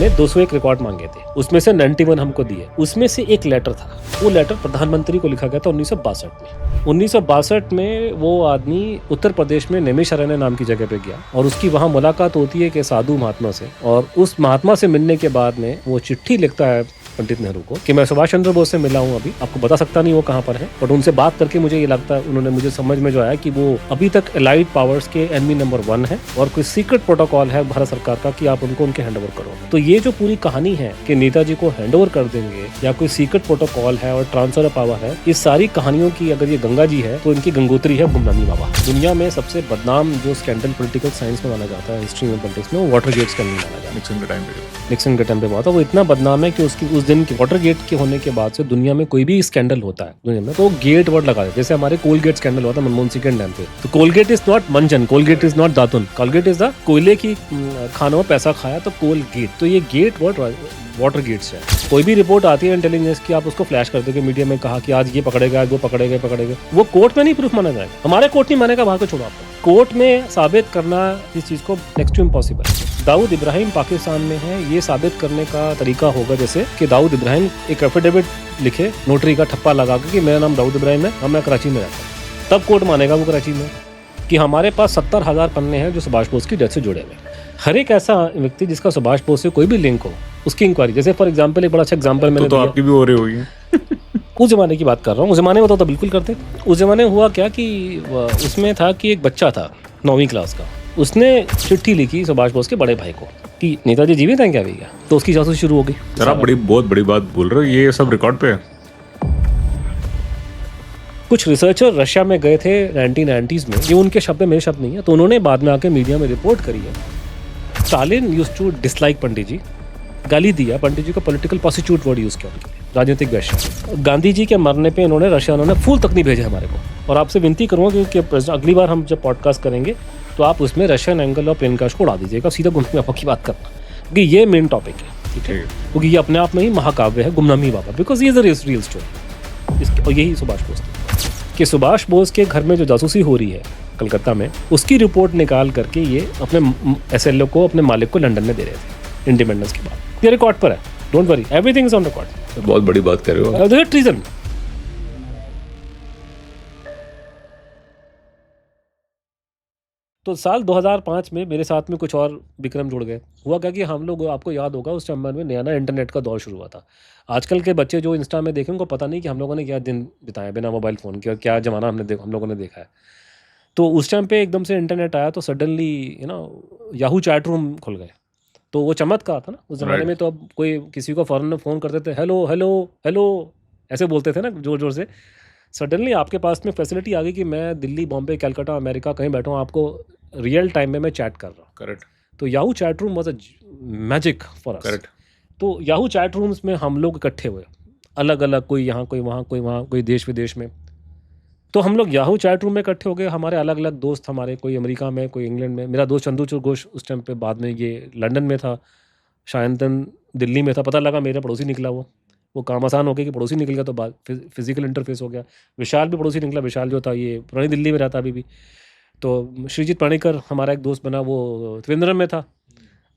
हमने 201 रिकॉर्ड मांगे थे, उसमें से 91 हमको दिए। उसमें से एक लेटर था, वो लेटर प्रधानमंत्री को लिखा गया था 1962 में। 1962 में वो आदमी उत्तर प्रदेश में नैमिषारण्य नाम की जगह पे गया और उसकी वहाँ मुलाकात होती है कि साधु महात्मा से, और उस महात्मा से मिलने के बाद में वो चिट्ठी लिखता है पंडित नेहरू को कि मैं सुभाष चंद्र बोस से मिला हूँ, अभी आपको बता सकता नहीं वो कहाँ पर है, बट उनसे बात करके मुझे ये लगता है, उन्होंने मुझे समझ में जो आया कि वो अभी तक एलाइड पावर्स के एनिमी नंबर 1 है और कोई सीक्रेट प्रोटोकॉल है भारत सरकार का कि आप उनको उनके हैंडओवर करो। तो ये जो पूरी कहानी है कि नेताजी को हैंडओवर कर देंगे या कोई सीक्रेट प्रोटोकॉल है और ट्रांसफर ऑफ पावर है, इस सारी कहानियों की अगर ये गंगा जी है तो इनकी गंगोत्री है गुमनामी बाबा। दुनिया में सबसे बदनाम जो स्कैंडल पॉलिटिकल साइंस में माना जाता है, हिस्ट्री में, पॉलिटिक्स में, वो वाटर गेट स्कैंडल माना जाता है। निक्सन के टाइम पे हुआ था। वो इतना बदनाम है कि उसकी उस दिन की वाटर गेट के होने के बाद से दुनिया में कोई भी स्कैंडल होता है दुनिया में तो गेट वर्ड लगा देते। जैसे हमारे कोलगेट स्कैंडल हुआ था मनमोहन सिंह के टाइम पे, तो कोलगेट इज नॉट मंजन, कोलगेट इज नॉट दातुन, कोलगेट इज द कोयले की खानों में पैसा खाया तो कोलगेट। तो ये गेट वर्ड वाटर गेट्स है। कोई भी रिपोर्ट आती है इंटेलिजेंस की, आप उसको फ्लैश कर दोगे मीडिया में, कहा कि आज ये पकड़ेगा, आज वो पकड़ेगा, वो कोर्ट में नहीं प्रूफ माना जाएगा। हमारे कोर्ट नहीं मानेगा, बाहर को छोड़ो आपको। कोर्ट में साबित करना इस चीज को नेक्स्ट टू इम्पॉसिबल है। दाऊद इब्राहिम पाकिस्तान में है, ये साबित करने का तरीका होगा जैसे कि दाऊद इब्राहिम एक एफिडेविट लिखे नोटरी का ठप्पा लगा के कि मेरा नाम दाऊद इब्राहिम है और मैं कराची में रहता हूँ, तब कोर्ट मानेगा वो कराची में कि हमारे पास 70,000 पन्ने हैं जो सुभाष बोस की डेथ से जुड़े हुए। हर एक ऐसा व्यक्ति जिसका सुभाष बोस से कोई भी लिंक हो, उसकी इंक्वायरी, जैसे फॉर एग्जांपल एक बड़ा अच्छा एग्जांपल मैंने तो आपकी भी हो रही होगी। उस जमाने की बात कर रहा हूँ, उस जमाने में तो बिल्कुल करते। उस जमाने में हुआ क्या कि उसमें था कि एक बच्चा था 9वीं क्लास का, उसने चिट्ठी लिखी सुभाष बोस के बड़े भाई को कि नेताजी जीवित हैं क्या भैया, तो उसकी जासूसी शुरू हो गई। सर आप बहुत बड़ी बात बोल रहे हो, ये सब रिकॉर्ड पे है। कुछ रिसर्चर रशिया में गए थे 1990s में, ये उनके शब्द मेरे शब्द नहीं है, तो उन्होंने बाद में आके मीडिया में रिपोर्ट करी है। स्टालिन यूज्ड टू डिसलाइक पंडित जी, गाली दिया पंडित जी को, पॉलिटिकल प्रोस्टिट्यूट वर्ड यूज किया उनके लिए, राजनीतिक वैश्य। गांधी जी के मरने पे इन्होंने रशिया ने फूल तक नहीं भेजे हमारे को। और आपसे विनती करूँगा कि अगली बार हम जब पॉडकास्ट करेंगे तो आप उसमें रशियन एंगल और प्लेनकाश को उड़ा दीजिएगा, सीधा गुमनामी बाबा की बात करना, क्योंकि ये मेन टॉपिक है, ठीक है, क्योंकि ये अपने आप में ही महाकाव्य है गुमनामी बाबा, बिकॉज ये इज रियल स्टोरी। और यही सुभाष बोस कि सुभाष बोस के घर में जो जासूसी हो रही है कलकत्ता में, उसकी रिपोर्ट निकाल करके ये अपने SLO को, अपने मालिक को लंदन में दे रहे थे इंडिपेंडेंस के बाद। ये रिकॉर्ड पर है, don't worry, everything is on record. बहुत बड़ी बात कर रहे हो। ट्रीजन। तो साल 2005 में मेरे साथ में कुछ और विक्रम जुड़ गए। हुआ क्या कि हम लोग, आपको याद होगा उस टाइम में नया इंटरनेट का दौर शुरू हुआ था। आजकल के बच्चे जो इंस्टा में देखें उनको पता नहीं कि हम लोगों ने क्या दिन बिताए बिना मोबाइल फ़ोन के और क्या ज़माना हम लोगों ने देखा है। तो उस टाइम पे एकदम से इंटरनेट आया तो सडनली याहू चैट रूम खुल गए। तो वो चमत्कार था ना उस ज़माने में। तो अब कोई किसी को फ़ौरन फ़ोन करते थे, हेलो हेलो हेलो ऐसे बोलते थे ना जोर जोर से। सडनली आपके पास में फैसिलिटी आ गई कि मैं दिल्ली, बॉम्बे, कलकत्ता, अमेरिका कहीं बैठा हूँ, आपको रियल टाइम में मैं चैट कर रहा हूँ। करेक्ट। तो Yahoo chat room was a magic for us. Correct. तो याहू चैट रूम्स में हम लोग इकट्ठे हुए, अलग अलग, कोई यहाँ, कोई वहाँ, कोई वहाँ, कोई देश विदेश में। तो हम लोग याहू चैट रूम में इकट्ठे हो गए। हमारे अलग अलग दोस्त, हमारे कोई अमेरिका में, कोई इंग्लैंड में। मेरा दोस्त चंदू घोष उस टाइम पे बाद में ये लंदन में था, शायदन दिल्ली में था। पता लगा मेरा पड़ोसी निकला वो काम आसान हो गया कि पड़ोसी निकल गया, तो बाद फिजिकल इंटरफेस हो गया। विशाल भी पड़ोसी निकला, विशाल जो था ये पुरानी दिल्ली में रहता अभी भी। तो श्रीजीत पाणिकर हमारा एक दोस्त बना, वो त्रिवेंद्रम में था।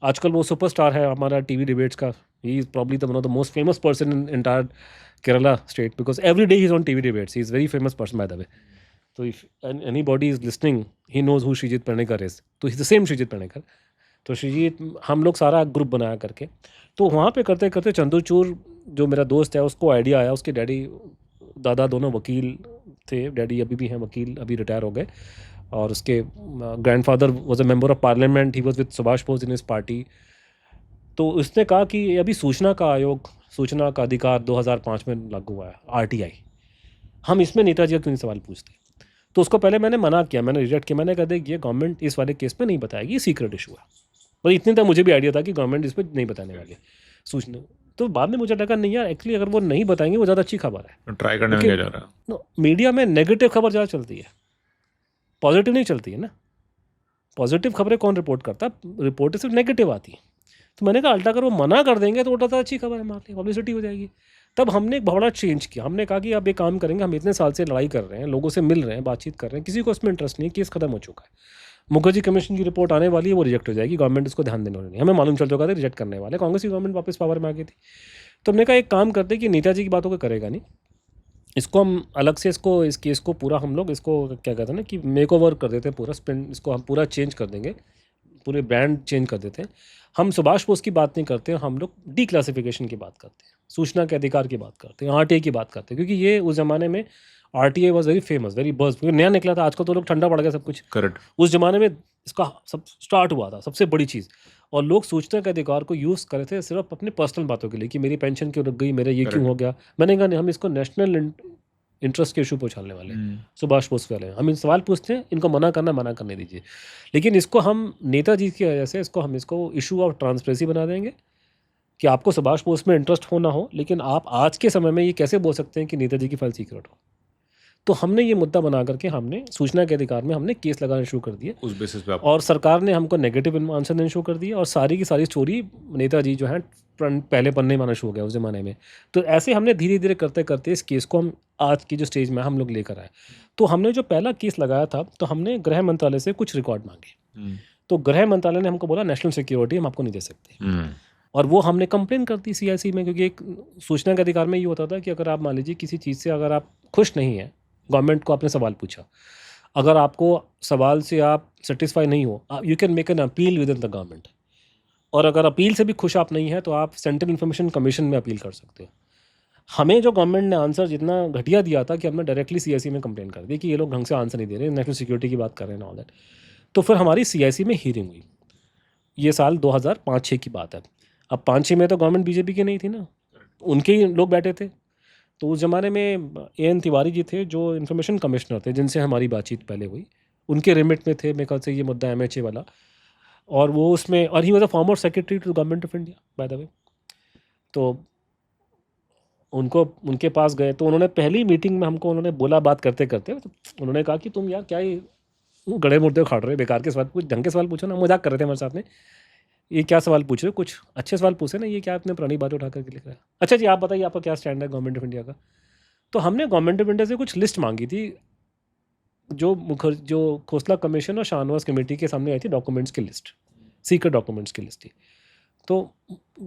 आजकल वो सुपरस्टार है हमारा टीवी डिबेट्स का। He is probably the one of the most famous person in entire Kerala state, because every day he is on TV debates. He is very famous person by the way. तो if anybody is listening, he knows who Sreejith Panicker is. तो he the same Sreejith Panicker. तो श्रीजीत, हम लोग सारा group बनाया करके, तो वहाँ पे करते करते चंद्रचूड़ जो मेरा दोस्त है उसको आइडिया आया। उसके डैडी दादा दोनों वकील थे, डैडी अभी भी हैं वकील, अभी रिटायर हो गए। और उसके grandfather was a member of parliament, he was with Subhash Bose in his party. तो उसने कहा कि अभी सूचना का आयोग, सूचना का अधिकार 2005 में लागू हुआ है, RTI, हम इसमें नेताजी का क्यों नहीं सवाल पूछते। तो उसको पहले मैंने मना किया, मैंने रिजेक्ट किया। मैंने कहा देख, ये गवर्नमेंट इस वाले केस पे नहीं बताएगी, ये सीक्रेट इशू है। और इतने तक मुझे भी आइडिया था कि गवर्नमेंट इस पर नहीं बताने वाली सूचना। तो बाद में मुझे लगा नहीं यार, एक्चुअली अगर वो नहीं बताएंगे वो ज़्यादा अच्छी खबर है। ट्राई करने में क्या जा रहा है। मीडिया में नेगेटिव खबर ज़्यादा चलती है, पॉजिटिव नहीं चलती है ना। पॉजिटिव खबरें कौन रिपोर्ट करता है, रिपोर्ट सिर्फ नेगेटिव आती है। तो मैंने कहा अल्टा अगर वो मना कर देंगे तो उल्टा अच्छी खबर है, हमारे लिए पब्लिसिटी हो जाएगी। तब हमने एक बड़ा चेंज किया। हमने कहा कि अब एक काम करेंगे, हम इतने साल से लड़ाई कर रहे हैं, लोगों से मिल रहे हैं, बातचीत कर रहे हैं, किसी को उसमें इंटरेस्ट नहीं है, केस खत्म हो चुका है। मुखर्जी कमीशन की रिपोर्ट आने वाली है, वो रिजेक्ट हो जाएगी, गवर्नमेंट उसको ध्यान देने वाली नहीं, हमें मालूम चल चुका था रिजेक्ट करने वाले, कांग्रेस की गवर्नमेंट वापस पावर में आ गई थी। तो हमने कहा एक काम करते कि नेताजी की बातों को करेगा नहीं, इसको हम अलग से इस केस को पूरा हम लोग इसको क्या कहते हैं ना कि मेक ओवर कर देते हैं, पूरा स्पिन इसको हम पूरा चेंज कर देंगे, पूरे ब्रांड चेंज कर देते हैं। हम सुभाष बोस की बात नहीं करते हैं, हम लोग डी क्लासिफिकेशन की बात करते हैं, सूचना के अधिकार की बात करते हैं, आरटीआई की बात करते हैं, क्योंकि ये उस ज़माने में RTI was very famous, very buzz, क्योंकि नया निकला था, आजकल तो लोग ठंडा पड़ गया सब कुछ, करेक्ट। उस ज़माने में इसका सब स्टार्ट हुआ था, सबसे बड़ी चीज़। और लोग सूचना के अधिकार को यूज़ कर रहे थे सिर्फ अपनी पर्सनल बातों के लिए कि मेरी पेंशन क्यों रुक गई, मेरा ये क्यों हो गया। मैंने कहा नहीं, हम इसको नेशनल इंटरेस्ट के इशू पर उछालने वाले हैं, सुभाष बोस वाले हम इन सवाल पूछते हैं, इनको मना करने दीजिए, लेकिन इसको हम नेताजी की वजह से इसको इशू ऑफ ट्रांसपेरेंसी बना देंगे कि आपको सुभाष बोस में इंटरेस्ट हो ना हो, लेकिन आप आज के समय में ये कैसे बोल सकते हैं कि नेताजी की फाइल सीक्रेट हो। तो हमने ये मुद्दा बना करके हमने सूचना के अधिकार में हमने केस लगाना शुरू कर दिए उस बेसिस पे आप और सरकार ने हमको नेगेटिव आंसर देना शुरू कर दिया और सारी की सारी स्टोरी नेताजी जो है पहले पन्ने में आना शुरू हो गया उस ज़माने में। तो ऐसे हमने धीरे धीरे करते करते इस केस को हम आज की जो स्टेज में हम लोग लेकर आए। तो हमने जो पहला केस लगाया था तो हमने गृह मंत्रालय से कुछ रिकॉर्ड मांगे। तो गृह मंत्रालय ने हमको बोला नेशनल सिक्योरिटी हम आपको नहीं दे सकते, और वो हमने कंप्लेन कर दी सीआईसी में, क्योंकि एक सूचना के अधिकार में ये होता था कि अगर आप मान लीजिए किसी चीज़ से अगर आप खुश नहीं हैं, गवर्नमेंट को आपने सवाल पूछा, अगर आपको सवाल से आप सेटिस्फाई नहीं हो, you can make an appeal with in the government, और अगर अपील से भी खुश आप नहीं हैं तो आप सेंट्रल इन्फॉर्मेशन कमीशन में अपील कर सकते हो। हमें जो गवर्नमेंट ने आंसर जितना घटिया दिया था कि हमने डायरेक्टली सीआईसी में कंप्लेन कर दी कि ये लोग ढंग से आंसर नहीं दे रहे, नेशनल सिक्योरिटी की बात कर रहे हैं ऑल दैट। तो फिर हमारी सीआईसी में हियरिंग हुई, ये साल 2005-06 की बात है। अब 5-6 में तो गवर्नमेंट बीजेपी की नहीं थी ना, उनके ही लोग बैठे थे। तो उस ज़माने में एन तिवारी जी थे जो इन्फॉर्मेशन कमिश्नर थे, जिनसे हमारी बातचीत पहले हुई, उनके रिमिट में थे मेरे ख्याल से ये मुद्दा एमएचए वाला, और वो उसमें, और he was a former secretary to government of India by the way. तो उनके पास गए तो उन्होंने पहली मीटिंग में हमको उन्होंने बोला, बात करते करते तो उन्होंने कहा कि तुम यार क्या ये गड़े मुर्दे उखाड़ रहे हो, बेकार के सवाल, कुछ ढंग के सवाल पूछो ना। मजाक कर रहे थे हमारे साथ में, ये क्या सवाल पूछ रहे हो, कुछ अच्छे सवाल पूछे ना, ये क्या आपने पुरानी बातें उठा करके लिख रहा है। अच्छा जी आप बताइए आपका क्या स्टैंड है गवर्नमेंट ऑफ इंडिया का। तो हमने गवर्नमेंट ऑफ इंडिया से कुछ लिस्ट मांगी थी जो खोसला कमीशन और शाहनवाज कमेटी के सामने आई थी, डॉक्यूमेंट्स की लिस्ट, सीक्रेट डॉक्यूमेंट्स की लिस्ट थी। तो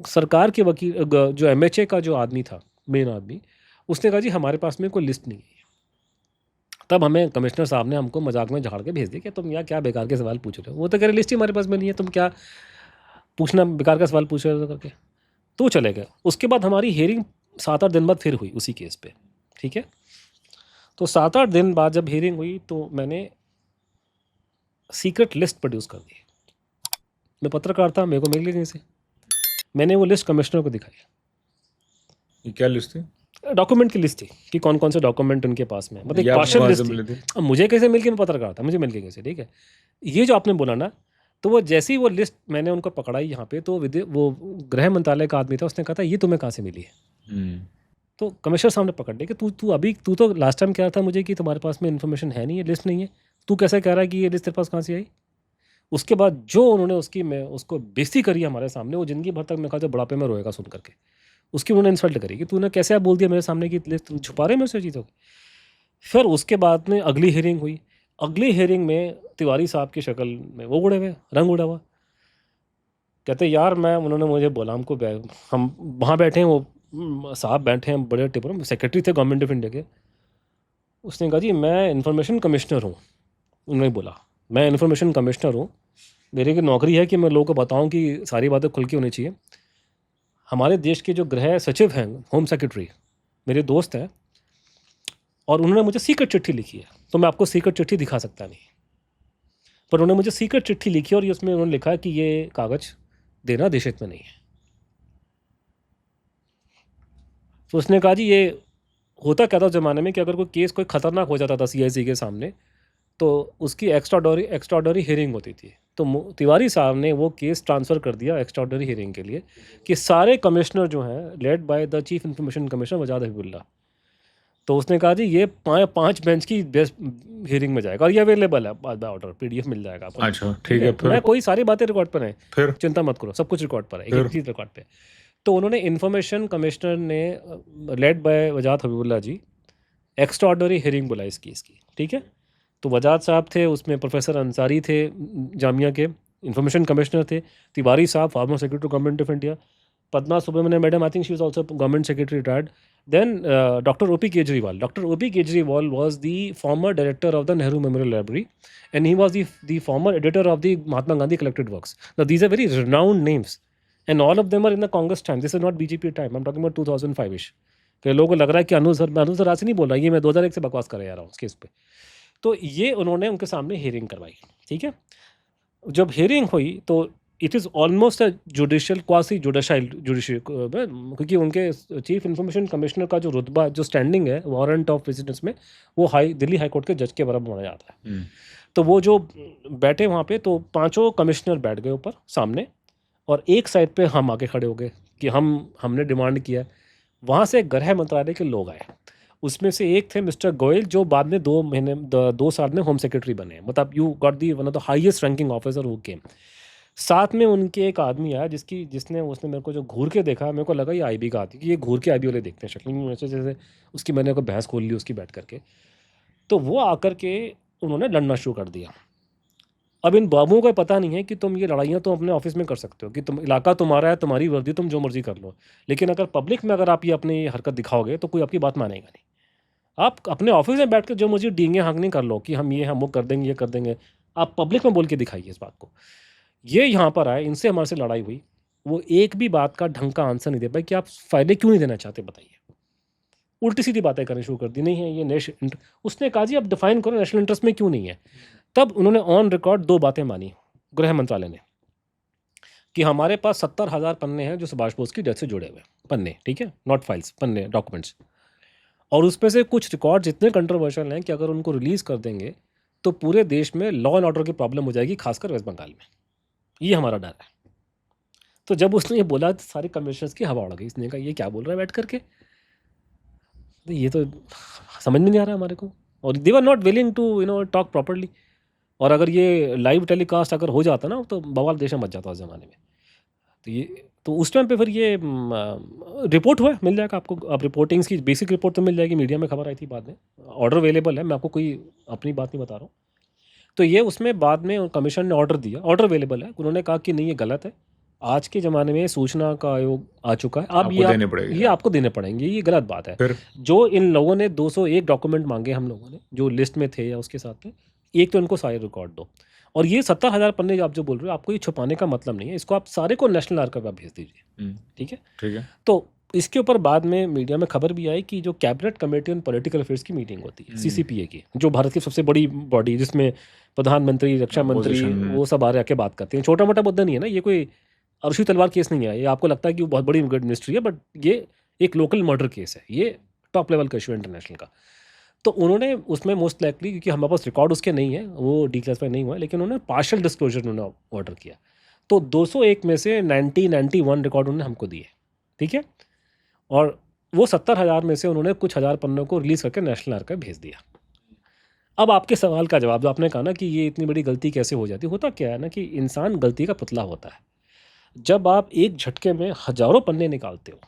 सरकार के वकील जो एमएचए का जो आदमी था, मेन आदमी, उसने कहा जी हमारे पास में कोई लिस्ट नहीं है। तब हमें कमिश्नर साहब ने हमको मजाक में झाड़ के भेज दिया कि तुम यार क्या बेकार के सवाल पूछ रहे हो, वो तो कह रहे लिस्ट ही हमारे पास में नहीं है, तुम क्या पूछना बेकार का सवाल पूछ रहे हो करके। तो चले गए। उसके बाद हमारी हियरिंग 7-8 दिन बाद फिर हुई उसी केस पे, ठीक है। तो 7-8 दिन बाद जब हियरिंग हुई तो मैंने सीक्रेट लिस्ट प्रोड्यूस कर दी। मैं पत्रकार था, मेरे को मिल गई कहीं से, मैंने वो लिस्ट कमिश्नर को दिखाई। ये क्या लिस्ट थी? डॉक्यूमेंट की लिस्ट थी कि कौन कौन से डॉक्यूमेंट उनके पास में, मतलब एक पार्शियल लिस्ट थी। अब मुझे कैसे मिल के, मैं पत्रकार था, मुझे मिल के कैसे, ठीक है। ये जो आपने बोला ना, तो वो जैसे ही वो लिस्ट मैंने उनको पकड़ाई यहाँ पे, तो वो गृह मंत्रालय का आदमी था, उसने कहा था ये तुम्हें कहाँ से मिली है। तो कमिश्नर साहब ने पकड़ लिया कि तू तो लास्ट टाइम कह रहा था मुझे कि तुम्हारे पास में इन्फॉर्मेशन है नहीं है, लिस्ट नहीं है, तू कैसे कह रहा है कि ये लिस्ट तेरे पास कहाँ से आई। उसके बाद जो उन्होंने उसको बेइज्जती करी हमारे सामने, वो ज़िंदगी भर तक मैं कहा बुढ़ापे में रोएगा सुन करके। उसकी उन्होंने इंसल्ट करी कि तूने कैसे आप बोल दिया मेरे सामने की लिस्ट, तुम छुपा रहे हैं मेरे से चीज़ों। फिर उसके बाद में अगली हियरिंग हुई। अगली हियरिंग में तिवारी साहब की शक्ल में वो उड़े हुए, रंग उड़ा हुआ, कहते यार उन्होंने मुझे बोला, हम वहाँ बैठे हैं, वो साहब बैठे हैं बड़े टिपर में, सेक्रेटरी थे गवर्नमेंट ऑफ इंडिया के। उसने कहा जी मैं इन्फॉर्मेशन कमिश्नर हूँ। उन्होंने बोला मैं इन्फॉर्मेशन कमिश्नर हूँ, मेरी की नौकरी है कि मैं लोगों को बताऊँ कि सारी बातें खुल के होनी चाहिए। हमारे देश के जो गृह सचिव हैं, होम सेक्रेटरी, मेरे दोस्त हैं, और उन्होंने मुझे सीक्रेट चिट्ठी लिखी है। तो मैं आपको सीक्रेट चिट्ठी दिखा सकता नहीं, पर उन्होंने मुझे सीक्रेट चिट्ठी लिखी और उसमें उन्होंने लिखा है कि ये कागज़ देना देश हित में नहीं है। तो उसने कहा जी ये होता क्या था उस ज़माने में कि अगर कोई केस कोई ख़तरनाक हो जाता था सीआईसी के सामने, तो उसकी एक्स्ट्राऑर्डिनरी हियरिंग होती थी। तो तिवारी साहब ने वो केस ट्रांसफ़र कर दिया एक्स्ट्राऑर्डिनरी हियरिंग के लिए कि सारे कमिश्नर जो हैं led by the chief information commissioner Wajahat Habibullah. तो उसने कहा जी ये 5 बेंच की बेस्ट हियरिंग में जाएगा और ये अवेलेबल है बाय ऑर्डर, पीडीएफ मिल जाएगा आपको। अच्छा ठीक है। मैं कोई सारी बातें रिकॉर्ड पर हैं, फिर चिंता मत करो, सब कुछ रिकॉर्ड पर है, एक चीज़ रिकॉर्ड पे। तो उन्होंने इन्फॉर्मेशन कमिश्नर ने led by Wajahat Habibullah ji extraordinary hearing बुलाई इस केस की, ठीक है। तो वजाद साहब थे, उसमें प्रोफेसर अंसारी थे जामिया के, इंफॉर्मेशन कमिश्नर थे, तिवारी साहब former secretary government of India, Padma Subramaniam madam, I think she was also government secretary retired, then doctor OP Kejriwal. Doctor OP Kejriwal was the former director of the Nehru Memorial Library, and he was the former editor of the Mahatma Gandhi collected works. Now these are very renowned names, and all of them are in the Congress time. This is not BJP time. I'm talking about 2005ish. कि लोगों को लग रहा है कि मैं अनुज sir आज से नहीं बोल रहा, ये मैं 2001 से बकवास कर रहा हूँ उस केस पे. तो ये उन्होंने उनके सामने हियरिंग करवाई. ठीक है, जब हियरिंग हुई तो it is almost a judicial quasi judicial क्योंकि उनके चीफ इंफॉर्मेशन कमिश्नर का जो रुतबा, जो स्टैंडिंग है वारंट ऑफ विजिटेंस में, वो दिल्ली हाई कोर्ट के जज के बराबर माना जाता है. तो वो जो बैठे वहाँ पे, तो पांचों कमिश्नर बैठ गए ऊपर सामने, और एक साइड पे हम आके खड़े हो गए कि हमने डिमांड किया. वहाँ से गृह मंत्रालय के लोग आए. उसमें से एक थे मिस्टर गोयल, जो बाद में 2 साल में होम सेक्रेटरी बने. मतलब you got the one of the highest ranking officer who came. साथ में उनके एक आदमी आया उसने मेरे को जो घूर के देखा, मेरे को लगा ये आईबी का आदमी, कि ये घूर के आईबी वाले देखते हैं शक्ल में वैसे, जैसे उसकी मैंने को बहस खोल ली उसकी बैठ करके. तो वो आकर के उन्होंने लड़ना शुरू कर दिया. अब इन बाबुओं को पता नहीं है कि तुम ये लड़ाइयाँ तो अपने ऑफिस में कर सकते हो, कि तुम इलाका तुम्हारा है, तुम्हारी वर्दी, तुम जो मर्जी कर लो, लेकिन अगर पब्लिक में अगर आप ये अपनी हरकत दिखाओगे तो कोई आपकी बात मानेगा नहीं. आप अपने ऑफिस में बैठ कर जो मुझे डींगे हाँकनी कर लो कि हम वो कर देंगे, ये कर देंगे, आप पब्लिक में बोल के दिखाइए इस बात को. ये यहाँ पर आए, इनसे हमारे से लड़ाई हुई. वो एक भी बात का ढंग का आंसर नहीं दे पाए कि आप फायदे क्यों नहीं देना चाहते, बताइए. उल्टी सीधी बातें करनी शुरू कर दी. नहीं है ये उसने कहा जी आप डिफाइन करो नेशनल इंटरेस्ट में क्यों नहीं है. तब उन्होंने ऑन रिकॉर्ड 2 बातें मानी गृह मंत्रालय ने, कि हमारे पास 70,000 पन्ने हैं जो सुभाष बोस की डेथ से जुड़े हुए पन्ने. ठीक है, नॉट फाइल्स, पन्ने, डॉक्यूमेंट्स. और उसमें से कुछ रिकॉर्ड्स इतने कंट्रोवर्शियल हैं कि अगर उनको रिलीज़ कर देंगे तो पूरे देश में लॉ एंड ऑर्डर की प्रॉब्लम हो जाएगी, खासकर वेस्ट बंगाल में. ये हमारा डर है. तो जब उसने ये बोला तो सारे कमिश्नर्स की हवा उड़ गई. इसने कहा ये क्या बोल रहा है बैठ करके, तो ये तो समझ में नहीं आ रहा है हमारे को. और they were not willing to talk properly. और अगर ये लाइव टेलीकास्ट अगर हो जाता ना तो बवाल देश में मच जाता उस ज़माने में. तो उस टाइम पे फिर ये रिपोर्ट हुआ, मिल जाएगा आपको. अब रिपोर्टिंग्स की बेसिक रिपोर्ट तो मिल जाएगी, मीडिया में खबर आई थी बाद में, ऑर्डर अवेलेबल है, मैं आपको कोई अपनी बात नहीं बता रहा हूँ. तो ये उसमें बाद में कमीशन ने ऑर्डर दिया, ऑर्डर अवेलेबल है. उन्होंने कहा कि नहीं ये गलत है, आज के ज़माने में सूचना का आयोग आ चुका है, अब ये आपको देने पड़ेंगे, ये गलत बात है. फिर जो इन लोगों ने 201 डॉक्यूमेंट मांगे हम लोगों ने, जो लिस्ट में थे या उसके साथ में, एक तो इनको सारे रिकॉर्ड दो. और ये 70,000 पन्ने आप जो बोल रहे हो, आपको ये छुपाने का मतलब नहीं है. इसको आप सारे को नेशनल आर्काइव आप भेज दीजिए. ठीक है, ठीक है. तो इसके ऊपर बाद में मीडिया में खबर भी आई कि जो cabinet committee on political affairs की मीटिंग होती है, CCPA की, जो भारत की सबसे बड़ी बॉडी, जिसमें प्रधानमंत्री, रक्षा मंत्री, वो सब आ के बात करते हैं. छोटा मोटा मुद्दा नहीं है ना, ये कोई अरशी तलवार केस नहीं है. ये आपको लगता है कि वो बहुत बड़ी मिनिस्ट्री है, बट ये एक लोकल मर्डर केस है. ये टॉप लेवल का इशू है इंटरनेशनल का. तो उन्होंने उसमें मोस्ट लाइकली, क्योंकि हमारे पास रिकॉर्ड उसके नहीं है, वो डिक्लासिफाई नहीं हुआ, लेकिन उन्होंने पार्शियल डिस्क्लोजर उन्होंने ऑर्डर किया. तो 201 में से 91 रिकॉर्ड उन्होंने हमको दिए. ठीक है, और वो 70,000 में से उन्होंने कुछ हज़ार पन्नों को रिलीज़ करके नेशनल आर्काइव भेज दिया. अब आपके सवाल का जवाब, जो आपने कहा ना कि ये इतनी बड़ी गलती कैसे हो जाती, होता क्या है ना कि इंसान गलती का पुतला होता है. जब आप एक झटके में हज़ारों पन्ने निकालते हो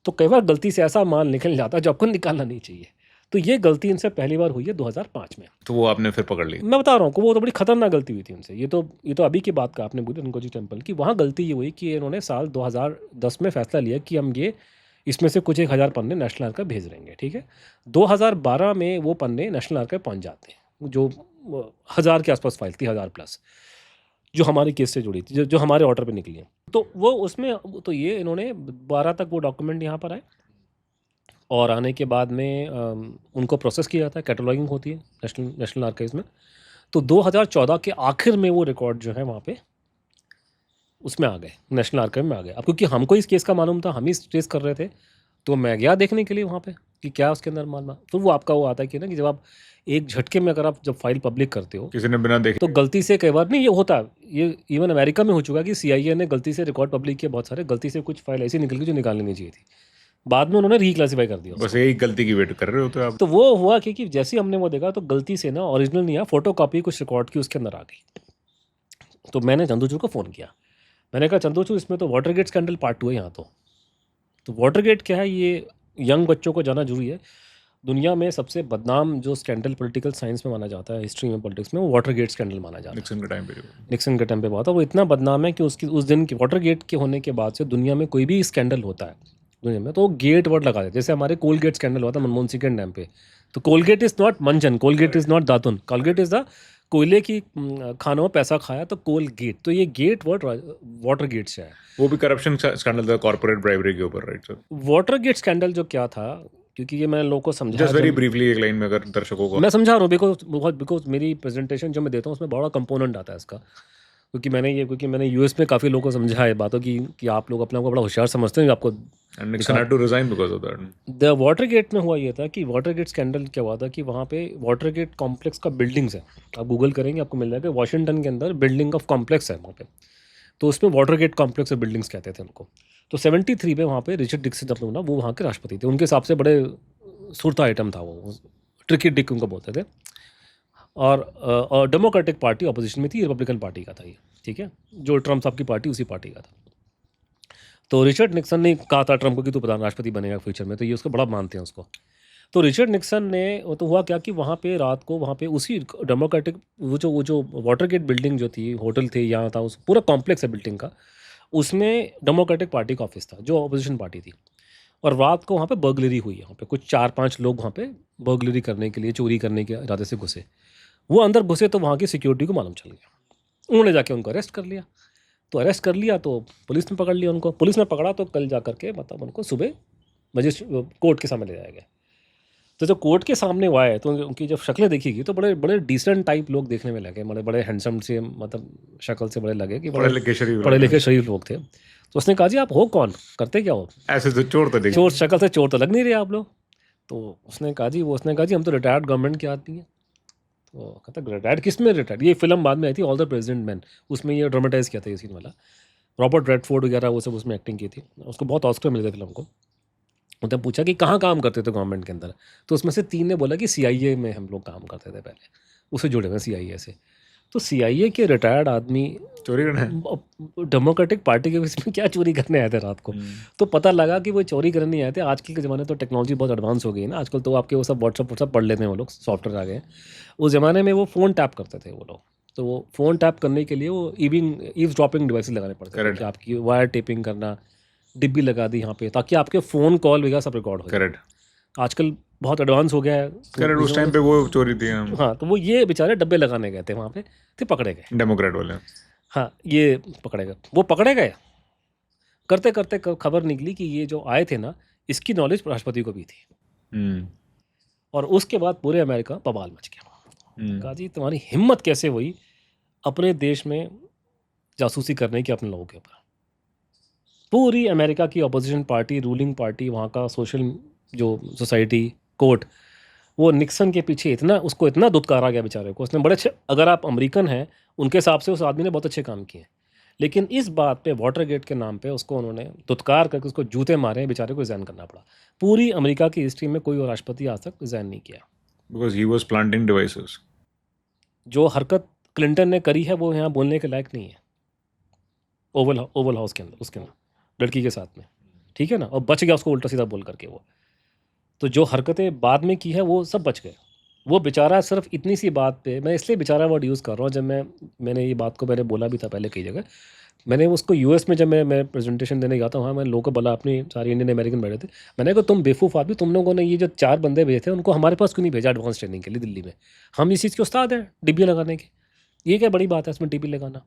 तो कई बार गलती से ऐसा माल निकल जाता है जो आपको निकालना नहीं चाहिए. तो ये गलती इनसे पहली बार हुई है 2005 में. तो वो आपने फिर पकड़ ली. मैं बता रहा हूँ कि वो तो बड़ी खतरनाक गलती हुई थी उनसे. ये तो अभी की बात का आपने बोली रंगोजी टेम्पल की. वहाँ गलती ये हुई कि इन्होंने साल 2010 में फैसला लिया कि हम ये इसमें से कुछ 1,000 पन्ने नेशनल आर्काइव भेज देंगे. ठीक है, 2012 में वो पन्ने नेशनल आर्काइव पहुँच जाते हैं, जो 1,000 के आसपास फाइल थी, 1,000 प्लस, जो हमारे केस से जुड़ी थी, जो हमारे ऑर्डर पे निकली है. तो वो उसमें तो ये इन्होंने 12 तक वो डॉक्यूमेंट यहाँ पर आए, और आने के बाद में उनको प्रोसेस किया जाता है, कैटलॉगिंग होती है नेशनल आर्काइव्स में. तो 2014 के आखिर में वो रिकॉर्ड जो है वहाँ पे उसमें आ गए, नेशनल आर्काइव में आ गए. अब क्योंकि हमको इस केस का मालूम था, हम ही ट्रेस कर रहे थे, तो मैं गया देखने के लिए वहाँ पे कि क्या उसके अंदर मालूम. तो वो आपका वो आता है कि ना कि जब आप एक झटके में अगर आप जब फाइल पब्लिक करते हो, किसी ने बिना देखे, तो गलती से कई बार नहीं ये होता है. ये इवन अमेरिका में हो चुका कि CIA ने गलती से रिकॉर्ड पब्लिक किए बहुत सारे, गलती से कुछ फाइल ऐसी निकल गई जो निकालनी नहीं चाहिए थी, बाद में उन्होंने रीक्लासीफाई कर दिया. बस यही गलती की वेट कर रहे हो तो आप. तो वो हुआ कि जैसे ही हमने वो देखा तो गलती से ना ओरिजिनल नहीं आया, फोटो कॉपी कुछ रिकॉर्ड की उसके अंदर आ गई. तो मैंने चंद्रचूड़ को फ़ोन किया, मैंने कहा चंद्रचूड़ इसमें तो वाटरगेट स्कैंडल पार्ट 2 है यहाँ. तो वाटरगेट क्या है, ये यंग बच्चों को जाना जरूरी है. दुनिया में सबसे बदनाम जो स्कैंडल पॉलिटिकल साइंस में माना जाता है, हिस्ट्री में, पॉलिटिक्स में, वो वाटरगेट स्कैंडल माना जाता है। निक्सन के टाइम पे निक्सन के टाइम पे हुआ था। वो इतना बदनाम है कि उसकी उस दिन की वाटरगेट के होने के बाद से दुनिया में कोई भी स्कैंडल होता है दुनिया में, तो वो गेट वर्ड लगा देते। जैसे हमारे कोलगेट स्कैंडल हुआ था मनमोहन सिंह के टाइम पे, तो कोलगेट इज़ नॉट मंजन, कोलगेट इज़ नॉट दातुन, कोलगेट इज़ द कोयले की खानों में पैसा खाया, तो कोलगेट। तो ये गेट वर्ड वाटरगेट से है। वो भी करप्शन स्कैंडल था, कॉर्पोरेट ब्राइबरी के ऊपर, राइट सर? वाटरगेट स्कैंडल जो क्या था, क्योंकि ये मैंने लोगों को समझाया, जस्ट वेरी ब्रीफली एक लाइन में अगर दर्शकों को। मैं समझा रहा हूँ, बिकॉज मेरी प्रेजेंटेशन जो मैं देता हूँ उसमें बड़ा कंपोनेंट आता है इसका, क्योंकि मैंने यूएस में काफ़ी लोगों को समझा है बातों की कि आप लोग अपने आप को बड़ा होशियार समझते हैं आपको। And Nixon had to resign because of that. The Watergate में हुआ ये था कि वाटरगेट स्कैंडल क्या हुआ था कि वहाँ पे वाटरगेट कॉम्प्लेक्स का बिल्डिंग्स है, आप गूगल करेंगे आपको मिल जाएगा, वाशिंगटन के अंदर बिल्डिंग ऑफ कॉम्प्लेक्स है वहाँ पे, तो उसमें वाटरगेट कॉम्प्लेक्स बिल्डिंग्स कहते थे उनको। तो 73 में वहाँ पे रिचर्ड निक्सन अपने ना वो वहाँ के राष्ट्रपति थे, उनके हिसाब से बड़े सुरता आइटम था वो, ट्रिकी डिक उनको बोलते थे। और डेमोक्रेटिक पार्टी अपोजिशन में थी, रिपब्लिकन पार्टी का था ये, ठीक है, जो ट्रम्प साहब की पार्टी उसी पार्टी का था। तो रिचर्ड निक्सन ने कहा था ट्रम्प को कि तू प्रधान राष्ट्रपति बनेगा फ्यूचर में, तो ये उसको बड़ा मानते हैं उसको। तो रिचर्ड निक्सन ने, तो हुआ क्या कि वहाँ पे रात को वहाँ पे उसी डेमोक्रेटिक वो जो वाटरगेट बिल्डिंग जो थी, होटल थे, यहाँ था, उस पूरा कॉम्प्लेक्स है बिल्डिंग का, उसमें डेमोक्रेटिक पार्टी का ऑफिस था जो अपोजिशन पार्टी थी। और रात को वहाँ पे बर्गलरी हुई है, वहाँ पे कुछ 4-5 लोग वहाँ पे बर्गलरी करने के लिए, चोरी करने के इरादे से घुसे। वो अंदर घुसे तो वहाँ की सिक्योरिटी को मालूम चल गया, उन्होंने जाके उनको अरेस्ट कर लिया। तो अरेस्ट कर लिया तो पुलिस ने पकड़ लिया उनको, पुलिस ने पकड़ा तो कल जा करके मतलब उनको सुबह कोर्ट के सामने ले जाया गया। तो जब कोर्ट के सामने वो आए तो उनकी जब शक्लें देखी तो बड़े बड़े डिसेंट टाइप लोग देखने में लगे, बड़े बड़े हैंडसम से, मतलब शक्ल से बड़े लगे कि पढ़े लिखे शरीफ पढ़े लिखे शरीफ लोग थे। तो उसने कहा जी आप हो कौन, करते क्या हो? ऐसे तो चोर तो देख, चोर, शक्ल से चोर तो लग नहीं रहे आप लोग। तो उसने कहा जी हम तो रिटायर्ड गवर्नमेंट के आदमी हैं। तो कहता रिटायर्ड किस में रिटायर्ड? ये फिल्म बाद में आई थी ऑल द प्रेसिडेंट मैन, उसमें ये ड्रामेटाइज किया था ये सीन वाला, रॉबर्ट रेडफोर्ड वगैरह वो सब उसमें एक्टिंग की थी, उसको बहुत ऑस्कर मिले थे फिल्म को। उनसे पूछा कि कहाँ काम करते थे गवर्नमेंट के अंदर, तो उसमें से 3 ने बोला कि CIA में हम लोग काम करते थे पहले, उससे जुड़े हुए CIA से। तो CIA के रिटायर्ड आदमी चोरी करना है। डेमोक्रेटिक पार्टी के बीच में क्या चोरी करने आए थे रात को? तो पता लगा कि वो चोरी करने नहीं आए थे। आजकल के ज़माने तो टेक्नोलॉजी बहुत एडवांस हो गई है ना, आजकल तो आपके वो सब व्हाट्सअप पढ़ लेते हैं वो लोग, सॉफ्टवेयर आ गए हैं। उस ज़माने में वो फ़ोन टैप करते थे वो लोग, तो वो फ़ोन टैप करने के लिए वो ईव ड्रॉपिंग डिवाइसेस लगाने पड़ते थे कि आपकी वायर टेपिंग करना, डिब्बी लगा दी यहाँ पे ताकि आपके फ़ोन कॉल वगैरह सब रिकॉर्ड हो। करेक्ट। आजकल बहुत एडवांस हो गया है। करेक्ट, उस टाइम पे वो चोरी थी। हाँ, तो वो ये बेचारे डब्बे लगाने गए थे वहाँ पे, तो पकड़े गए डेमोक्रेट वाले। हाँ, ये पकड़े गए, वो पकड़े गए। करते करते खबर निकली कि ये जो आए थे ना, इसकी नॉलेज राष्ट्रपति को भी थी। और उसके बाद पूरे अमेरिका बवाल मच गया। कहा जी तुम्हारी हिम्मत कैसे हुई अपने देश में जासूसी करने की अपने लोगों के ऊपर? पूरी अमेरिका की अपोजिशन पार्टी, रूलिंग पार्टी, वहाँ का सोशल जो सोसाइटी, कोर्ट, वो निक्सन के पीछे उसको इतना दुत्कारा गया बेचारे को। उसने बड़े अच्छे, अगर आप अमेरिकन हैं उनके हिसाब से उस आदमी ने बहुत अच्छे काम किए, लेकिन इस बात पे वाटरगेट के नाम पे उसको उन्होंने दुत्कार करके उसको जूते मारे, बेचारे को रिजाइन करना पड़ा। पूरी अमेरिका की हिस्ट्री में कोई और राष्ट्रपति आज तक रिजाइन नहीं किया, because he was planting devices. जो हरकत क्लिंटन ने करी है वो यहाँ बोलने के लायक नहीं है, ओवल हाउस के अंदर उसके अंदर लड़की के साथ में, ठीक है ना, और बच गया उसको उल्टा सीधा बोल करके वो। तो जो हरकतें बाद में की है वो सब बच गए। वो बेचारा सिर्फ इतनी सी बात पे, मैं इसलिए बेचारा वर्ड यूज़ कर रहा हूँ, जब मैंने ये बात को मैंने बोला भी था पहले कई जगह, मैंने उसको US में जब मैं प्रेजेंटेशन देने गया था, वहाँ मैं लोगों को बोला, अपनी सारी इंडियन अमेरिकन बैठे थे, मैंने कहा तुम बेवकूफ़ आदमी, तुम लोगों ने ये जो 4 बंदे भेजे थे उनको हमारे पास क्यों नहीं भेजा एडवांस ट्रेनिंग के लिए दिल्ली में? हम इस चीज़ के उस्ताद हैं डिब्बी लगाने के, ये क्या बड़ी बात है इसमें डिब्बी लगाना?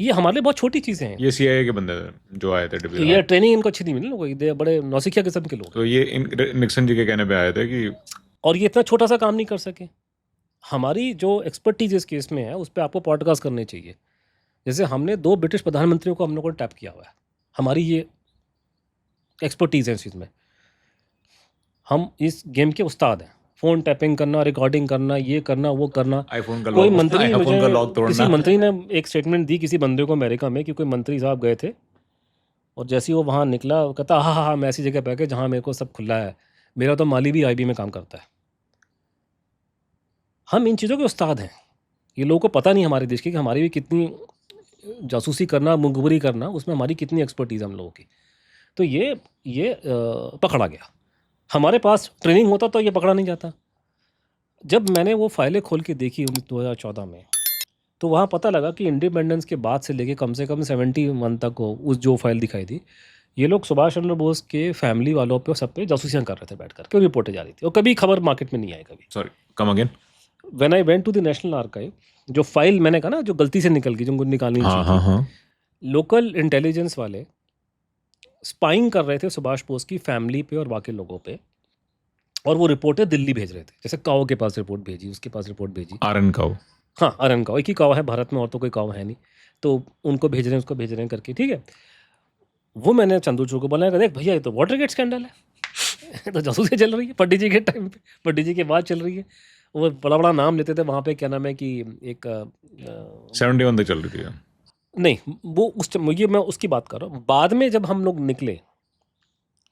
ये हमारे लिए बहुत छोटी चीज़ें हैं। ये CIA के बंदे थे जो आए थे डिब्बी तो ये ट्रेनिंग इनको अच्छी नहीं मिली लोगों को, बड़े नौसिखिया किस्म के लोग। तो ये निक्सन जी के कहने पे आए थे कि, और ये इतना छोटा सा काम नहीं कर सके। हमारी जो एक्सपर्टीज इस केस में है उस पर आपको पॉडकास्ट करने चाहिए। जैसे हमने 2 ब्रिटिश प्रधानमंत्रियों को हम लोगों ने टैप किया हुआ है, हमारी ये एक्सपर्टीज़ है इस चीज़ में, हम इस गेम के उस्ताद हैं। फ़ोन टैपिंग करना, रिकॉर्डिंग करना, ये करना, वो करना। आईफोन का कोई लॉक, मंत्री, आईफोन का लॉक तोड़ना। किसी मंत्री ने एक स्टेटमेंट दी किसी बंदे को अमेरिका में कि कोई मंत्री साहब गए थे और जैसे ही वो वहाँ निकला वो कहता हाँ मैं ऐसी जगह पे गया जहाँ मेरे को सब खुला है, मेरा तो माली भी IB में काम करता है। हम इन चीज़ों के उस्ताद हैं। ये लोगों को पता नहीं हमारे देश की कि हमारी भी कितनी जासूसी करना, मुखबरी करना, उसमें हमारी कितनी एक्सपर्टीज़ हम लोगों की। तो ये पकड़ा गया। हमारे पास ट्रेनिंग होता तो ये पकड़ा नहीं जाता। जब मैंने वो फाइलें खोल के देखी 2014 में, तो वहाँ पता लगा कि इंडिपेंडेंस के बाद से लेके कम से कम 71 तक हो उस जो फाइल दिखाई दी, ये लोग सुभाष चंद्र बोस के फैमिली वालों पे और सब पे जासूसियाँ कर रहे थे बैठ कर के, रिपोर्टें जा रही थी और कभी खबर मार्केट में नहीं आई कभी। Sorry, come again. When I went to the national archive, जो फाइल मैंने कहा ना जो गलती से निकल गई, जो उनको निकालनी नहीं हाँ चाहिए हाँ थी, हाँ। लोकल इंटेलिजेंस वाले स्पाइंग कर रहे थे सुभाष बोस की फैमिली पे और बाकी लोगों पे, और वो रिपोर्टें दिल्ली भेज रहे थे। जैसे काओ के पास रिपोर्ट भेजी, उसके पास रिपोर्ट भेजी। आरन काउ। हाँ, आर्यन काओ, एक ही काओ है भारत में, और तो कोई काओ है नहीं, तो उनको भेज रहे हैं, उसको भेज रहे हैं करके, ठीक है। वो मैंने चंद्रचूड़ को बोला, देख भैया ये तो वाटर गेट स्कैंडल है ये तो जासूसी चल रही है पंडित जी के टाइम पे, पंडित जी के बाद चल रही है। वो बड़ा बड़ा नाम लेते थे वहाँ पे, क्या नाम है कि एक 71 तक चल रही थी। नहीं, वो ये मैं उसकी बात कर रहा हूँ। बाद में जब हम लोग निकले,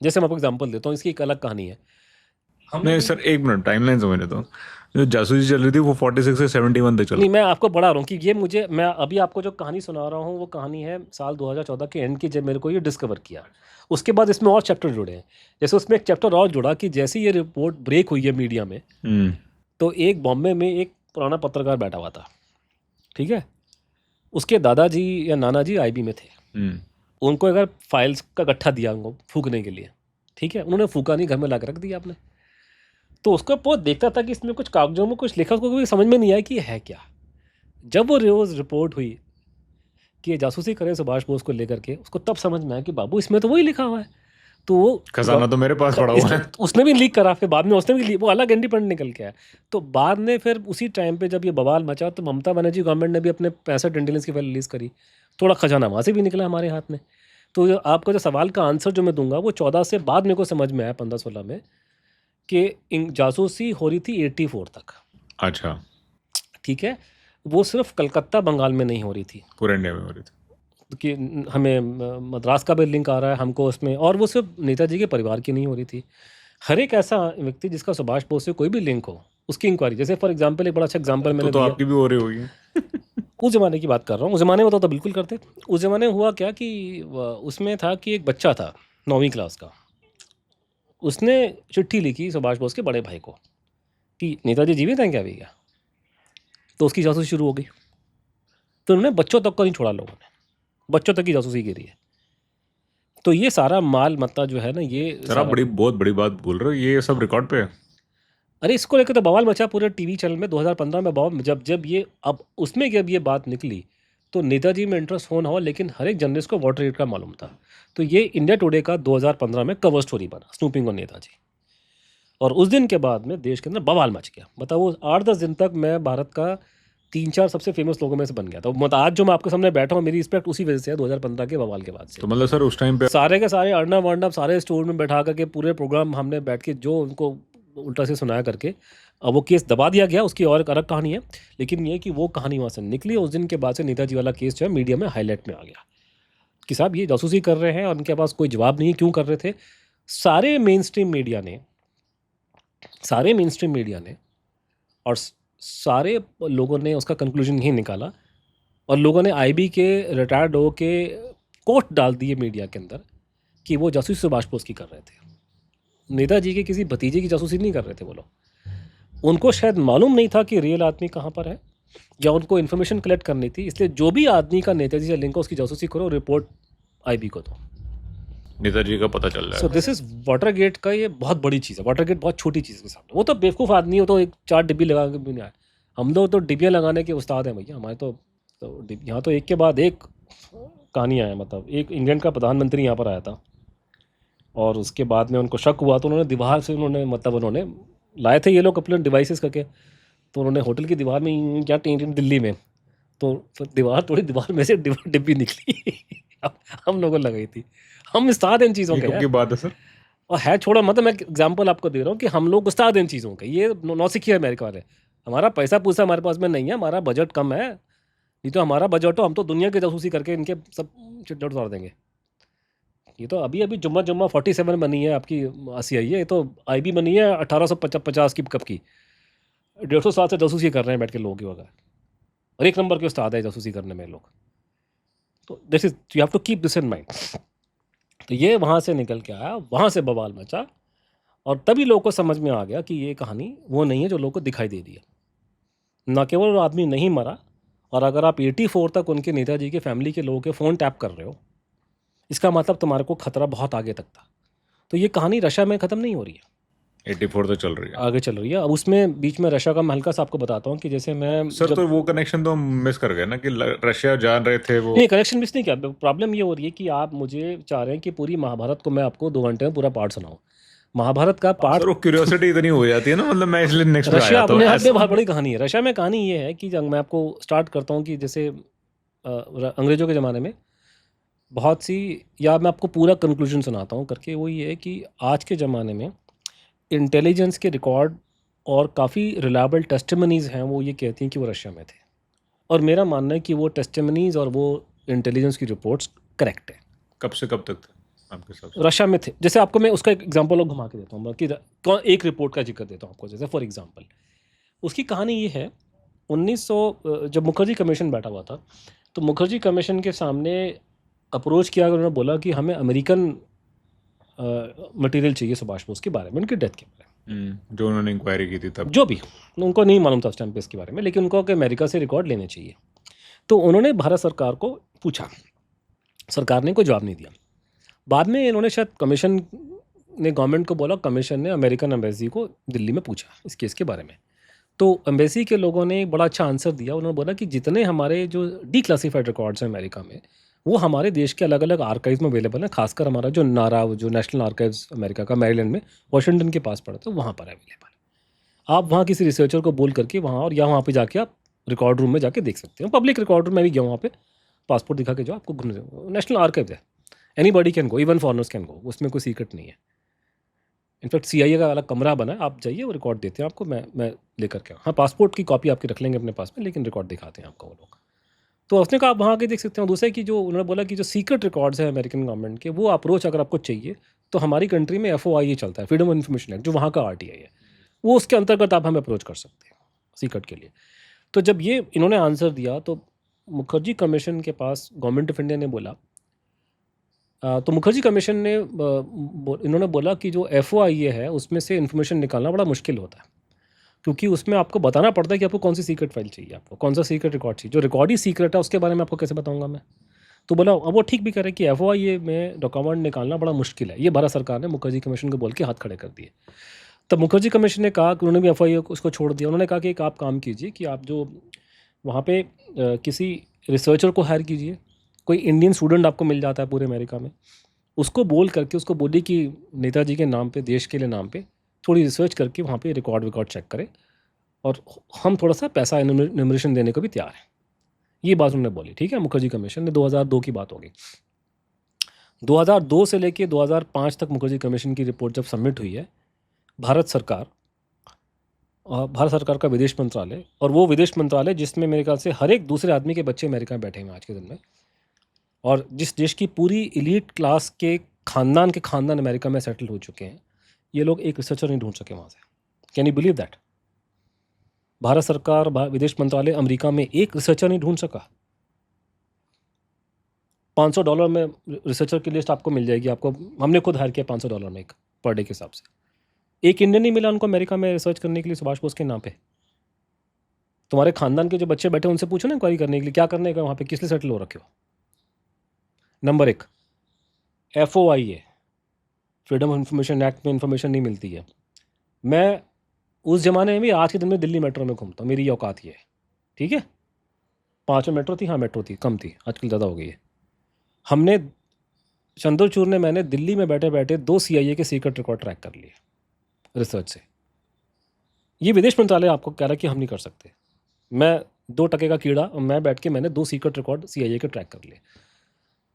जैसे मैं आपको एग्जांपल देता हूँ, इसकी एक अलग कहानी है। नहीं सर, एक मिनट, टाइमलाइन समझने तो, जो जासूसी चल रही थी वो 46 से 71 तक चल नहीं, मैं आपको बता रहा हूँ कि ये मुझे, मैं अभी आपको जो कहानी सुना रहा हूँ वो कहानी है साल 2014 के एंड की, जब मेरे को ये डिस्कवर किया। उसके बाद इसमें और चैप्टर जुड़े हैं। जैसे उसमें एक चैप्टर और जुड़ा कि जैसे ये रिपोर्ट ब्रेक हुई है मीडिया में, तो एक बॉम्बे में एक पुराना पत्रकार बैठा हुआ था, ठीक है। उसके दादाजी या नाना जी आईबी में थे। उनको अगर फाइल्स का गट्ठा दिया उनको फूकने के लिए, ठीक है, उन्होंने फूका नहीं, घर में ला के रख दिया आपने। तो उसका बहुत देखता था कि इसमें कुछ कागजों में कुछ लिखा, उसको कोई समझ में नहीं आया कि ये है क्या। जब वो रोज़ रिपोर्ट हुई कि ये जासूसी करे सुभाष बोस को लेकर के, उसको तब समझ में आया कि बाबू इसमें तो वही लिखा हुआ है। तो वो खजाना तो मेरे पास पड़ा हुआ है। उसने भी लीक करा, फिर बाद में उसने भी वो अलग इंडिपेंडेंट निकल के आया। तो बाद में फिर उसी टाइम पे जब ये बवाल मचा, तो ममता बनर्जी गवर्नमेंट ने भी अपने 65 इंटेलिजेंस की फाइल रिलीज़ करी, थोड़ा खजाना वहाँ से भी निकला हमारे हाथ में। तो आपका जो सवाल का आंसर जो मैं दूंगा वो 14 से बाद मेरे को समझ में आया, 15-16 में, कि जासूसी हो रही थी 84 तक। अच्छा, ठीक है, वो सिर्फ कलकत्ता बंगाल में नहीं हो रही थी, पूरे इंडिया में हो रही थी कि हमें मद्रास का भी लिंक आ रहा है हमको उसमें, और वो सिर्फ नेताजी के परिवार की नहीं हो रही थी। हर एक ऐसा व्यक्ति जिसका सुभाष बोस से कोई भी लिंक हो, उसकी इंक्वायरी। जैसे फॉर एग्जांपल, एक बड़ा अच्छा एग्जांपल मैंने तो दिया, आपकी भी हो रही होगी। उस ज़माने की बात कर रहा हूँ। उस ज़माने में तो बिल्कुल करते। उस ज़माने में हुआ क्या कि उसमें था कि एक बच्चा था 9वीं क्लास का, उसने चिट्ठी लिखी सुभाष बोस के बड़े भाई को कि नेताजी जीवित हैं क्या भैया। तो उसकी जासूसी शुरू हो गई। तो उन्होंने बच्चों तक को नहीं छोड़ा, लोगों ने बच्चों तक की जासूसी की है। तो ये सारा माल मत्ता जो है ना, ये सर आप बहुत बड़ी बात बोल रहे हो, ये सब रिकॉर्ड पे है। अरे इसको लेकर तो बवाल मचा पूरे टीवी चैनल में 2015 में बवाल। जब ये अब उसमें जब ये बात निकली, तो नेताजी में इंटरेस्ट होना हो, लेकिन हर एक जर्नलिस्ट को वाटर गेट का मालूम था। तो ये इंडिया टुडे का 2015 में कवर स्टोरी बना, स्नूपिंग ऑन नेताजी। और उस दिन के बाद में देश के अंदर बवाल मच गया। बताओ, वो 8-10 दिन तक मैं भारत का 3-4 सबसे फेमस लोगों में से बन गया था। मतलब आज जो मैं आपके सामने बैठा हूँ, मेरी रिस्पेक्ट उसी वजह से है, 2015 के बवाल के बाद से। तो मतलब सर उस टाइम पे सारे के सारे अर्नब वर्नब सारे स्टोर में बैठा करके पूरे प्रोग्राम हमने बैठ के जो उनको उल्टा से सुनाया करके, अब वो केस दबा दिया गया, उसकी और एक अलग कहानी है। लेकिन ये कि वो कहानी वहाँ से निकली, उस दिन के बाद से नेताजी वाला केस जो है मीडिया में हाईलाइट में आ गया कि साहब ये जासूसी कर रहे हैं और उनके पास कोई जवाब नहीं, क्यों कर रहे थे। सारे मेन स्ट्रीम मीडिया ने और सारे लोगों ने उसका कंक्लूजन यही निकाला, और लोगों ने आईबी के रिटायर्ड हो के कोट डाल दिए मीडिया के अंदर कि वो जासूसी सुभाष बोस की कर रहे थे। नेताजी के किसी भतीजे की जासूसी नहीं कर रहे थे वो लोग। उनको शायद मालूम नहीं था कि रियल आदमी कहाँ पर है, या उनको इन्फॉर्मेशन कलेक्ट करनी थी। इसलिए जो भी आदमी का नेताजी से लिंक हो, उसकी जासूसी करो, रिपोर्ट आईबी को दो, नेताजी का पता चल रहा है। So this is Watergate का, ये बहुत बड़ी चीज़ है। वाटर गेट बहुत छोटी चीज़ के सामने। वो तो बेवकूफ़ आदमी हो तो एक 4 डिब्बी लगा के भी नहीं आए। हम लोग तो डिब्बियाँ लगाने के उस्ताद हैं भैया। हमारे तो यहाँ तो एक के बाद एक कहानियाँ हैं। मतलब एक इंग्लैंड का प्रधानमंत्री यहाँ पर आया था, और उसके बाद में उनको शक हुआ, तो उन्होंने दीवार से उन्होंने लाए थे ये लोग अपने डिवाइसेस करके, तो उन्होंने होटल की दीवार में क्या दिल्ली में, तो दीवार में से डिब्बी निकली हम लोगों को लगाई थी। हम उस्ताद इन चीज़ों के। कब की बात है सर? और है छोड़ा, मतलब मैं एग्जांपल आपको दे रहा हूँ कि हम लोग उस्ताद इन चीज़ों के। ये नौसिखी है अमेरिका वाले। हमारा पैसा पूसा हमारे पास में नहीं है, हमारा बजट कम है। नहीं तो हमारा बजट हो, हम तो दुनिया की जासूसी करके इनके सब चिट्ठा उतार देंगे। ये तो अभी जुम्मा 47 बनी है आपकी, 80 आई है। ये तो आईबी बनी है 1850 की कब की। 150 साल से जासूसी कर रहे हैं बैठ के लोग वगैरह, और एक नंबर के उस्ताद है जासूसी करने में लोग। तो this is, you have to keep this in mind. तो ये वहाँ से निकल के आया, वहाँ से बवाल मचा, और तभी लोगों को समझ में आ गया कि ये कहानी वो नहीं है जो लोगों को दिखाई दे रही है। न केवल वो आदमी नहीं मरा, और अगर आप 84 तक उनके नेताजी के फैमिली के लोगों के फ़ोन टैप कर रहे हो, इसका मतलब तुम्हारे को खतरा बहुत आगे तक था। तो ये कहानी रशिया में ख़त्म नहीं हो रही है, 84 तो चल रही है, आगे चल रही है। अब उसमें बीच में रशिया का मैं हल्का सा आपको बताता हूँ कि जैसे मैं सर। तो वो कनेक्शन तो हम मिस कर गए ना कि रशिया जान रहे थे वो। नहीं, कनेक्शन मिस नहीं किया। प्रॉब्लम ये हो रही है कि आप मुझे चाह रहे हैं कि पूरी महाभारत को मैं आपको 2 घंटे में पूरा पार्ट सुनाऊँ। महाभारत का पार्ट, सर वो क्यूरियोसिटी इतनी हो जाती है ना, मतलब मैं इसलिए नेक्स्ट पे रशिया आया तो अपने आप में बहुत बड़ी कहानी है। रशिया में कहानी ये है कि जब मैं आपको स्टार्ट करता हूँ कि जैसे अंग्रेज़ों के ज़माने में बहुत सी, या मैं आपको पूरा कंक्लूजन सुनाता हूँ करके, वो ये है कि आज के ज़माने में इंटेलिजेंस के रिकॉर्ड और काफ़ी रिलायबल टेस्टिमनीज़ हैं, वो ये कहती हैं कि वो रशिया में थे। और मेरा मानना है कि वो टेस्टिमनीज़ और वो इंटेलिजेंस की रिपोर्ट्स करेक्ट है। कब से कब तक थे आपके हिसाब से? रशिया में थे। जैसे आपको मैं उसका एक एग्जांपल और घुमा के देता हूँ कि एक रिपोर्ट का जिक्र देता हूँ आपको। जैसे फॉर एग्जांपल उसकी कहानी ये है, 1900 जब मुखर्जी कमीशन बैठा हुआ था, तो मुखर्जी कमीशन के सामने अप्रोच किया, उन्होंने बोला कि हमें अमेरिकन मटेरियल चाहिए सुभाष बोस के बारे में, उनकी डेथ के बारे में, जो उन्होंने इंक्वायरी की थी तब। जो भी उनको नहीं मालूम था उस टाइम पे इसके बारे में, लेकिन उनको कि अमेरिका से रिकॉर्ड लेने चाहिए। तो उन्होंने भारत सरकार को पूछा, सरकार ने कोई जवाब नहीं दिया। बाद में इन्होंने शायद कमीशन ने गवर्नमेंट को बोला, कमीशन ने अमेरिकन एम्बेसी को दिल्ली में पूछा इस केस के बारे में। तो एम्बेसी के लोगों ने बड़ा अच्छा आंसर दिया। उन्होंने बोला कि जितने हमारे जो डीक्लासिफाइड रिकॉर्ड्स हैं अमेरिका में, वो हमारे देश के अलग अलग आर्काइव्स में अवेलेबल हैं। खासकर हमारा जो नारा, जो नेशनल आर्काइव्स अमेरिका का मैरीलैंड में, वाशिंगटन के पास पड़ता है, वहाँ पर अवेलेबल है। आप वहाँ किसी रिसर्चर को बोल करके वहाँ, और या वहाँ पे जाके आप रिकॉर्ड रूम में जाके देख सकते हैं। पब्लिक रिकॉर्ड रूम में भी गया वहाँ पे, पासपोर्ट दिखा के जो आपको घूमने, नेशनल आर्काइव है, anybody can go, even foreigners can go, उसमें कोई सीक्रेट नहीं है। इनफैक्ट CIA का अलग कमरा बना है, आप जाइए, वो रिकॉर्ड देते हैं आपको। मैं लेकर के, हाँ, पासपोर्ट की कॉपी आपकी रख लेंगे अपने पास में, लेकिन रिकॉर्ड दिखाते हैं आपको वो लोग। तो उसने कहा आप वहाँ के देख सकते हैं। दूसरे की जो उन्होंने बोला कि जो सीक्रेट रिकॉर्ड्स हैं अमेरिकन गवर्नमेंट के, वो अप्रोच अगर आपको चाहिए तो हमारी कंट्री में FOIA चलता है, फ्रीडम ऑफ इन्फॉर्मेशन एक्ट, जो वहाँ का RTI है, वो उसके अंतर्गत आप हमें अप्रोच कर सकते हैं सीक्रेट के लिए। तो जब ये इन्होंने आंसर दिया, तो मुखर्जी कमीशन के पास गवर्नमेंट ऑफ इंडिया ने बोला, तो मुखर्जी कमीशन ने इन्होंने बोला कि जो FOIA है उसमें से इन्फॉर्मेशन निकालना बड़ा मुश्किल होता है, क्योंकि उसमें आपको बताना पड़ता है कि आपको कौन सी सीक्रेट फाइल चाहिए, आपको कौन सा सीक्रेट रिकॉर्ड चाहिए। जो रिकॉर्ड ही सीक्रेट है उसके बारे में आपको कैसे बताऊंगा मैं। तो बोला, अब वो ठीक भी करे कि FOIA में डॉक्यूमेंट निकालना बड़ा मुश्किल है। ये भारत सरकार ने मुखर्जी कमीशन को बोल के हाथ खड़े कर दिए। तब मुखर्जी कमीशन ने कहा कि उन्होंने भी FOIA को उसको छोड़ दिया। उन्होंने कहा कि एक आप काम कीजिए कि आप जो वहाँ पे किसी रिसर्चर को हायर कीजिए, कोई इंडियन स्टूडेंट आपको मिल जाता है पूरे अमेरिका में, उसको बोल करके उसको बोलिए कि नेताजी के नाम पे, देश के लिए नाम पे थोड़ी रिसर्च करके वहाँ पे रिकॉर्ड चेक करें, और हम थोड़ा सा पैसा इन्यूमरेशन देने को भी तैयार हैं। ये बात उन्होंने बोली, ठीक है। मुखर्जी कमीशन ने, 2002 की बात होगी, 2002 से लेके 2005 तक मुखर्जी कमीशन की रिपोर्ट जब सबमिट हुई है, भारत सरकार का विदेश मंत्रालय, और वो विदेश मंत्रालय जिसमें मेरे ख्याल से हर एक दूसरे आदमी के बच्चे अमेरिका में बैठे हैं आज के दिन में, और जिस देश की पूरी एलीट क्लास के खानदान अमेरिका में सेटल हो चुके हैं, ये लोग एक रिसर्चर नहीं ढूंढ सके वहाँ से। Can you believe that? Bharat सरकार, विदेश मंत्रालय अमेरिका में एक रिसर्चर नहीं ढूंढ सका। $500 में रिसर्चर की लिस्ट आपको मिल जाएगी। आपको हमने खुद हायर किया $500 में, एक पर डे के हिसाब से। एक इंडियन नहीं मिला उनको अमेरिका में रिसर्च करने के लिए सुभाष बोस के नाम पे। तुम्हारे खानदान के जो बच्चे बैठे उनसे पूछो ना इंक्वायरी करने के लिए, क्या करने का वहाँ पे, किस लिए सेटल हो रखे हो। Number 1, FOIA, freedom of information act में इंफॉर्मेशन नहीं मिलती है। मैं उस ज़माने में भी, आज के दिन में दिल्ली मेट्रो में घूमता हूँ, मेरी ये औकात ये है, ठीक है। 5 में मेट्रो थी, हाँ मेट्रो थी, कम थी, आजकल ज़्यादा हो गई है। हमने, चंद्रचूड़ ने, मैंने दिल्ली में बैठे बैठे 2 CIA के सीक्रेट रिकॉर्ड ट्रैक कर लिए रिसर्च से। ये विदेश मंत्रालय आपको कह रहा है कि हम नहीं कर सकते। मैं 2% का कीड़ा, और मैं बैठ के मैंने 2 सीक्रेट रिकॉर्ड CIA के ट्रैक कर लिए।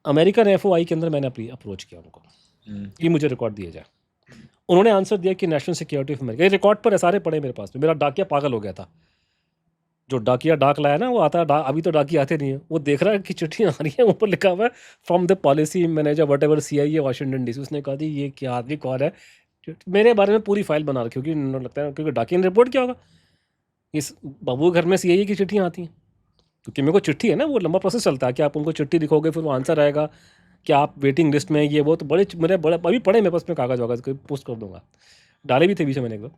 अमेरिकन FOI के अंदर मैंने अपनी अप्रोच किया उनको कि मुझे रिकॉर्ड दिए जाए। उन्होंने आंसर दिया कि नेशनल सिक्योरिटी ऑफ अमेरिका। ये रिकॉर्ड पर सारे पड़े मेरे पास में। मेरा डाकिया पागल हो गया था, जो डाकिया डाक लाया ना, वो आता है, अभी तो डाकिया आते नहीं है, वो देख रहा है कि चिट्ठियाँ आ रही हैं, ऊपर लिखा हुआ है from the policy manager what ever CIA Washington DC। उसने कहा, जी ये क्या आदमी कौन है, मेरे बारे में पूरी फाइल बना रखी, क्योंकि लगता है क्योंकि डाकिया ने रिपोर्ट क्या होगा, इस बाबू घर में CIA की चिट्ठियाँ आती हैं। क्योंकि मेरे को चिट्ठी है ना, वो लंबा प्रोसेस चलता है कि आप उनको चिट्ठी लिखोगे, फिर वो आंसर आएगा कि आप वेटिंग लिस्ट में, ये वो, तो बड़े अभी पड़े मेरे पास में, कागज़ वागज़ पोस्ट कर दूंगा। डाले भी थे बीच में मैंने एक बार।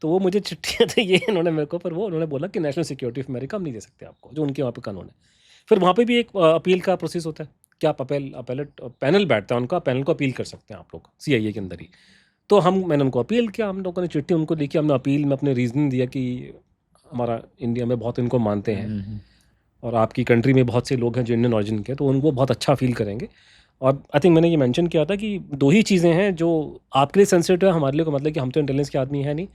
तो वो मुझे चिट्ठियाँ थे ये इन्होंने मेरे को, पर वो उन्होंने बोला कि नेशनल सिक्योरिटी ऑफ अमेरिका हम नहीं दे सकते आपको, जो उनके वहाँ पे कानून है। फिर वहाँ पे भी एक अपील का प्रोसेस होता है कि आप अपेलेट पैनल बैठता है उनका, पैनल को अपील कर सकते हैं आप लोग CIA के अंदर ही। तो मैंने उनको अपील किया, हम लोगों ने चिट्ठी उनको लिखी, हमने अपील में अपने रीज़निंग दिया कि हमारा इंडिया में बहुत इनको मानते हैं और आपकी कंट्री में बहुत से लोग हैं जो इंडियन ऑरिजिन के, तो उनको बहुत अच्छा फील करेंगे। और आई थिंक मैंने ये मेंशन किया था कि 2 ही चीज़ें हैं जो आपके लिए सेंसिटिव है, हमारे लिए को मतलब कि हम तो इंटेलिजेंस के आदमी है नहीं,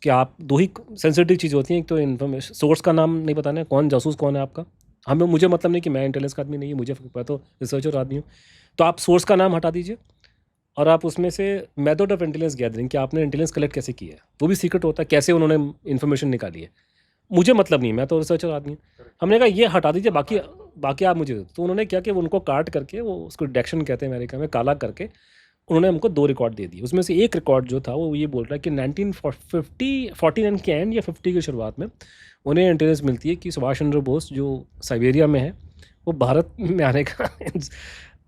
कि आप 2 ही सेंसिटिव चीज़ होती हैं। एक तो इन्फॉर्मेशन सोर्स का नाम नहीं बताना है, कौन जासूस कौन है आपका। मुझे मतलब नहीं कि मैं इंटेलिजेंस का आदमी नहीं है, मुझे मैं तो रिसर्चर आदमी हूँ। तो आप सोर्स का नाम हटा दीजिए और आप उसमें से मेथड ऑफ इंटेलिजेंस गैदरिंग, कि आपने इंटेलिजेंस कलेक्ट कैसे किया है, वो भी सीक्रेट होता है, कैसे उन्होंने इन्फॉर्मेशन निकाली है, मुझे मतलब नहीं, मैं तो रिसर्चर आदमी हूँ। हमने कहा ये हटा दीजिए, बाकी आप मुझे। तो उन्होंने क्या कि उनको काट करके, वो उसको डिडक्शन कहते हैं अमेरिका में, काला करके उन्होंने हमको 2 रिकॉर्ड दे दिए। उसमें से एक रिकॉर्ड जो था वो ये बोल रहा है कि 1949 के एंड या 50 की शुरुआत में उन्हें इंटेलिजेंस मिलती है कि सुभाष चंद्र बोस जो साइबेरिया में है, वो भारत में आने का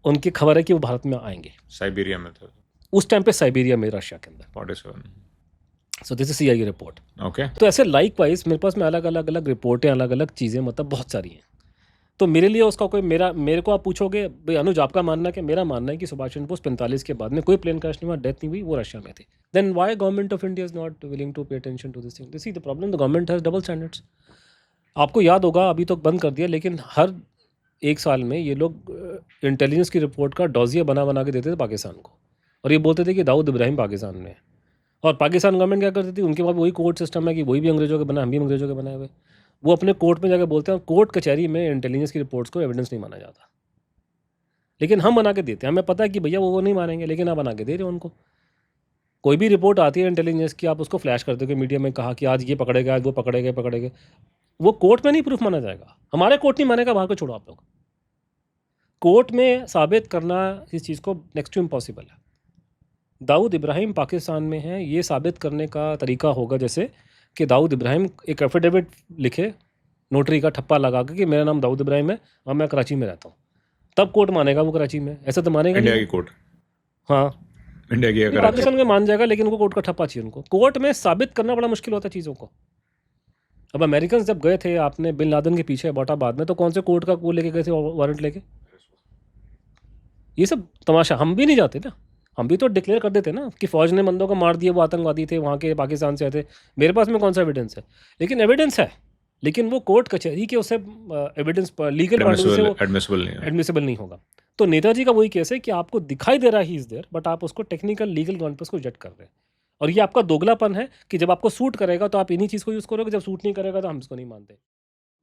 उनकी खबर है कि वो भारत में आएंगे। साइबेरिया में था उस टाइम पे साइबेरिया में, रशिया के अंदर। 47। सो this is CIA report. Okay. तो ऐसे लाइक वाइज मेरे पास में अलग अलग रिपोर्टें, अलग अलग चीज़ें, मतलब बहुत सारी हैं। तो मेरे लिए उसका कोई मेरे को आप पूछोगे भाई अनुज आपका मानना क्या, मेरा मानना है कि सुभाष चंद्र बोस 45 के बाद में कोई प्लेन क्रैश नहीं हुआ, डेथ नहीं हुई, वो रशिया में थे। Then why government of India is not willing to pay attention to this thing? This is the problem, the government has double standards. आपको याद होगा, अभी तो बंद कर दिया, लेकिन हर 1 साल में ये लोग इंटेलिजेंस की रिपोर्ट का डॉजिया बना के देते थे पाकिस्तान को, और ये बोलते थे कि दाऊद इब्राहिम पाकिस्तान में है। और पाकिस्तान गवर्नमेंट क्या करती थी, उनके पास वही कोर्ट सिस्टम है कि वही भी अंग्रेजों के बना, हम भी अंग्रेजों के बनाए हुए। वो अपने कोर्ट में जाकर बोलते हैं, कोर्ट कचहरी में इंटेलिजेंस की रिपोर्ट्स को एविडेंस नहीं माना जाता, लेकिन हम बना के देते हैं। हमें पता है कि भैया वो नहीं मानेंगे, लेकिन आप बना के दे रहे हो उनको। कोई भी रिपोर्ट आती है इंटेलिजेंस की, आप उसको फ्लैश कर दोगे मीडिया में, कहा कि आज ये पकड़े गए, आज वो पकड़े गए, वो कोर्ट में नहीं प्रूफ माना जाएगा। हमारे कोर्ट नहीं मानेगा, बाहर को छोड़ो आप लोग। कोर्ट में साबित करना इस चीज़ को नेक्स्ट टू इम्पॉसिबल है। दाऊद इब्राहिम पाकिस्तान में है, ये साबित करने का तरीका होगा जैसे कि दाऊद इब्राहिम एक एफिडेविट लिखे नोटरी का ठप्पा लगा के कि मेरा नाम दाऊद इब्राहिम है और मैं कराची में रहता हूँ, तब कोर्ट मानेगा वो कराची में। ऐसा तो मानेगा इंडिया नहीं। की कोर्ट, हाँ, इंडिया की अगर पाकिस्तान में मान जाएगा, लेकिन उनको कोर्ट का ठप्पा चाहिए। उनको कोर्ट में साबित करना बड़ा मुश्किल होता है चीज़ों को। अब अमेरिकन जब गए थे, आपने बिन लादेन के पीछे अबोटाबाद में, तो कौन से कोर्ट का वो लेके गए थे, वारंट लेके? ये सब तमाशा। हम भी नहीं जाते ना, हम भी तो डिक्लेयर कर देते ना कि फ़ौज ने बंदों को मार दिया, वो आतंकवादी थे, वहाँ के पाकिस्तान से आए थे। मेरे पास में कौन सा एविडेंस है? लेकिन एविडेंस है, लेकिन वो कोर्ट कचहरी के उससे एविडेंस लीगल पॉइंट से वो एडमिसिबल नहीं होगा। तो नेताजी का वही केस है कि आपको दिखाई दे रहा है ही इज़ देयर, बट आप उसको टेक्निकल लीगल ग्राउंड पर उसको रिजेक्ट कर रहे हैं। और ये आपका दोगलापन है कि जब आपको सूट करेगा तो आप इन्हीं चीज़ को यूज़ करोगे, जब सूट नहीं करेगा तो हम इसको नहीं मानते।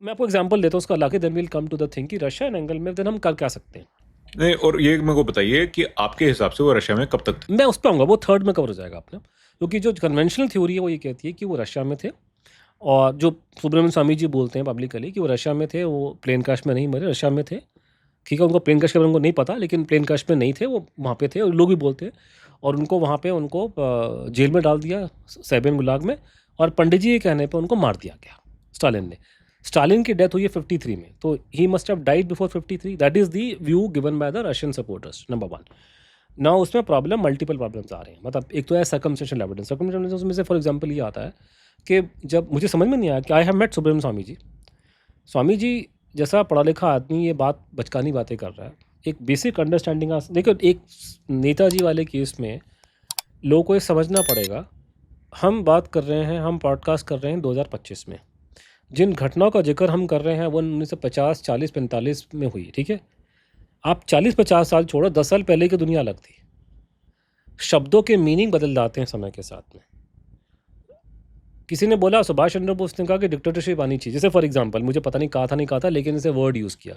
मैं आपको एग्जांपल देता हूँ उसका, लाके then will come to the thing कि रशिया एंड एंगल में देन हम कर क्या सकते हैं। नहीं, और ये मेरे को बताइए कि आपके हिसाब से वो रशिया में कब तक थे? मैं उस पर आऊँगा, वो थर्ड में कवर हो जाएगा अपने, क्योंकि जो कन्वेंशनल थ्योरी है वो ये कहती है कि वो रशिया में थे, और जो सुब्रमण्यम स्वामी जी बोलते हैं पब्लिकली कि वो रशिया में थे, वो प्लेन क्रैश में नहीं मरे, रशिया में थे। ठीक है, उनको प्लेन क्रैश के बारे में उनको नहीं पता, लेकिन प्लेन क्रैश में नहीं थे, वो वहाँ पे थे, और लोग भी बोलते हैं। और उनको वहाँ पे उनको जेल में डाल दिया, साइबेरियन गुलाग में, और पंडित जी के कहने पे उनको मार दिया गया स्टालिन ने। स्टालिन की डेथ हुई है 53 में, तो he must have died before 53। That is the view given by the Russian supporters, number 1। ना उसमें प्रॉब्लम, मल्टीपल प्रॉब्लम्स आ रहे हैं। मतलब एक तो है सर्कमस्टेंशियल एविडेंस। सर्कमस्टेंशियल एविडेंस में से फॉर एग्जांपल ये आता है कि जब मुझे समझ में नहीं आया कि I have met Subramaniam Swami ji. Swami ji जैसा पढ़ा लिखा आदमी ये बात बचकानी बातें कर रहा है, एक बेसिक अंडरस्टैंडिंग। देखो, एक नेताजी वाले केस में लोगों को ये समझना पड़ेगा, हम बात कर रहे हैं, हम पॉडकास्ट कर रहे हैं 2025 में, जिन घटनाओं का जिक्र हम कर रहे हैं वो 1950, 40, 45 में हुई। ठीक है, आप 40-50 साल छोड़ो, 10 साल पहले की दुनिया अलग थी। शब्दों के मीनिंग बदल जाते हैं समय के साथ में। किसी ने बोला, सुभाष चंद्र बोस ने कहा कि डिक्टेटरशिप आनी चाहिए, जैसे फॉर एग्जांपल, मुझे पता नहीं कहा था, लेकिन इसे वर्ड यूज़ किया।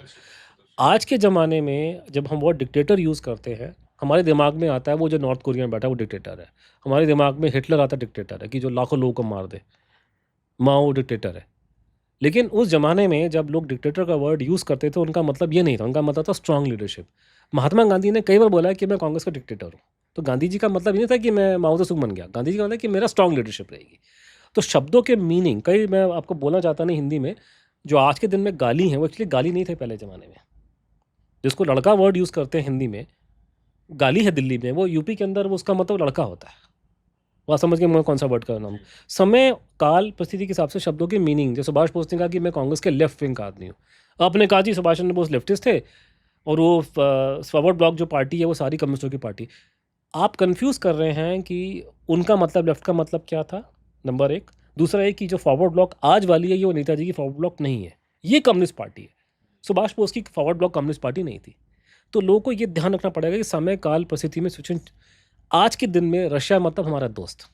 आज के ज़माने में जब हम वर्ड डिक्टेटर यूज़ करते हैं, हमारे दिमाग में आता है वो जो नॉर्थ कोरिया में बैठा है वो डिक्टेटर है। हमारे दिमाग में हिटलर आता है, डिक्टेटर है, कि जो लाखों लोगों को मार दे, माओ डिक्टेटर है। लेकिन उस ज़माने में जब लोग डिक्टेटर का वर्ड यूज़ करते थे, उनका मतलब ये नहीं था, उनका मतलब था स्ट्रांग लीडरशिप। महात्मा गांधी ने कई बार बोला कि मैं कांग्रेस का डिक्टेटर हूँ, तो गांधी जी का मतलब ये नहीं था कि मैं माओ त्से बन गया। गांधी जी का मतलब कि मेरा स्ट्रांग लीडरशिप रहेगी। तो शब्दों के मीनिंग, कई मैं आपको बोलना चाहता नहीं हिंदी में, जो आज के दिन में गाली हैं वो एक्चुअली गाली नहीं थे पहले ज़माने में। जिसको लड़का वर्ड यूज़ करते हैं हिंदी में, गाली है दिल्ली में, वो यूपी के अंदर वो उसका मतलब लड़का होता है, बात समझ के मैं कौन सा वर्ड का नाम, समय काल परिस्थिति के हिसाब से शब्दों की मीनिंग। जैसे सुभाष बोस ने कहा कि मैं कांग्रेस के लेफ्ट विंग का आदमी हूँ, आपने कहा जी सुभाष चंद्र बोस लेफ्टिस्ट थे और वो फॉरवर्ड ब्लॉक जो पार्टी है वो सारी कम्युनिस्टों की पार्टी। आप कंफ्यूज कर रहे हैं कि उनका मतलब लेफ्ट का मतलब क्या था, नंबर एक। दूसरा है कि जो फॉरवर्ड ब्लॉक आज वाली है ये वो नेताजी की फॉरवर्ड ब्लॉक नहीं है, ये कम्युनिस्ट पार्टी है। सुभाष बोस की फॉरवर्ड ब्लॉक कम्युनिस्ट पार्टी नहीं थी। तो लोगों को ये ध्यान रखना पड़ेगा कि समय काल परिस्थिति में सिचुएशन, आज के दिन में रशिया मतलब हमारा दोस्त,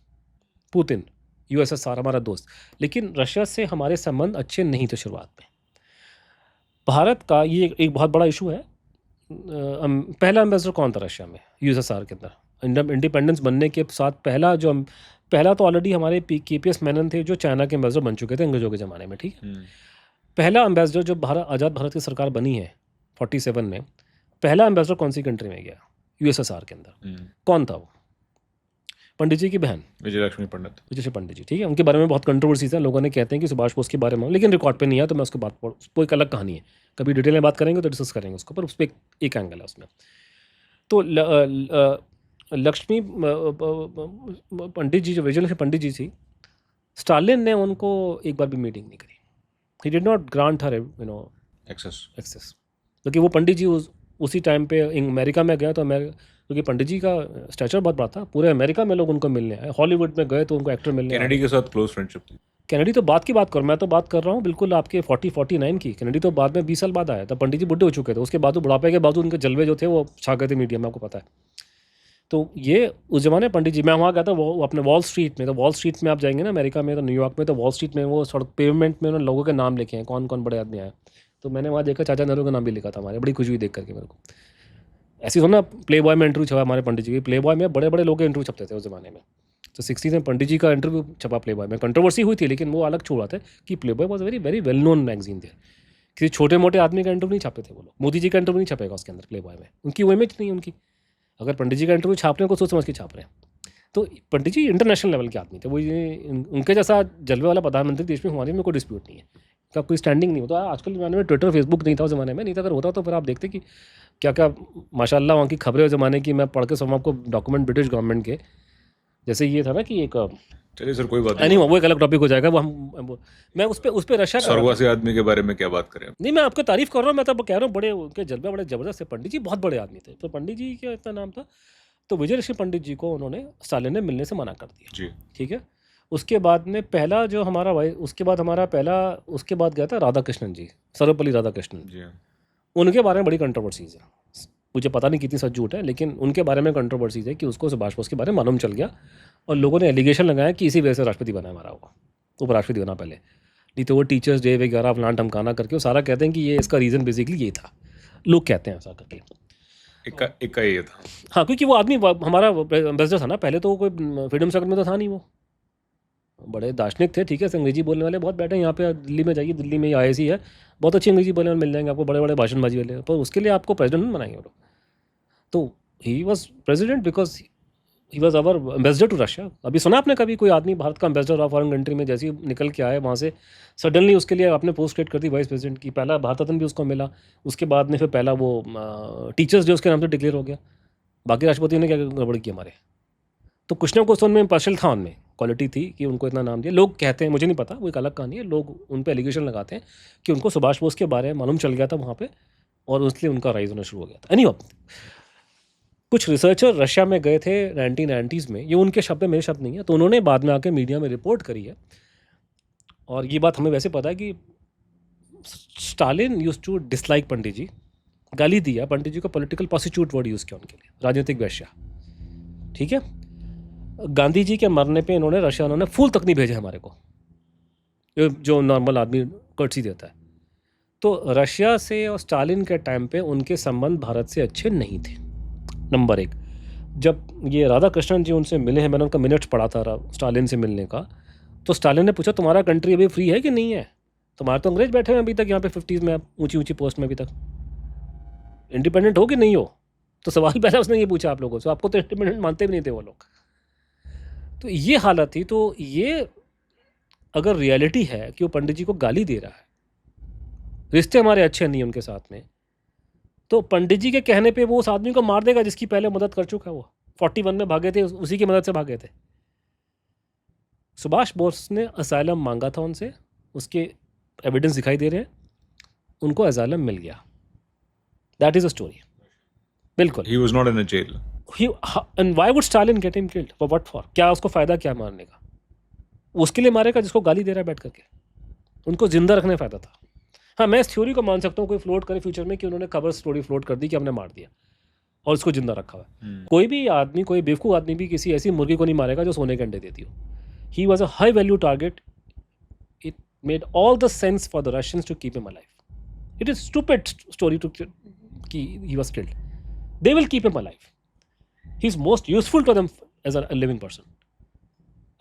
पुतिन यूएसएसआर हमारा दोस्त, लेकिन रशिया से हमारे संबंध अच्छे नहीं थे शुरुआत में। भारत का ये एक बहुत बड़ा इशू है। पहला एम्बेसडर कौन था रशिया में यूएसएसआर के अंदर इंडिपेंडेंस बनने के साथ? पहला तो ऑलरेडी हमारे केपीएस मेनन थे जो चाइना के एम्बेसडर बन चुके थे अंग्रेजों के ज़माने में, ठीक है। पहला एम्बेसडर जब आज़ाद भारत की सरकार बनी है 47 में, पहला एम्बेसडर कौन सी कंट्री में गया? यूएसएसआर के अंदर। कौन था वो? पंडित जी की बहन विजयलक्ष्मी पंडित जी, ठीक है। उनके बारे में बहुत कंट्रोवर्सीज है, लोगों ने कहते हैं कि सुभाष बोस के बारे में, लेकिन रिकॉर्ड पे नहीं है, तो मैं उसके बात वो एक अलग कहानी है, कभी डिटेल में बात करेंगे तो डिस्कस करेंगे उसको, पर उस पर एक एंगल है उसमें। तो लक्ष्मी पंडित जी, जो विजयलक्ष्मी पंडित जी थी, स्टालिन ने उनको एक बार भी मीटिंग नहीं करी। He did not grant her access, क्योंकि वो पंडित जी उसी टाइम पे अमेरिका में गया, तो क्योंकि पंडित जी का स्टैचर बहुत बड़ा था, पूरे अमेरिका में लोग उनको मिलने आए, हॉलीवुड में गए तो उनको एक्टर मिलने आए। कैनेडी के साथ क्लोज फ्रेंडशिप थी। कैनेडी तो बात की बात करो, मैं तो बात कर रहा हूँ बिल्कुल आपके 49 की। कैनेडी तो बाद में 20 साल बाद आया था, पंडित जी बुढ़े हो चुके थे, उसके बाद बुढ़ापे के बाद उनके जलवे जो थे वो छा गए थे मीडिया में, आपको पता है। तो ये उस जमाने पंडित जी, मैं वहाँ गया था वो अपने वॉल स्ट्रीट में, तो वॉल स्ट्रीट में आप जाएंगे ना अमेरिका में, तो न्यूयॉर्क में, तो वॉल स्ट्रीट में वो सड़क पेवमेंट में उन्होंने लोगों के नाम लिखे हैं, कौन कौन बड़े आदमी आए। तो मैंने वहाँ देखा चाचा नेहरू का नाम भी लिखा था हमारे, बड़ी खुशी हुई देख करके मेरे को। ऐसी थोड़ा ना प्ले बॉय में इंटरव्यू छपा हमारे पंडित जी की, प्ले बॉय में बड़े बड़े लोग के इंटरव्यू छपते थे उस ज़माने में। तो 60s में पंडित जी का इंटरव्यू छपा प्ले बॉय में, कंट्रोवर्सी हुई थी, लेकिन वो अलग छोड़ा था कि play boy was very very well known magazine थे। किसी छोटे मोटे आदमी का इंटरव्यू नहीं छापे थे वो लोग। मोदी जी का इंटरव्यू नहीं छपेगा उसके अंदर प्ले बॉय में, उनकी वो इमेज नहीं उनकी। अगर पंडित जी का इंटरव्यू छाप रहे हैं को सोच समझ के छाप रहे हैं। तो पंडित जी इंटरनेशनल लेवल के आदमी थे, वो उनके जैसा जलवे वाला प्रधानमंत्री देश में हमारे में कोई डिस्प्यूट नहीं है, का कोई स्टैंडिंग नहीं होता। आजकल के ज़माने में ट्विटर फेसबुक नहीं था उस ज़माने में, नहीं था। अगर होता तो फिर आप देखते कि क्या क्या माशाल्लाह वहाँ की खबरें उस ज़माने की, मैं पढ़ के सब आपको डॉक्यूमेंट ब्रिटिश गवर्नमेंट के, जैसे ये था ना कि एक, चलिए सर कोई बात नहीं वो एक अलग टॉपिक हो जाएगा, मैं उस पर रशिया स्वर्गवासी आदमी के बारे में क्या बात करें। नहीं, मैं आपको तारीफ कर रहा हूँ, मैं तो कह रहा हूँ बड़े उनके जलवे बड़े ज़बरदस्त थे। पंडित जी बहुत बड़े आदमी थे। तो पंडित जी क्या इतना नाम था, तो विजयलक्ष्मी पंडित जी को उन्होंने स्टालिन ने मिलने से मना कर दिया जी, ठीक है। उसके बाद में पहला जो हमारा उसके बाद गया था राधाकृष्णन जी, सर्वपल्ली राधाकृष्णन जी। उनके बारे में बड़ी कंट्रोवर्सीज है, मुझे पता नहीं कितनी सच झूठ है, लेकिन उनके बारे में कंट्रोवर्सीज है कि उसको सुभाष बोस के बारे में मालूम चल गया और लोगों ने एलिगेशन लगाया कि इसी वजह से राष्ट्रपति बना हमारा हुआ, उपराष्ट्रपति बना पहले। नहीं तो वो टीचर्स डे वगैरह फलान ठमकाना करके वो सारा कहते हैं कि ये इसका रीज़न बेसिकली ये था, लोग कहते हैं ऐसा करके। एक ये था, हाँ, क्योंकि वो आदमी हमारा एम्बेसडर था ना, पहले तो कोई फ्रीडम सर्कल में तो था नहीं, वो बड़े दार्शनिक थे, ठीक है। अंग्रेजी बोलने वाले बहुत बैठे हैं यहाँ पे, दिल्ली में जाइए, दिल्ली में IISc है, बहुत अच्छी अंग्रेजी बोलने वाले मिल जाएंगे आपको, बड़े बड़े भाषणबाजी वाले, पर उसके लिए आपको प्रेसिडेंट नहीं बनाएंगे वो लोग। तो he was president because he was our ambassador to Russia. अभी सुना आपने कभी कोई आदमी भारत का एम्बेसडर ऑफ फॉरेन कंट्री में जैसे ही निकल के आए वहाँ से सडनली उसके लिए आपने पोस्ट क्रिएट कर दी वाइस प्रेसिडेंट की, पहला भारत रत्न भी उसको मिला, उसके बाद में फिर पहला वो टीचर्स डे उसके नाम से डिक्लेयर हो गया। बाकी राष्ट्रपति ने क्या गड़बड़ की हमारे, तो कुछ ना कुछ उनमें पार्शल था, उनमें क्वालिटी थी कि उनको इतना नाम दिया। लोग कहते हैं, मुझे नहीं पता, वो एक अलग कहानी है, लोग उन पर एलिगेशन लगाते हैं कि उनको सुभाष बोस के बारे में मालूम चल गया था वहाँ पे और इसलिए उनका राइज होना शुरू हो गया था। एनीवे, कुछ रिसर्चर रशिया में गए थे 1990s में, ये उनके शब्द है, मेरे शब्द नहीं है, तो उन्होंने बाद में आके मीडिया में रिपोर्ट करी है। और ये बात हमें वैसे पता है कि स्टालिन यूज्ड टू डिसलाइक पंडित जी, गाली दिया पंडित जी को, पॉलिटिकल प्रोस्टिट्यूट वर्ड यूज़ किया उनके लिए, राजनीतिक वेश्या, ठीक है। गांधी जी के मरने पे उन्होंने फूल तक नहीं भेजे हमारे को, जो नॉर्मल आदमी कर्टसी देता है। तो रशिया से और स्टालिन के टाइम पे उनके संबंध भारत से अच्छे नहीं थे, नंबर एक। जब ये राधाकृष्णन जी उनसे मिले हैं, मैंने उनका मिनट्स पढ़ा था स्टालिन से मिलने का, तो स्टालिन ने पूछा तुम्हारा कंट्री अभी फ्री है कि नहीं है, तुम्हारे तो अंग्रेज बैठे हैं अभी तक यहाँ पे 50s में, ऊंची ऊंची पोस्ट में, अभी तक इंडिपेंडेंट हो कि नहीं हो। तो सवाल पहला उसने ये पूछा आप लोगों से, आपको तो इंडिपेंडेंट मानते भी नहीं थे वो लोग। तो ये हालत थी। तो ये अगर रियलिटी है कि वो पंडित जी को गाली दे रहा है, रिश्ते हमारे अच्छे नहीं उनके साथ में, तो पंडित जी के कहने पे वो उस आदमी को मार देगा जिसकी पहले मदद कर चुका है। वो 41 में भागे थे, उसी की मदद से भागे थे। सुभाष बोस ने असाइलम मांगा था उनसे, उसके एविडेंस दिखाई दे रहे हैं, उनको असाइलम मिल गया। That is a story. बिल्कुल। He was not in a jail. And why would Stalin get him killed? For what? For क्या? उसको फायदा क्या मारने का? उसके लिए मारेगा जिसको गाली दे रहा है बैठ करके। उनको जिंदा रखने में फायदा था। हाँ, मैं इस थ्योरी को मान सकता हूँ, कोई फ्लोट करे फ्यूचर में कि उन्होंने खबर स्टोरी फ्लोट कर दी कि हमने मार दिया और उसको जिंदा रखा हुआ है। कोई भी आदमी, कोई बेवकूफ़ आदमी भी किसी ऐसी मुर्गी को नहीं मारेगा जो सोने के अंडे देती हो। He was a high value target. It made all the sense for the Russians to keep him alive. It is stupid story to कि he was killed. They will keep him alive. He is most useful to them as a living person.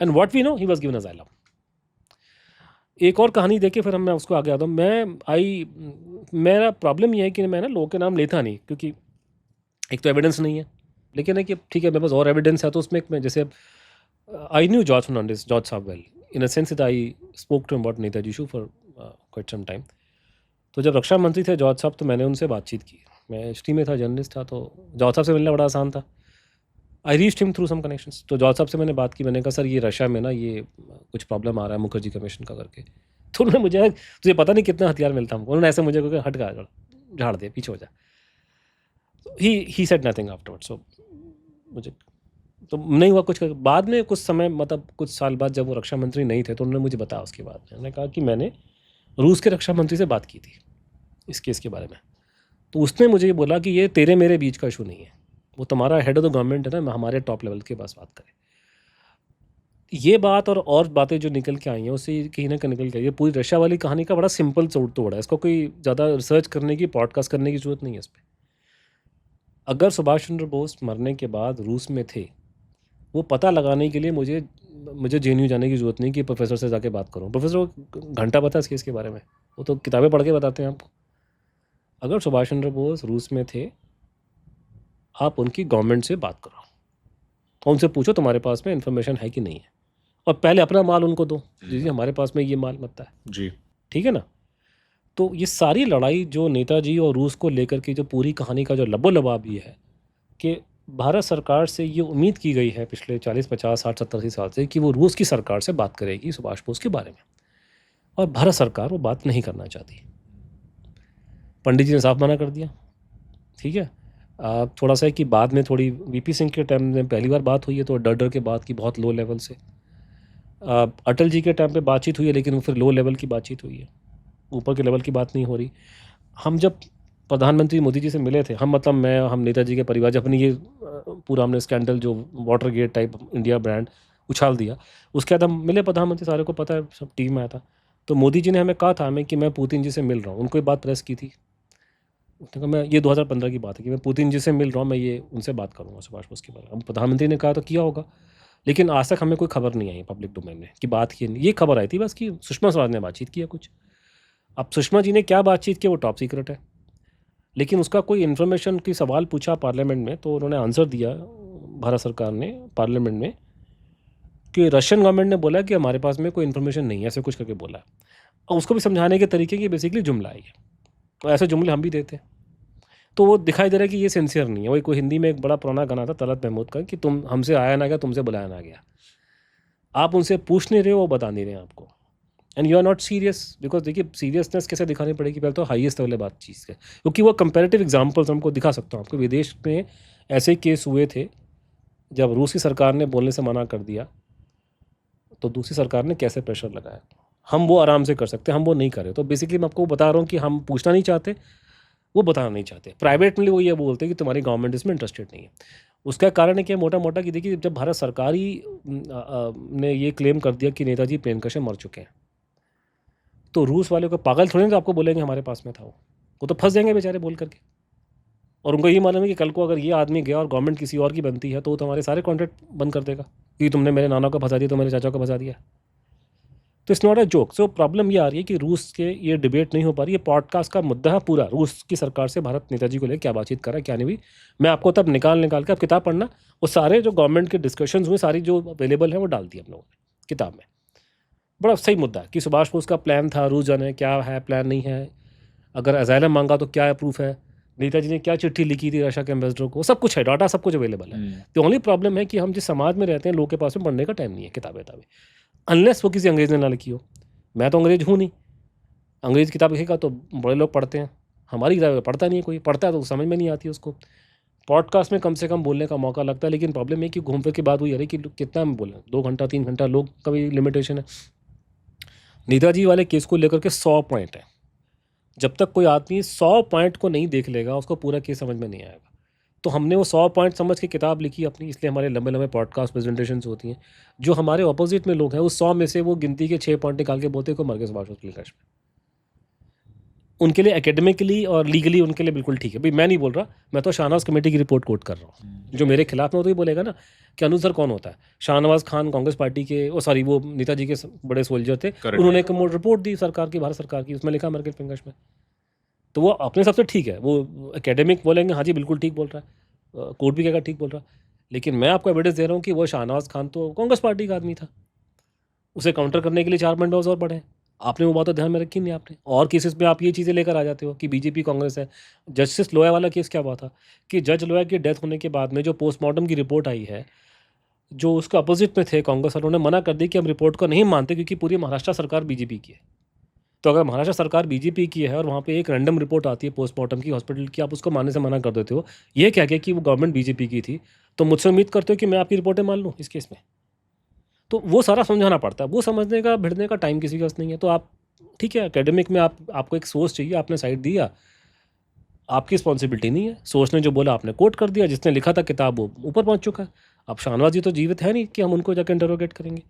And what we know, he was given asylum. एक और कहानी देके फिर मैं उसको आगे आता हूँ। मेरा प्रॉब्लम ये है कि मैं ना लोगों के नाम लेता नहीं, क्योंकि एक तो एविडेंस नहीं है, लेकिन है कि ठीक है मेरे पास और एविडेंस है तो उसमें मैं जैसे आई न्यू जॉर्ज फर्नांडिस, जॉर्ज साहब well, in a sense that I spoke to about Netaji issue for quite some time. तो जब रक्षा मंत्री थे जॉर्ज साहब, तो मैंने उनसे बातचीत की। मैं एचटी में था, जर्नलिस्ट था, तो जॉर्ज साहब से मिलना बड़ा आसान था। I reached him through some connections. तो जॉर्ज साहब से मैंने बात की, मैंने कहा सर ये रशिया में ना ये कुछ प्रॉब्लम आ रहा है मुखर्जी कमीशन का करके। तो उन्होंने मुझे, तुझे पता नहीं कितना हथियार मिलता हमको, उन्होंने ऐसे मुझे कोई हट का झाड़ दे, पीछे हो जा। He said nothing afterward. So मुझे तो नहीं हुआ कुछ। बाद में कुछ समय, मतलब कुछ साल बाद जब वो रक्षा मंत्री नहीं थे, तो उन्होंने मुझे बताया उसके बाद में। उन्होंने कहा कि मैंने रूस के रक्षा मंत्री से बात की थी इस केस के बारे में। तो उसने मुझे ये बोला कि ये तेरे मेरे बीच का इशू नहीं है, वो तुम्हारा हेड ऑफ द गवर्नमेंट है ना, हमारे टॉप लेवल के पास बात करें। ये बात और बातें जो निकल के आई हैं उससे कहीं ना कहीं निकल के आई। ये पूरी रशिया वाली कहानी का बड़ा सिंपल तोड़ है। इसको कोई ज़्यादा रिसर्च करने की, पॉडकास्ट करने की ज़रूरत नहीं है इस पर। अगर सुभाष चंद्र बोस मरने के बाद रूस में थे, वो पता लगाने के लिए मुझे जेएनयू जाने की ज़रूरत नहीं कि प्रोफेसर से जाके बात करूँ। प्रोफेसर को घंटा पता है इस केस के बारे में, वो तो किताबें पढ़ के बताते हैं आपको। अगर सुभाष चंद्र बोस रूस में थे, आप उनकी गवर्नमेंट से बात करो, उनसे पूछो तुम्हारे पास में इन्फॉर्मेशन है कि नहीं है, और पहले अपना माल उनको दो, जी हमारे पास में ये माल मत है जी, ठीक है ना। तो ये सारी लड़ाई जो नेताजी और रूस को लेकर की जो पूरी कहानी का जो लबोलबाब ये है कि भारत सरकार से ये उम्मीद की गई है पिछले 40, 50, 60, 70, 80 साल से कि वो रूस की सरकार से बात करेगी सुभाष बोस के बारे में, और भारत सरकार वो बात नहीं करना चाहती। पंडित जी ने साफ मना कर दिया। ठीक है, थोड़ा सा है कि बाद में थोड़ी वीपी सिंह के टाइम में पहली बार बात हुई है तो डर के बात की, बहुत लो लेवल से। अटल जी के टाइम पे बातचीत हुई है, लेकिन वो फिर लो लेवल की बातचीत हुई है, ऊपर के लेवल की बात नहीं हो रही। हम जब प्रधानमंत्री मोदी जी से मिले थे, हम नेताजी के परिवार, जब अपनी ये पूरा हमने स्कैंडल जो Watergate type India brand उछाल दिया, उसके बाद हम मिले प्रधानमंत्री, सारे को पता है, सब टीम में आया था। तो मोदी जी ने हमें कहा था कि मैं पुतिन जी से मिल रहा हूँ। उनको ये बात प्रेस की थी, उसने कहा मैं, ये 2015 की बात है, कि मैं पुतिन जी से मिल रहा हूँ, मैं ये उनसे बात करूँगा सुभाष बोस के बारे में। अब प्रधानमंत्री ने कहा तो किया होगा, लेकिन आज तक हमें कोई खबर नहीं आई पब्लिक डोमेन में कि बात की। ये खबर आई थी बस कि सुषमा स्वराज ने बातचीत किया कुछ। अब सुषमा जी ने क्या बातचीत की वो टॉप सीक्रेट है, लेकिन उसका कोई इन्फॉर्मेशन की सवाल पूछा पार्लियामेंट में, तो उन्होंने आंसर दिया भारत सरकार ने पार्लियामेंट में कि रशियन गवर्नमेंट ने बोला कि हमारे पास में कोई इन्फॉर्मेशन नहीं है, ऐसे कुछ करके बोला। और उसको भी समझाने के तरीके की बेसिकली जुमला है ये, तो ऐसे जुमले हम भी देते हैं। तो वो दिखाई दे रहा है कि ये सिंसियर नहीं है। वही कोई हिंदी में एक बड़ा पुराना गाना था तलत महमूद का कि तुम हमसे आया ना गया, तुमसे बुलाया ना गया। आप उनसे पूछ नहीं रहे हो, वो बता नहीं रहे हैं आपको, and you are not serious. Because देखिए सीरियसनेस कैसे दिखानी पड़ेगी, पहले तो हाईएस्ट वाले बात चीज़ है, क्योंकि वो कंपेरेटिव एग्जाम्पल्स हमको दिखा सकता हूँ आपको। विदेश में ऐसे केस हुए थे जब रूस की सरकार ने बोलने से मना कर दिया, तो दूसरी सरकार ने कैसे प्रेशर लगाया। हम वो आराम से कर सकते हैं, हम वो नहीं कर रहे। तो बेसिकली मैं आपको बता रहा हूँ कि हम पूछना नहीं चाहते, वो बताना नहीं चाहते। प्राइवेटली वो ये बोलते हैं कि तुम्हारी गवर्नमेंट इसमें इंटरेस्टेड नहीं है। उसका कारण है कि मोटा मोटा कि देखिए, जब भारत सरकार ही ने ये क्लेम कर दिया कि नेताजी प्रियंका मर चुके हैं, तो रूस वाले को पागल थोड़ी ना तो आपको बोलेंगे हमारे पास में था वो तो फंस जाएंगे बेचारे बोल करके। और उनको ये मालूम है कि कल को अगर ये आदमी गया और गवर्नमेंट किसी और की बनती है, तो वो तुम्हारे सारे कॉन्ट्रैक्ट बंद कर देगा कि तुमने मेरे नाना को फंसा दिया, तो मेरे चाचा को फंसा दिया। तो it's not a joke. So problem ये आ रही है कि रूस के ये डिबेट नहीं हो पा रही है। पॉडकास्ट का मुद्दा है पूरा रूस की सरकार से भारत नेताजी को लेकर क्या बातचीत कर रहा है, क्या नहीं हुई। मैं आपको तब निकाल के आप किताब पढ़ना, वो सारे जो गवर्नमेंट के डिस्कशंस हुए, सारी जो अवेलेबल है वो डाल दी हम लोगों ने किताब में। बड़ा सही मुद्दा है कि सुभाष बोस का प्लान था, रूस जाने क्या है, प्लान नहीं है, अगर अजाइलम मांगा तो क्या प्रूफ है, नेताजी ने क्या चिट्ठी लिखी थी रशिया के एम्बेसडर को, सब कुछ है, डाटा सब कुछ अवेलेबल है। तो ओनली प्रॉब्लम है कि हम जिस समाज में रहते हैं, लोगों के पास में पढ़ने का टाइम नहीं है किताबें। अनलेस वो किसी अंग्रेज ने ना लिखी हो। मैं तो अंग्रेज हूँ नहीं, अंग्रेज किताब लिखेगा तो बड़े लोग पढ़ते हैं, हमारी किताब पढ़ता नहीं है कोई, पढ़ता है तो समझ में नहीं आती उसको। पॉडकास्ट में कम से कम बोलने का मौका लगता है, लेकिन प्रॉब्लम है कि घूम फिर के बाद वो यार कि कितना हम बोलें, 2 घंटा 3 घंटा, लोग का भी लिमिटेशन है। नेताजी वाले केस को लेकर के 100 पॉइंट है, जब तक कोई आदमी 100 पॉइंट को नहीं देख लेगा उसको पूरा केस समझ में नहीं आएगा। तो हमने वो 100 पॉइंट समझ के किताब लिखी अपनी, इसलिए हमारे लंबे लंबे पॉडकास्ट प्रेजेंटेशन होती हैं। जो हमारे ऑपोजिट में लोग हैं उस 100 में से वो गिनती के 6 पॉइंट निकाल के बोलते को मर के सुभाष प्रकाश में, उनके लिए एकेडमिकली और लीगली उनके लिए बिल्कुल ठीक है। भाई मैं नहीं बोल रहा, मैं तो शाहनवाज कमेटी की रिपोर्ट कोट कर रहा हूँ। जो मेरे खिलाफ में हो तो ही बोलेगा ना कि अनुज सर कौन होता है। शाहनवाज खान कांग्रेस पार्टी के, वो नेताजी के बड़े सोल्जर थे, उन्होंने एक रिपोर्ट दी सरकार की, भारत सरकार की, उसमें लिखा मर के पिंगश में। तो वो अपने सबसे ठीक है, वो एकेडमिक बोलेंगे हाँ जी बिल्कुल ठीक बोल रहा है, कोर्ट भी कहेगा ठीक बोल रहा है। लेकिन मैं आपको एविडेंस दे रहा हूँ कि वो शाहनवाज खान तो कांग्रेस पार्टी का आदमी था, उसे काउंटर करने के लिए 4 विंडोज और पढ़े। आपने वो बात तो ध्यान में रखी नहीं आपने, और केसेस में आप ये चीज़ें लेकर आ जाते हो कि बीजेपी कांग्रेस है। जस्टिस लोया वाला केस क्या हुआ था कि जज लोया की डेथ होने के बाद में जो पोस्टमार्टम की रिपोर्ट आई है, जो उसके अपोजिट में थे कांग्रेस वालों ने मना कर दी कि हम रिपोर्ट को नहीं मानते क्योंकि पूरी महाराष्ट्र सरकार बीजेपी की है। तो अगर महाराष्ट्र सरकार बीजेपी की है और वहाँ पे एक रैंडम रिपोर्ट आती है पोस्टमार्टम की हॉस्पिटल की, आप उसको मानने से मना कर देते हो, ये क्या कि वो गवर्नमेंट बीजेपी की थी, तो मुझसे उम्मीद करते हो कि मैं आपकी रिपोर्टें मान लूँ इस केस में। तो वो सारा समझाना पड़ता है, वो समझने का भिड़ने का टाइम किसी के पास नहीं है। तो आप ठीक है, एकेडमिक में आपको एक सोर्स चाहिए, आपने साइड दिया, आपकी रिस्पॉन्सिबिलिटी नहीं है। सोर्स ने जो बोला आपने कोट कर दिया, जिसने लिखा था किताब वो ऊपर पहुंच चुका है। अब शाहनवाज जी तो जीवित है नहीं कि हम उनको जाकर इंटरोगेट करेंगे,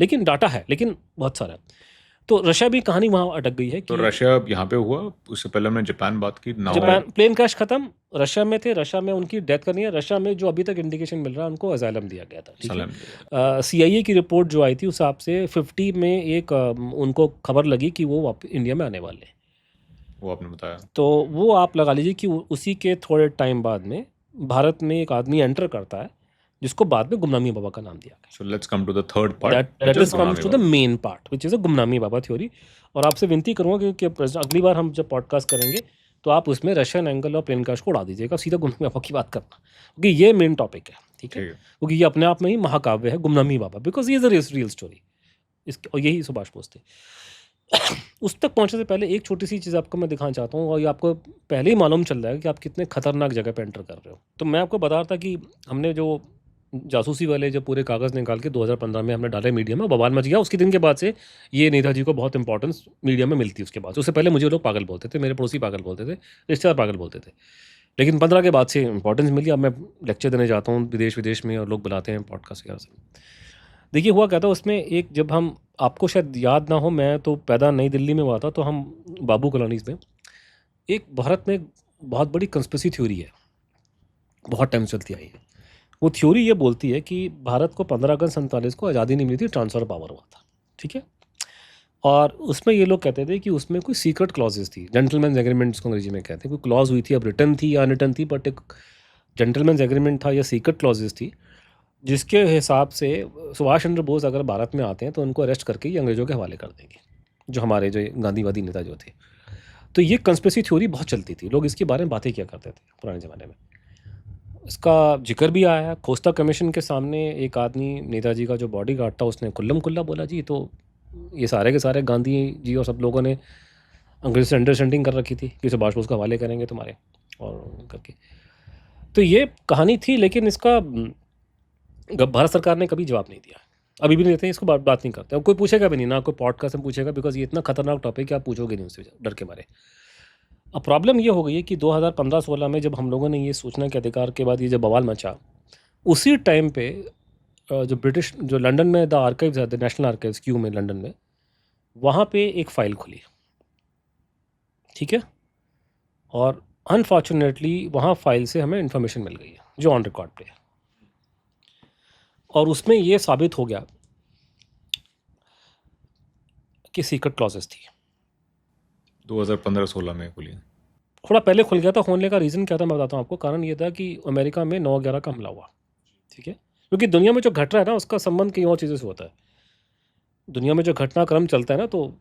लेकिन डाटा है, लेकिन बहुत सारा है। तो रशिया भी कहानी वहाँ अटक गई है कि तो रशिया यहाँ पे हुआ, उससे पहले हमने जापान बात की। जापान प्लेन क्रैश खत्म, रशिया में थे, रशिया में उनकी डेथ करनी है। रशिया में जो अभी तक इंडिकेशन मिल रहा है उनको अजाइलम दिया गया था, ठीक है। CIA की रिपोर्ट जो आई थी उस हिसाब से 50 में एक उनको खबर लगी कि वो वापस इंडिया में आने वाले हैं, वो आपने बताया। तो वो आप लगा लीजिए कि उसी के थोड़े टाइम बाद में भारत में एक आदमी एंटर करता है जिसको बाद में गुमनामी बाबा का नाम दिया गया। So let's come to the third part. That is comes to the main part, which is a Gumnami Baba theory. और आपसे विनती करूंगा कि अगली बार हम जब पॉडकास्ट करेंगे तो आप उसमें रशियन एंगल और प्लेन क्रैश को उड़ा दीजिएगा, सीधा गुमनामी बाबा की बात करना, क्योंकि ये मेन टॉपिक है, ठीक है। क्योंकि ये अपने आप में ही महाकाव्य है गुमनामी बाबा, बिकॉज ये इज अ रियल स्टोरी। इसके और यही सुभाष बोस थे। उस तक पहुंचने से पहले एक छोटी सी चीज़ आपको मैं दिखाना चाहता हूँ, और ये आपको पहले ही मालूम चल जाएगा कि आप कितने खतरनाक जगह पे एंटर कर रहे हो। तो मैं आपको बता रहा था कि हमने जो जासूसी वाले जो पूरे कागज़ निकाल के 2015 में हमने डाले मीडिया में, बवाल मच गया। उसके दिन के बाद से ये नेताजी को बहुत इंपॉर्टेंस मीडिया में मिलती है। उसके बाद, उससे पहले मुझे लोग पागल बोलते थे, मेरे पड़ोसी पागल बोलते थे, रिश्तेदार पागल बोलते थे, लेकिन 15 के बाद से इंपॉर्टेंस मिली। अब मैं लेक्चर देने जाता हूँ विदेश विदेश में और लोग बुलाते हैं पॉडकास्ट वगैरह से। देखिए हुआ क्या था उसमें, एक जब हम, आपको शायद याद ना हो, मैं तो पैदा नई दिल्ली में हुआ था, तो हम बाबू कॉलोनीज़ में, एक भारत में बहुत बड़ी कंस्पिरेसी थ्योरी है, बहुत टाइम चलती आई है। वो थ्योरी ये बोलती है कि भारत को 15 अगस्त 47 को आज़ादी नहीं मिली थी, ट्रांसफ़र पावर हुआ था, ठीक है। और उसमें ये लोग कहते थे कि उसमें कोई सीक्रेट क्लॉजेस थी, जेंटलमैन एग्रीमेंट जिसको अंग्रेजी में कहते हैं, कोई क्लॉज हुई थी, अब रिटर्न थी या अनरिटर्न थी, बट एक जेंटलमैन एग्रीमेंट था या सीक्रेट क्लॉजेस थी, जिसके हिसाब से सुभाष चंद्र बोस अगर भारत में आते हैं तो उनको अरेस्ट करके ये अंग्रेज़ों के हवाले कर देंगे, जो हमारे जो गांधीवादी नेता जो थे। तो ये कंस्पिरेसी थ्योरी बहुत चलती थी, लोग इसके बारे में बातें किया करते थे पुराने ज़माने में। इसका जिक्र भी आया है, खोस्ता कमीशन के सामने एक आदमी नेताजी का जो बॉडी गार्ड था, उसने खुल्लम खुल्ला बोला जी तो ये सारे के सारे गांधी जी और सब लोगों ने अंग्रेज से अंडरस्टैंडिंग कर रखी थी कि सुभाष बोस का हवाले करेंगे तुम्हारे और करके। तो ये कहानी थी, लेकिन इसका भारत सरकार ने कभी जवाब नहीं दिया, अभी भी नहीं देते हैं, इसको बात नहीं करते। अब कोई पूछेगा भी नहीं, ना कोई पॉडकास्ट में पूछेगा, बिकॉज ये इतना खतरनाक टॉपिक है, आप पूछोगे नहीं उससे डर के मारे। अब प्रॉब्लम ये हो गई है कि 2015-16 में जब हम लोगों ने ये सूचना के अधिकार के बाद ये जब बवाल मचा, उसी टाइम पे जो ब्रिटिश, जो लंदन में द आर्काइव्स है, द नेशनल आर्काइव्स क्यू में लंदन में, वहाँ पे एक फ़ाइल खुली, ठीक है। और अनफॉर्चुनेटली वहाँ फाइल से हमें इन्फॉर्मेशन मिल गई है जो ऑन रिकॉर्ड पे है, और उसमें ये साबित हो गया कि सीक्रेट क्लॉजेस थी। 2015-16 में खुली, थोड़ा पहले खुल गया था। होने का रीज़न क्या था मैं बताता हूँ आपको। कारण ये था कि अमेरिका में 9/11 का हमला हुआ, ठीक है। क्योंकि दुनिया में जो घट रहा है ना, उसका संबंध कई और चीज़ों से होता है। दुनिया में जो घटनाक्रम चलता है ना, तो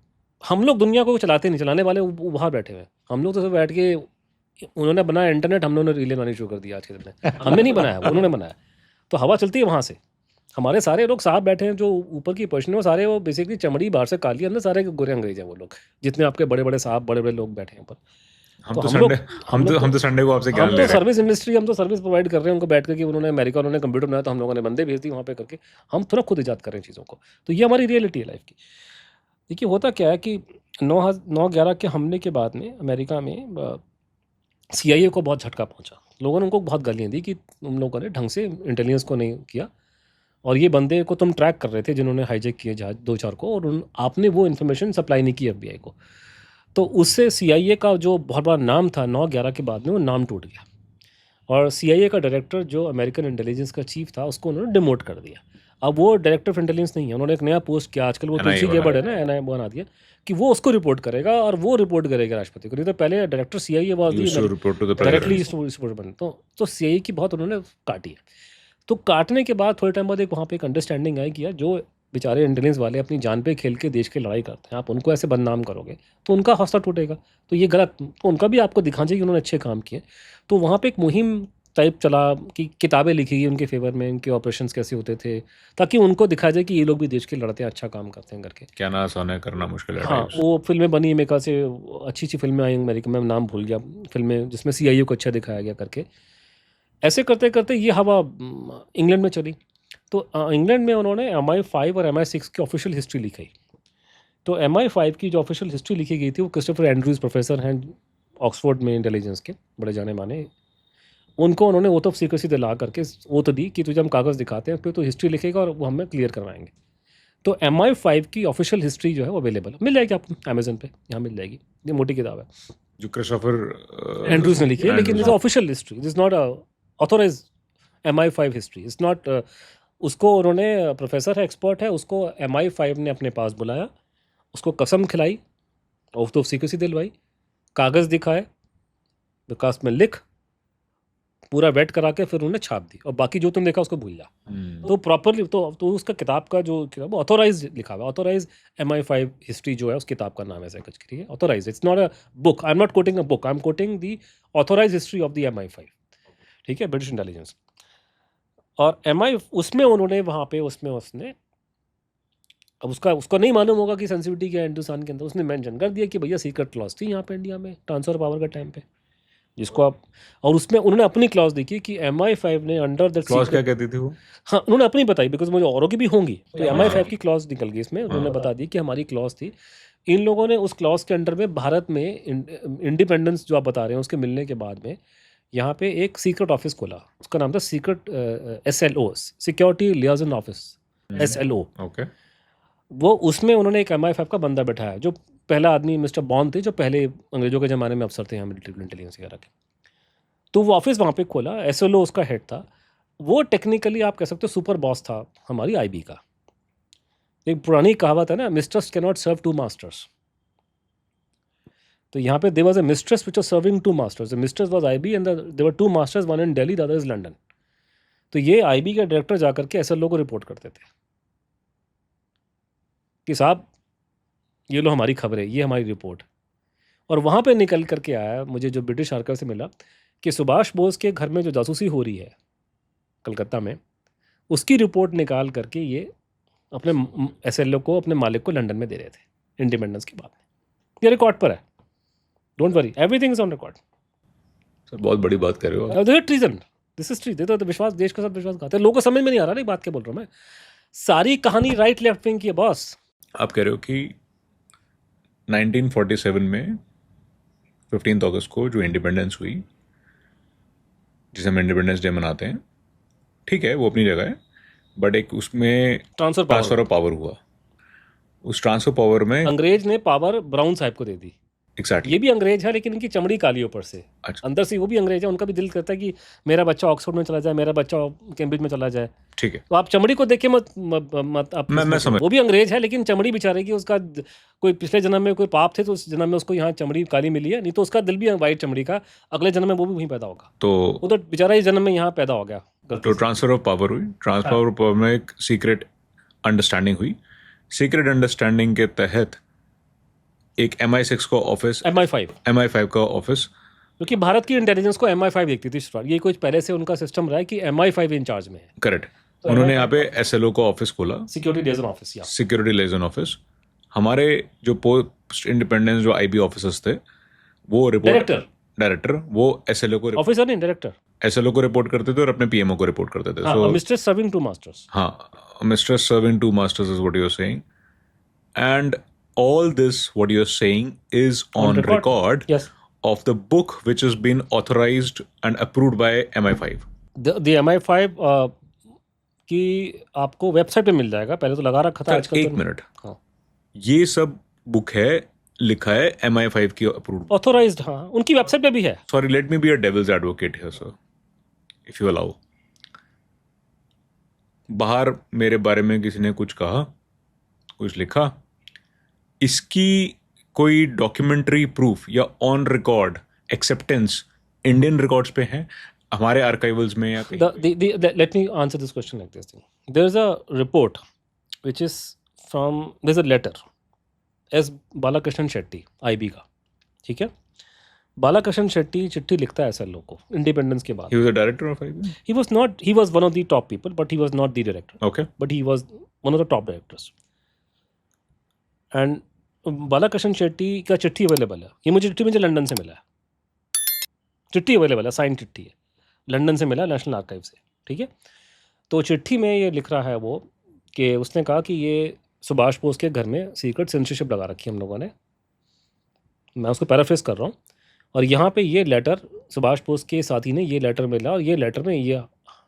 हम लोग दुनिया को चलाते नहीं, चलाने वाले बाहर बैठे हुए हैं। हम लोग तो सब बैठ के, उन्होंने बनाया इंटरनेट, हम लोगों ने रीले बनानी शुरू कर दिया आज के दिन में। हमने नहीं बनाया, उन्होंने बनाया। तो हवा चलती है वहाँ से, हमारे सारे लोग साहब बैठे हैं जो ऊपर की पोजीशन में, वो सारे वो बेसिकली चमड़ी बाहर से काली, अंदर सारे गोरे अंग्रेज हैं वो लोग, जितने आपके बड़े बड़े साहब बड़े बड़े लोग बैठे हैं ऊपर। हम तो संडे को आपसे ज्ञान ले हम रहे तो हैं। सर्विस इंडस्ट्री, हम तो सर्विस प्रोवाइड कर रहे हैं उनको बैठ कर कि उन्होंने अमेरिका उन्होंने कंप्यूटर बनाया तो हम लोगों ने बंदे भेज दी वहाँ पे करके, हम थोड़ा खुद ईजाद कर रहे हैं चीज़ों को। तो ये हमारी रियलिटी है लाइफ की। देखिए होता क्या है कि 9/11 के हमले के बाद में अमेरिका में CIA को बहुत झटका पहुंचा। लोगों ने उनको बहुत गालियाँ दी कि तुम लोगों ने ढंग से इंटेलिजेंस को नहीं किया, और ये बंदे को तुम ट्रैक कर रहे थे जिन्होंने हाईजैक किए जहाज 2-4 को, और आपने वो इन्फॉर्मेशन सप्लाई नहीं की FBI को। तो उससे CIA का जो बहुत बड़ा नाम था 9/11 के बाद में, वो नाम टूट गया, और CIA का डायरेक्टर जो अमेरिकन इंटेलिजेंस का चीफ था उसको उन्होंने डिमोट कर दिया। अब वो डायरेक्टर ऑफ इंटेलिजेंस नहीं है, उन्होंने एक नया पोस्ट किया आजकल, वो NIA तुलसी बना गेबर्ड है ना, NIA बना दिया कि वो उसको रिपोर्ट करेगा, और वो रिपोर्ट करेगा राष्ट्रपति को। नहीं तो पहले director CIA was Used to report to the directly president. Report बन, तो CIA की बहुत उन्होंने काटी है। तो काटने के बाद थोड़े टाइम बाद एक वहाँ पे एक अंडरस्टैंडिंग आई कि यार जो बेचारे इंटेलिजेंस वाले अपनी जान पे खेल के देश की लड़ाई करते हैं, आप उनको ऐसे बदनाम करोगे तो उनका हौसला टूटेगा, तो ये गलत, तो उनका भी आपको दिखाना चाहिए कि उन्होंने अच्छे काम किए। तो वहाँ पे एक मुहिम टाइप चला कि किताबें लिखी गई उनके फेवर में, इनके ऑपरेशंस कैसे होते थे, ताकि उनको दिखाया जाए कि ये लोग भी देश के लड़ते हैं, अच्छा काम करते हैं करके। क्या ना आसान है, करना मुश्किल है। हाँ, वो फिल्में बनी अमेरिका से, अच्छी अच्छी फिल्में आई अमेरिका में, नाम भूल गया फिल्में जिसमें CIA को अच्छा दिखाया गया करके। ऐसे करते करते ये हवा इंग्लैंड में चली। तो इंग्लैंड में उन्होंने MI5 और MI6 की ऑफिशियल हिस्ट्री लिखी। तो MI5 की जो ऑफिशियल हिस्ट्री लिखी गई थी, वो क्रिस्टोफर एंड्रूज प्रोफेसर हैं ऑक्सफोर्ड में इंटेलिजेंस के, बड़े जाने माने, उनको उन्होंने ओथ ऑफ सीक्रेसी दिला करके ओथ दी कि तुझे हम कागज़ दिखाते हैं, फिर तो हिस्ट्री लिखेगा और वो हमें क्लियर करवाएंगे। तो MI5 की ऑफिशियल हिस्ट्री जो है वो अवेलेबल मिल जाएगी आपको अमेजन पे, यहाँ मिल जाएगी। ये मोटी किताब है, जो क्रिस्टोफर एंड्रूज ने लिखी है, लेकिन is official history, is not authorise MI5 history, is not. उसको उन्होंने, प्रोफेसर है, एक्सपर्ट है, उसको MI5 ने अपने पास बुलाया, उसको कसम खिलाई, ओथ ऑफ सीक्रेसी दिलवाई, कागज़ दिखाए, दरखास्त में लिख, पूरा वेट करा के फिर उन्होंने छाप दी, और बाकी जो तुम देखा उसको भूल जा। तो प्रॉपरली तो उसका किताब का जो किताब ऑथोराइज लिखा हुआ है, ऑथोराइज MI5 हिस्ट्री जो है उस किताब का नाम है ऐसा कुछ, ठीक है, authorise, it's not a book, I am not quoting a book, I am quoting the authorise history of the MI5, ठीक है, ब्रिटिश इंटेलिजेंस। और MI उसमें उन्होंने वहाँ पे उसने अब उसको नहीं मालूम होगा कि सेंसिटिविटी क्या है हिंदुस्तान के अंदर, उसने मेंशन कर दिया कि भैया सीक्रेट क्लॉज थी यहाँ पे इंडिया में ट्रांसफर पावर का टाइम पे, जिसको आप, और उसमें उन्होंने अपनी क्लॉज देखी कि MI5 ने अंडर द क्लॉज क्या कहती थी वो? हाँ, उन्होंने अपनी बताई, बिकॉज मुझे औरों की भी होंगी, तो MI5 की क्लॉज निकल गई इसमें, उन्होंने बता दी कि हमारी क्लॉज थी। इन लोगों ने उस क्लॉज के अंडर में भारत में इंडिपेंडेंस जो आप बता रहे हैं उसके मिलने के बाद में यहाँ पे एक सीक्रेट ऑफिस खोला, उसका नाम था secret SLO, security liaison office, SLO। Okay. वो उसमें उन्होंने एक MI5 का बंदा बैठाया, जो पहला आदमी मिस्टर बॉन्ड थे, जो पहले अंग्रेजों के ज़माने में अफसर थे यहाँ मिलिट्री इंटेलिजेंस वगैरह के। तो वो ऑफिस वहाँ पे खोला, SLO उसका हेड था। वो टेक्निकली आप कह सकते हो सुपर बॉस था हमारी IB का। एक पुरानी कहावत है ना, mistress can not serve two masters. तो यहाँ पे there was a mistress which was serving two masters, the mistress was IB and there were two masters, one in Delhi the other is London. तो ये IB के director जाकर के SLO को report करते थे कि साहब ये लो हमारी खबर है, ये हमारी रिपोर्ट। और वहाँ पे निकल करके आया, मुझे जो ब्रिटिश आर्काइव से मिला, कि सुभाष बोस के घर में जो जासूसी हो रही है कलकत्ता में, उसकी रिपोर्ट निकाल करके ये अपने SLO को, अपने मालिक को लंदन में दे रहे थे इंडिपेंडेंस के बाद। ये रिकॉर्ड पर है, don't worry, everything is on record. Sir बहुत बड़ी बात कर रहे हो। This is treason, this is treason. तो विश्वास, देश के साथ विश्वासघात है। लोगों को समझ में नहीं आ रहा ना बात क्या बोल रहा हूँ मैं। सारी कहानी राइट लेफ्ट विंग की है बॉस। आप कह रहे हो कि 1947 में 15 अगस्त को जो इंडिपेंडेंस हुई, जिसे हम इंडिपेंडेंस डे मनाते हैं, ठीक है, वो अपनी जगह है, बट एक उसमें ट्रांसफर ऑफ पावर हुआ। उस ट्रांसफर पावर में अंग्रेज ने पावर ब्राउन साहब को दे दी। एग्जैक्टली। ये भी अंग्रेज है, लेकिन इनकी चमड़ी काली ऊपर से, अच्छा। अंदर से वो भी अंग्रेज है। उनका भी दिल करता है कि मेरा बच्चा ऑक्सफोर्ड में चला जाए, मेरा बच्चा कैम्ब्रिज में चला जाए। ठीक है, तो आप चमड़ी को देखिए मत आप मैं समझ। वो भी अंग्रेज है, लेकिन चमड़ी बेचारे की, उसका कोई पिछले जन्म में कोई पाप थे तो उस जन्म में उसको यहाँ चमड़ी काली मिली है, नहीं तो उसका दिल भी वाइट चमड़ी का, अगले जन्म में वो भी वहीं पैदा होगा। तो वो तो बेचारा इस जन्म में यहाँ पैदा हो गया। तो ट्रांसफर ऑफ पावर हुई। ट्रांसफर ऑफ पावर में एक सीक्रेट अंडरस्टैंडिंग हुई। सीक्रेट अंडरस्टैंडिंग के तहत एक MI6 का ऑफिस, MI5 का ऑफिस, क्योंकि भारत की इंटेलिजेंस को MI5 देखती थी। ये कुछ पहले से उनका सिस्टम रहा है कि MI5 इंचार्ज में है। करेक्ट। उन्होंने यहाँ पे SLO का ऑफिस खोला, सिक्योरिटी लिएजन ऑफिस, या सिक्योरिटी लिएजन ऑफिस। हमारे जो पोस्ट इंडिपेंडेंस जो IB ऑफिसर्स थे वो रिपोर्ट डायरेक्टर वो SLO को ऑफिसर नहीं, डायरेक्टर SLO को रिपोर्ट करते थे और अपने PMO को रिपोर्ट करते थे। So mister serving two masters, हाँ, mister serving two masters is what you are saying, and all this what you're saying is on record yes, of the book which has been authorized and approved by MI5. the MI5 की आपको website पे मिल जाएगा, पहले तो लगा रखा था, आजकल एक मिनट, हाँ, ये सब बुक है, लिखा है MI5 की अप्रूव्ड, ऑथोराइज्ड, हाँ, उनकी वेबसाइट पे भी है। Sorry, let me be a devil's advocate here sir, if you allow. बाहर मेरे बारे में किसी ने कुछ कहा, कुछ लिखा, इसकी कोई डॉक्यूमेंट्री प्रूफ या on record acceptance Indian records पे है, हमारे आर्काइवल्स में या कहीं? Let me answer this question like this thing. There is a report which is from, there is a letter S. Balakrishnan Shetty IB का, ठीक है। बालाकृष्णन शेट्टी चिट्ठी लिखता है SLO को इंडिपेंडेंस के बाद। He was a director of IB? He was not, he was one of the top people, but he was not the director. Okay. But he was one of the top directors. And Balakrishnan Shetty का चिट्ठी available है, ये मुझे London से मिला है, चिट्ठी available है, साइन चिट्ठी है, लंदन से मिला, नेशनल आर्काइव से, ठीक है। तो चिट्ठी में ये लिख रहा है वो कि उसने कहा कि ये सुभाष बोस के घर में सीक्रेट सेंसरशिप लगा रखी है हम लोगों ने, मैं उसको पैराफ्रेज कर रहा हूँ, और यहाँ पे ये लेटर सुभाष बोस के साथी ने ये लेटर मिला, और ये लेटर में ये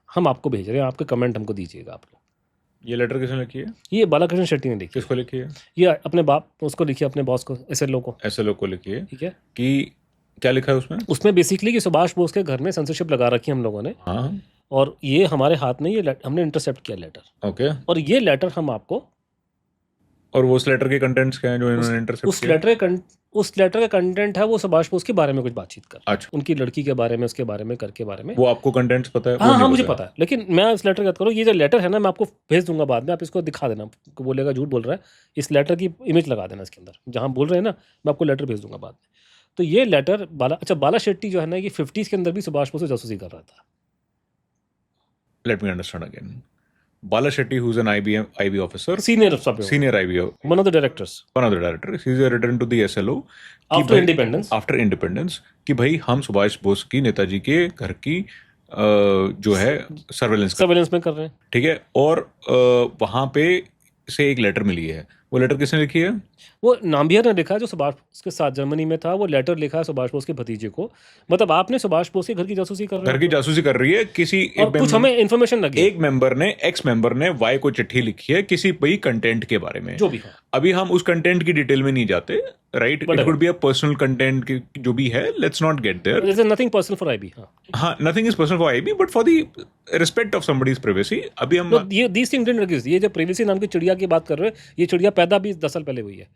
हम आपको भेज रहे हैं, आपके कमेंट हमको दीजिएगा आप लोग। ये लेटर किसने लिखी है? ये बालाकृष्णन शेट्टी ने लिखी। किसको लिखी है? ये अपने बाप उसको लिखी है, अपने बॉस को, SLO को। SLO को लिखी है, ठीक है। कि क्या लिखा है उसमें? उसमें बेसिकली कि सुभाष बोस के घर में सेंसरशिप लगा रखी है हम लोगों ने, हाँ, और ये हमारे हाथ में, ये हमने इंटरसेप्ट किया लेटर। ओके। और ये लेटर हम आपको, और वो उस लेटर के कंटेंट्स क्या हैं जो इन्होंने इंटरसेप्ट किया? उस लेटर का कंटेंट है वो सुभाष बोस के बारे में कुछ बातचीत कर, अच्छा, उनकी लड़की के बारे में, उसके बारे में, करके बारे में। वो आपको कंटेंट्स पता है? हाँ, मुझे पता है, लेकिन मैं इस लेटर की बात करूँ, ये जो लेटर है ना, मैं आपको भेज दूंगा बाद में, आप इसको दिखा देना, बोलेगा झूठ बोल रहा है, इस लेटर की इमेज लगा देना इसके अंदर, जहाँ बोल रहे हैं ना, मैं आपको लेटर भेज दूंगा बाद में। तो ये लेटर बाला शेट्टी जो है ना, ये 50s के अंदर भी सुभाष बोस से जासूसी कर रहा था। Let me understand again. Bala Shetty, who's an IB officer, senior IB, one of the directors, he's written to the SLO after independence कि भाई हम सुभाष बोस की, नेताजी के घर की जो है सर्वेलेंस में कर रहे हैं, ठीक है। और वहाँ पे से एक लेटर मिली है, वो लेटर किसने लिखी है? वो नाम्बियर ने लिखा है, जो सुभाष बोस के साथ जर्मनी में था। वो लेटर लिखा है सुभाष बोस के भतीजे को, मतलब आपने सुभाष बोस के घर की जासूसी कर रही है किसी, कुछ हमें इन्फॉर्मेशन लगी, एक मेंबर ने, एक्स मेंबर ने वाई को चिट्ठी लिखी है किसी भाई कंटेंट के बारे में, जो भी है। अभी हम उस कंटेंट की डिटेल में नहीं जाते, right? It could be a personal content की जो भी है, let's not get there. There is nothing personal for IB। हाँ, nothing is personal for IB, but for the respect of somebody's privacy. अभी हम ये दीस थिंग्स डिडंट एग्जिस्ट। ये जो प्राइवेसी नाम की चिड़िया की बात कर रहे हैं, ये चिड़िया पैदा भी 10 साल पहले हुई है।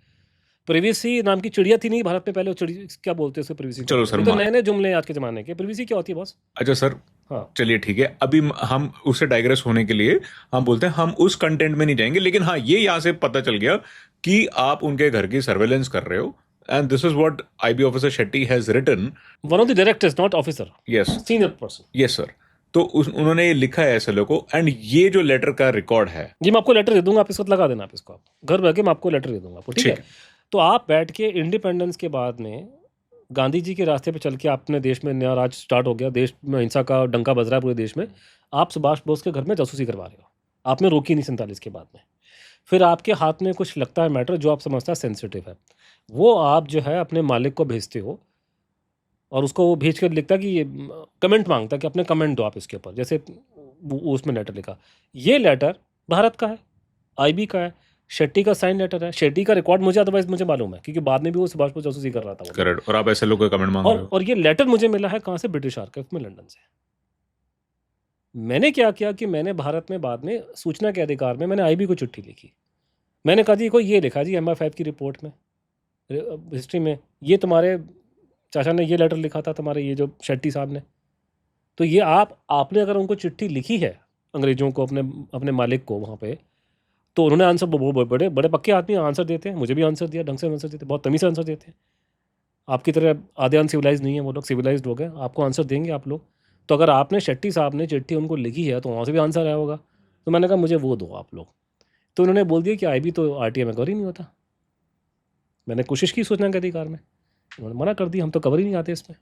प्राइवेसी नाम की चिड़िया थी नहीं भारत में पहले, चिड़िया क्या बोलते हैं उसको, प्राइवेसी। चलो सर, तो नए जुमले आज के जमाने के। प्राइवेसी क्या होती है बॉस? अच्छा सर, हाँ चलिए ठीक है, अभी हम उससे डाइग्रेस होने के लिए हम बोलते हैं हम उस कंटेंट में नहीं जाएंगे, लेकिन हाँ ये यहाँ से पता चल गया कि आप उनके घर की सर्वेलेंस कर रहे हो, and this is what IB officer Shetty has written. One of the directors, not officer. Yes. Senior person. Yes sir. तो उन्होंने ये लिखा है SLO को, एंड ये जो लेटर का रिकॉर्ड है, जी मैं आपको लेटर दे दूंगा, आप इसको लगा देना, आप इसको आप घर बैठ के मैं आपको लेटर दे दूंगा आपको, ठीक है? तो आप बैठ के इंडिपेंडेंस के बाद में गांधी जी के रास्ते पे चल के अपने देश में नया राज स्टार्ट हो गया, देश में हिंसा का डंका बज रहा है पूरे देश में, आप सुभाष बोस के घर में जासूसी करवा रहे हो, आपने रोकी नहीं 47 के बाद में। फिर आपके हाथ में कुछ लगता है मैटर जो आप समझता है सेंसिटिव है, वो आप जो है अपने मालिक को भेजते हो, और उसको वो भेज कर लिखता कि ये कमेंट मांगता है कि अपने कमेंट दो आप इसके ऊपर, जैसे उसमें लेटर लिखा। ये लेटर भारत का है, IB का है, शेट्टी का साइन लेटर है, शेट्टी का रिकॉर्ड मुझे अदरवाइज मुझे मालूम है क्योंकि बाद में भी वो सुभाष बोस जासूसी कर रहा था। करेक्ट। और आप ऐसे लोगों का कमेंट मांग रहे हो। और ये लेटर मुझे मिला है कहाँ से? ब्रिटिश आर्काइव में, लंदन से। मैंने क्या किया कि मैंने भारत में बाद में सूचना के अधिकार में मैंने IB को चिट्ठी लिखी। मैंने कहा जी कोई ये लिखा जी MI5 की रिपोर्ट में, हिस्ट्री में, ये तुम्हारे चाचा ने ये लेटर लिखा था, तुम्हारे ये जो शेट्टी साहब ने, तो ये आपने अगर उनको चिट्ठी लिखी है अंग्रेज़ों को, अपने मालिक को वहाँ पे, तो उन्होंने आंसर, बड़े बड़े पक्के आदमी आंसर देते हैं, मुझे भी आंसर दिया, ढंग से आंसर देते, बहुत तमीज़ से आंसर देते हैं। आपकी तरह आधे अनसिविलाइज नहीं है वो लोग, सिविलाइज्ड हो गए, आपको आंसर देंगे आप लोग। तो अगर आपने शेट्टी साहब ने चिट्ठी उनको लिखी है तो वहाँ से भी आंसर आया होगा, तो मैंने कहा मुझे वो दो आप लोग। तो उन्होंने बोल दिया कि IB तो RTI में कवर ही नहीं होता। मैंने कोशिश की सूचना के अधिकार में, उन्होंने मना कर दी, हम तो कवर ही नहीं आते इसमें।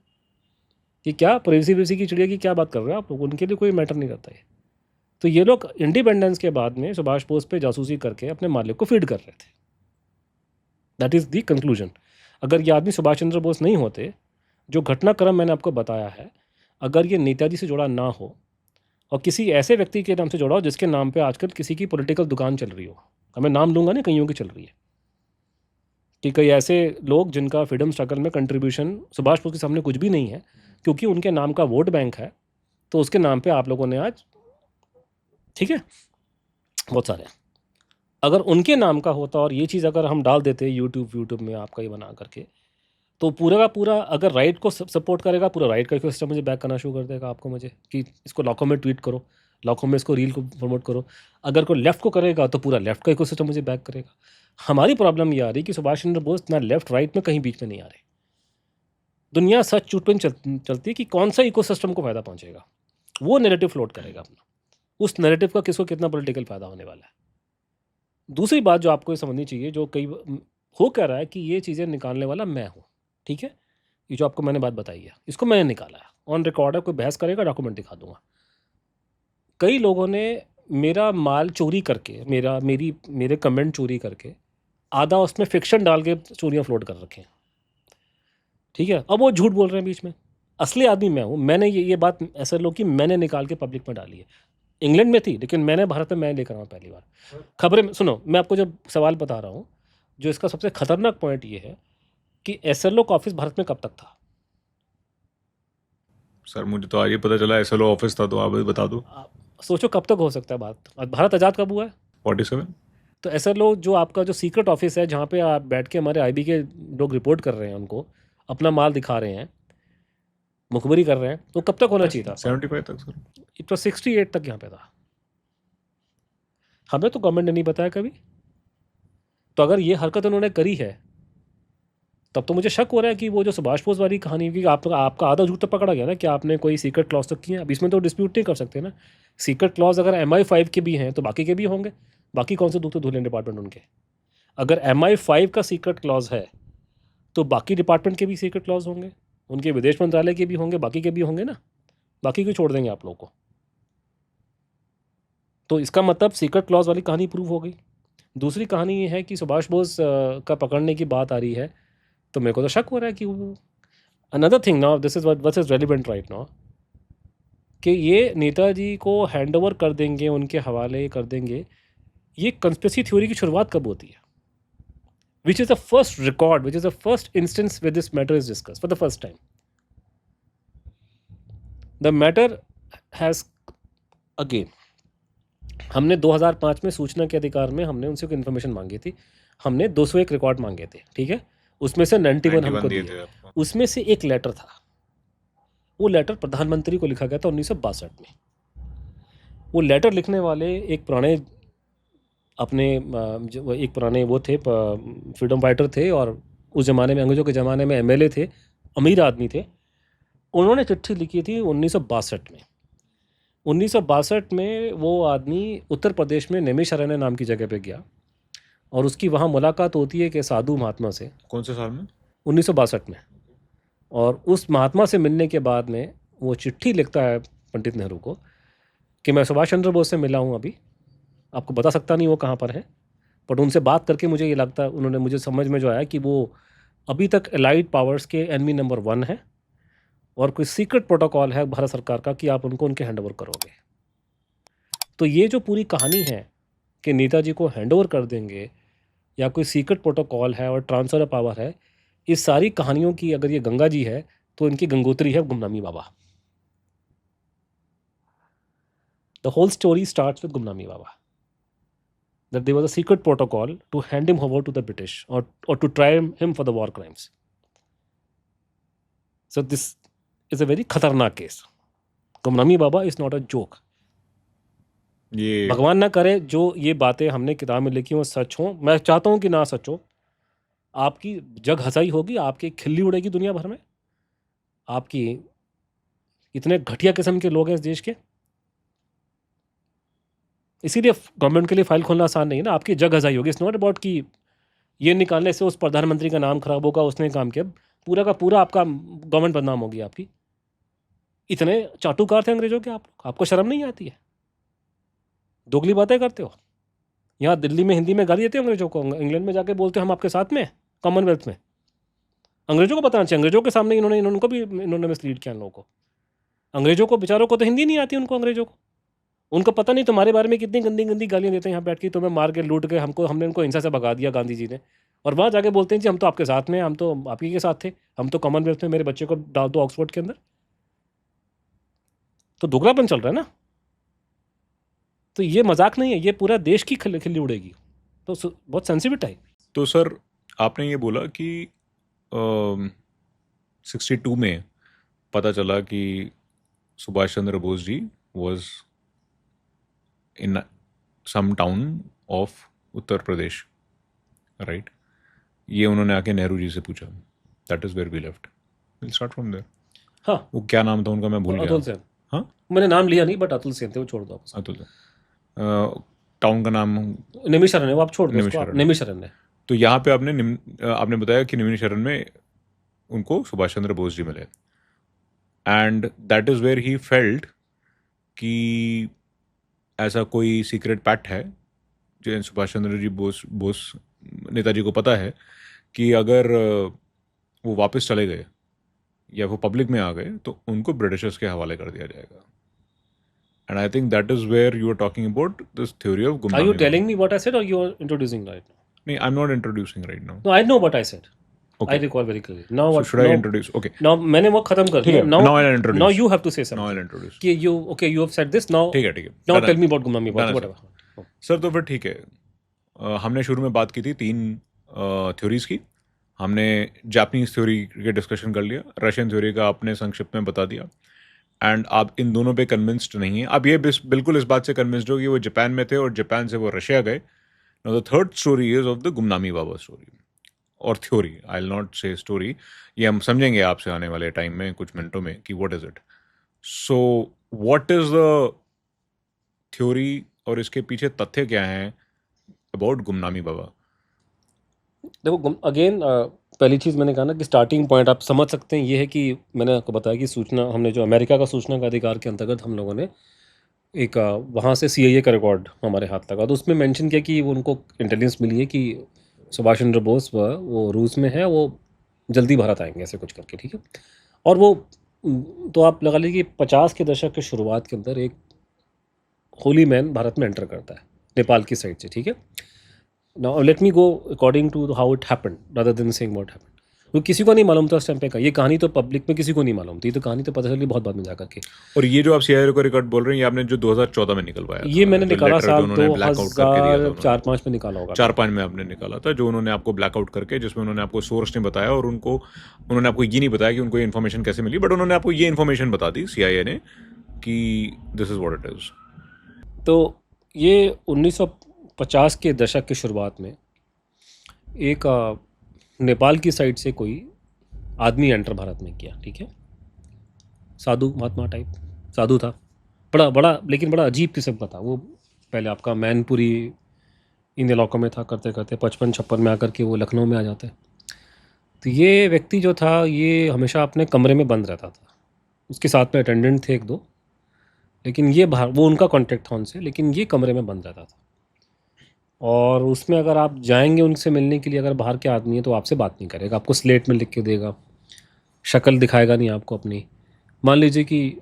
कि क्या प्रेसी की चिड़िया की क्या बात कर रहे हो आप लोग, उनके लिए कोई मैटर नहीं करता है। तो ये लोग इंडिपेंडेंस के बाद में सुभाष बोस पे जासूसी करके अपने मालिक को फीड कर रहे थे। That is the conclusion. अगर ये आदमी सुभाष चंद्र बोस नहीं होते, जो घटनाक्रम मैंने आपको बताया है, अगर ये नेताजी से जुड़ा ना हो और किसी ऐसे व्यक्ति के नाम से जुड़ा हो जिसके नाम पे आजकल किसी की पॉलिटिकल दुकान चल रही हो, मैं नाम लूँगा नहीं, कईयों की चल रही है, कि कई ऐसे लोग जिनका फ्रीडम स्ट्रगल में कंट्रीब्यूशन सुभाष बोस के सामने कुछ भी नहीं है, क्योंकि उनके नाम का वोट बैंक है, तो उसके नाम पे आप लोगों ने आज, ठीक है, बहुत सारे, अगर उनके नाम का होता और ये चीज़ अगर हम डाल देते यूट्यूब में आपका ये बना करके, तो पूरा का पूरा अगर राइट को सपोर्ट करेगा, पूरा राइट का सिस्टम मुझे बैक करना शुरू कर देगा आपको, मुझे कि इसको लाखों में ट्वीट करो, लाखों में इसको रील को प्रमोट करो। अगर कोई लेफ्ट को करेगा तो पूरा लेफ्ट का इकोसिस्टम मुझे बैक करेगा। हमारी प्रॉब्लम ये आ रही कि सुभाष चंद्र बोस ना लेफ्ट राइट में कहीं बीच में नहीं आ रहे। दुनिया सच झूठ पर चलती है कि कौन सा इकोसिस्टम को फ़ायदा पहुंचेगा, वो नैरेटिव फ्लोट करेगा अपना, उस नैरेटिव का किसको कितना पॉलिटिकल फ़ायदा होने वाला है। दूसरी बात जो आपको ये समझनी चाहिए, जो कई हो कह रहा है कि ये चीज़ें निकालने वाला मैं हूँ, ठीक है, ये जो आपको मैंने बात बताई है इसको मैंने निकाला है, ऑन रिकॉर्ड है, कोई बहस करेगा डॉक्यूमेंट दिखा दूंगा। कई लोगों ने मेरा माल चोरी करके, मेरे कमेंट चोरी करके, आधा उसमें फिक्शन डाल के चोरियाँ फ्लोट कर रखे हैं, ठीक है। अब वो झूठ बोल रहे हैं बीच में, असली आदमी मैं हूँ। मैंने ये बात ऐसे लोग कि मैंने निकाल के पब्लिक में डाली है। इंग्लैंड में थी, लेकिन मैंने भारत में मैं लेकर आया पहली बार। खबरें सुनो, मैं आपको जब सवाल बता रहा हूँ, जो इसका सबसे खतरनाक पॉइंट ये है कि SLO का ऑफिस भारत में कब तक था। सर मुझे तो आज ही पता चला SLO ऑफिस था, तो आप भी बता दो। सोचो कब तक हो सकता है भारत आज़ाद कब हुआ है? 47। तो SLO जो आपका जो सीक्रेट ऑफिस है, जहाँ पे आप बैठ के हमारे IB के लोग रिपोर्ट कर रहे हैं, उनको अपना माल दिखा रहे हैं, मुखबरी कर रहे हैं, तो कब तक होना चाहिए था? 75 तक सर। इट वॉज 68 तक यहाँ पे था। हमें तो गवर्नमेंट ने नहीं बताया कभी। तो अगर ये हरकत उन्होंने करी है, तब तो मुझे शक हो रहा है कि वो जो सुभाष बोस वाली कहानी, कि आपका आधा झूठ तो पकड़ा गया ना, कि आपने कोई सीक्रेट क्लॉज तक किए। अब इसमें तो डिस्प्यूट नहीं कर सकते ना। सीक्रेट क्लॉज अगर MI5 के भी हैं तो बाकी के भी होंगे। बाकी कौन से दूसरे धुलें डिपार्टमेंट उनके? अगर MI5 का सीक्रेट क्लॉज है तो बाकी डिपार्टमेंट के भी सीक्रेट क्लॉज होंगे, उनके विदेश मंत्रालय के भी होंगे, बाकी के भी होंगे ना। बाकी क्यों छोड़ देंगे आप लोग को? तो इसका मतलब सीक्रेट क्लॉज वाली कहानी प्रूव हो गई। दूसरी कहानी ये है कि सुभाष बोस का पकड़ने की बात आ रही है, तो मेरे को तो शक हो रहा है कि वो another thing now, this is what is relevant right now, कि ये नेताजी को हैंड ओवर कर देंगे, उनके हवाले कर देंगे। ये कंस्पिरेसी थ्योरी की शुरुआत कब होती है? Which is the first record, which is the first instance with this matter is discuss for the first time. The matter has again, हमने 2005 में सूचना के अधिकार में हमने उनसे इन्फॉर्मेशन मांगी थी। हमने 201 रिकॉर्ड मांगे थे, ठीक है। उसमें से 91 हमको दिए। उसमें से एक लेटर था, वो लेटर प्रधानमंत्री को लिखा गया था 1962 में। वो लेटर लिखने वाले एक पुराने वो थे, फ्रीडम फाइटर थे, और उस ज़माने में, अंग्रेज़ों के ज़माने में MLA थे, अमीर आदमी थे। उन्होंने चिट्ठी लिखी थी 1962 में। 1962 में वो आदमी उत्तर प्रदेश में नैमिषारण्य नाम की जगह पे गया, और उसकी वहाँ मुलाकात होती है कि साधु महात्मा से। कौन से साल में? 1962 में। और उस महात्मा से मिलने के बाद में वो चिट्ठी लिखता है पंडित नेहरू को कि मैं सुभाष चंद्र बोस से मिला हूँ, अभी आपको बता सकता नहीं वो कहाँ पर है, बट उनसे बात करके मुझे ये लगता है, उन्होंने मुझे समझ में जो आया कि वो अभी तक एलाइड पावर्स के एनमी नंबर 1 है, और कोई सीक्रेट प्रोटोकॉल है भारत सरकार का कि आप उनको उनके हैंड ओवर करोगे। तो ये जो पूरी कहानी है कि नेताजी को हैंड ओवर कर देंगे या कोई सीक्रेट प्रोटोकॉल है और ट्रांसफर ऑफ पावर है, इस सारी कहानियों की अगर ये गंगा जी है तो इनकी गंगोत्री है Gumnami Baba. The whole story starts with Gumnami Baba, that there was a secret protocol to hand him over to the British, or to try him for the war crimes. So this is a very खतरनाक case. Gumnami Baba is not a joke. ये भगवान ना करे जो ये बातें हमने किताब में लिखी हो सच हो। मैं चाहता हूँ कि ना सच हो। आपकी जग हंसाई होगी, आपकी खिल्ली उड़ेगी दुनिया भर में। आपकी इतने घटिया किस्म के लोग हैं इस देश के। इसीलिए गवर्नमेंट के लिए फाइल खोलना आसान नहीं है ना, आपकी जग हजाई होगी। इट्स नॉट अबाउट कि ये निकालने से उस प्रधानमंत्री का नाम खराब होगा, उसने काम किया, पूरा का पूरा आपका गवर्नमेंट बदनाम होगी आपकी। इतने चाटुकार थे अंग्रेजों के आप लोग, आपको शर्म नहीं आती है? दोगली बातें करते हो। यहाँ दिल्ली में हिंदी में गाली देते हो अंग्रेजों को, इंग्लैंड में जाके बोलते हो हम आपके साथ में हैं, कॉमनवेल्थ में। अंग्रेजों को बताना चाहिए, अंग्रेजों के सामने इनको भी मिसलीड किया इन लोगों को। अंग्रेजों को बेचारों को तो हिंदी नहीं आती, उनको अंग्रेजों को, उनको पता नहीं तुम्हारे बारे में कितनी गंदी गंदी गालियाँ देते हैं यहाँ बैठ के, तुम्हें मार के लूट के हमने उनको हिंसा से भगा दिया गांधी जी ने। और वहाँ जाके बोलते हैं जी हम तो आपके साथ में, हम तो आप ही के साथ थे, हम तो कॉमनवेल्थ में, मेरे बच्चे को डाल दो ऑक्सफोर्ड के अंदर। तो दोगलापन चल रहा है ना। तो ये मजाक नहीं है, ये पूरा देश की खिल्ली उड़ेगी। तो बहुत सेंसिटिव टाइप। तो सर आपने ये बोला कि 62 में पता चला कि Subhash Chandra Bose ji was in some town of Uttar Pradesh, right? ये उन्होंने आके नेहरू जी से पूछा। That is where we left. Will start from there. हाँ, वो क्या नाम था उनका, मैं भूल अतुल गया। सेन। हाँ, मैंने नाम लिया नहीं, बट अतुल सेन थे, वो छोड़ दो आप। अतुल सेन। टाउन का नाम निमिशरण है, वो आप छोड़ दो उसको, निमिषारण्य। निमिशरण है। तो यहाँ पे आपने बताया कि निमिषरण में उनको सुभाष चंद्र बोस जी मिले, and that is where he felt कि ऐसा कोई सीक्रेट पैक्ट है जो सुभाष चंद्र जी बोस नेताजी को पता है कि अगर वो वापस चले गए या वो पब्लिक में आ गए तो उनको ब्रिटिशर्स के हवाले कर दिया जाएगा। And I think that is where you are talking about this theory of Are Gumnami you Baba. telling me what I said or you are introducing right now? No, I'm not introducing right now. No, I know what I said. Okay. I recall very clearly. Now So what? should I now, introduce? Okay. Now मैंने वो खत्म कर दिया। Now I'll introduce. Now you have to say something. Now I'll introduce. कि you have said this now. ठीक है। Now Done. tell me about Gumnami Baba, Done, whatever. Sir तो फिर ठीक है। हमने शुरू में बात की थी 3 थ्योरीज की। हमने जापानीज थ्योरी के डिस्कशन कर लिया, रशियन थ्योरी का आपने संक्षिप्त में बता दिया, एंड आप इन दोनों पे कन्विंस्ड नहीं है। आप ये बिल्कुल इस बात से कन्विंस्ड हो कि वो जापान में थे और जापान से वो रशिया गए। Now the third story is of the Gumnami Baba story और theory. I will not say story, ये हम समझेंगे आपसे आने वाले टाइम में कुछ मिनटों में कि what is it. So what is the theory और इसके पीछे तथ्य क्या हैं अबाउट गुमनामी बाबा? देखो अगेन पहली चीज़ मैंने कहा ना कि स्टार्टिंग पॉइंट आप समझ सकते हैं ये है कि मैंने आपको बताया कि सूचना, हमने जो अमेरिका का सूचना का अधिकार के अंतर्गत हम लोगों ने एक वहाँ से CIA का रिकॉर्ड हमारे हाथ लगा, तो उसमें मेंशन किया कि वो उनको इंटेलिजेंस मिली है कि सुभाष चंद्र बोस वो रूस में है, वो जल्दी भारत आएंगे ऐसे कुछ करके, ठीक है। और वो तो आप लगा लीजिए 50 के दशक के शुरुआत के अंदर एक होली मैन भारत में एंटर करता है नेपाल की साइड से, ठीक है। Now let me go according to how it happened rather than saying what happened. वो किसी को नहीं मालूम था उस टाइम पे का, ये कहानी तो पब्लिक में किसी को नहीं मालूम थी, तो कहानी तो पता चली बहुत बाद में जा करके। और ये जो आप CIA को रिकॉर्ड बोल रहे हैं, ये आपने जो 2014 में निकलवाया, ये मैंने निकाला साल 2004-5 में निकाला होगा। 4-5 में आपने निकाला था, जो उन्होंने आपको ब्लैकआउट करके, जिसमें उन्होंने आपको सोर्स नहीं बताया और उन्होंने आपको ये नहीं बताया कि उनको ये इन्फॉर्मेशन कैसे मिली, बट उन्होंने आपको ये इन्फॉर्मेशन बता दी CIA ने कि this is what it is. तो ये 1950 के दशक की शुरुआत में एक नेपाल की साइड से कोई आदमी एंटर भारत में किया, ठीक है। साधु महात्मा टाइप साधु था, बड़ा लेकिन बड़ा अजीब किस्म का था वो। पहले आपका मैनपुरी इन इलाकों में था, करते करते 55-56 में आकर के वो लखनऊ में आ जाता है। तो ये व्यक्ति जो था ये हमेशा अपने कमरे में बंद रहता था, उसके साथ में अटेंडेंट थे 1-2, लेकिन ये बाहर, वो उनका कॉन्टेक्ट था उनसे, लेकिन ये कमरे में बंद रहता था। और उसमें अगर आप जाएंगे उनसे मिलने के लिए, अगर बाहर के आदमी है तो आपसे बात नहीं करेगा, आपको स्लेट में लिख के देगा, शक्ल दिखाएगा नहीं आपको अपनी। मान लीजिए कि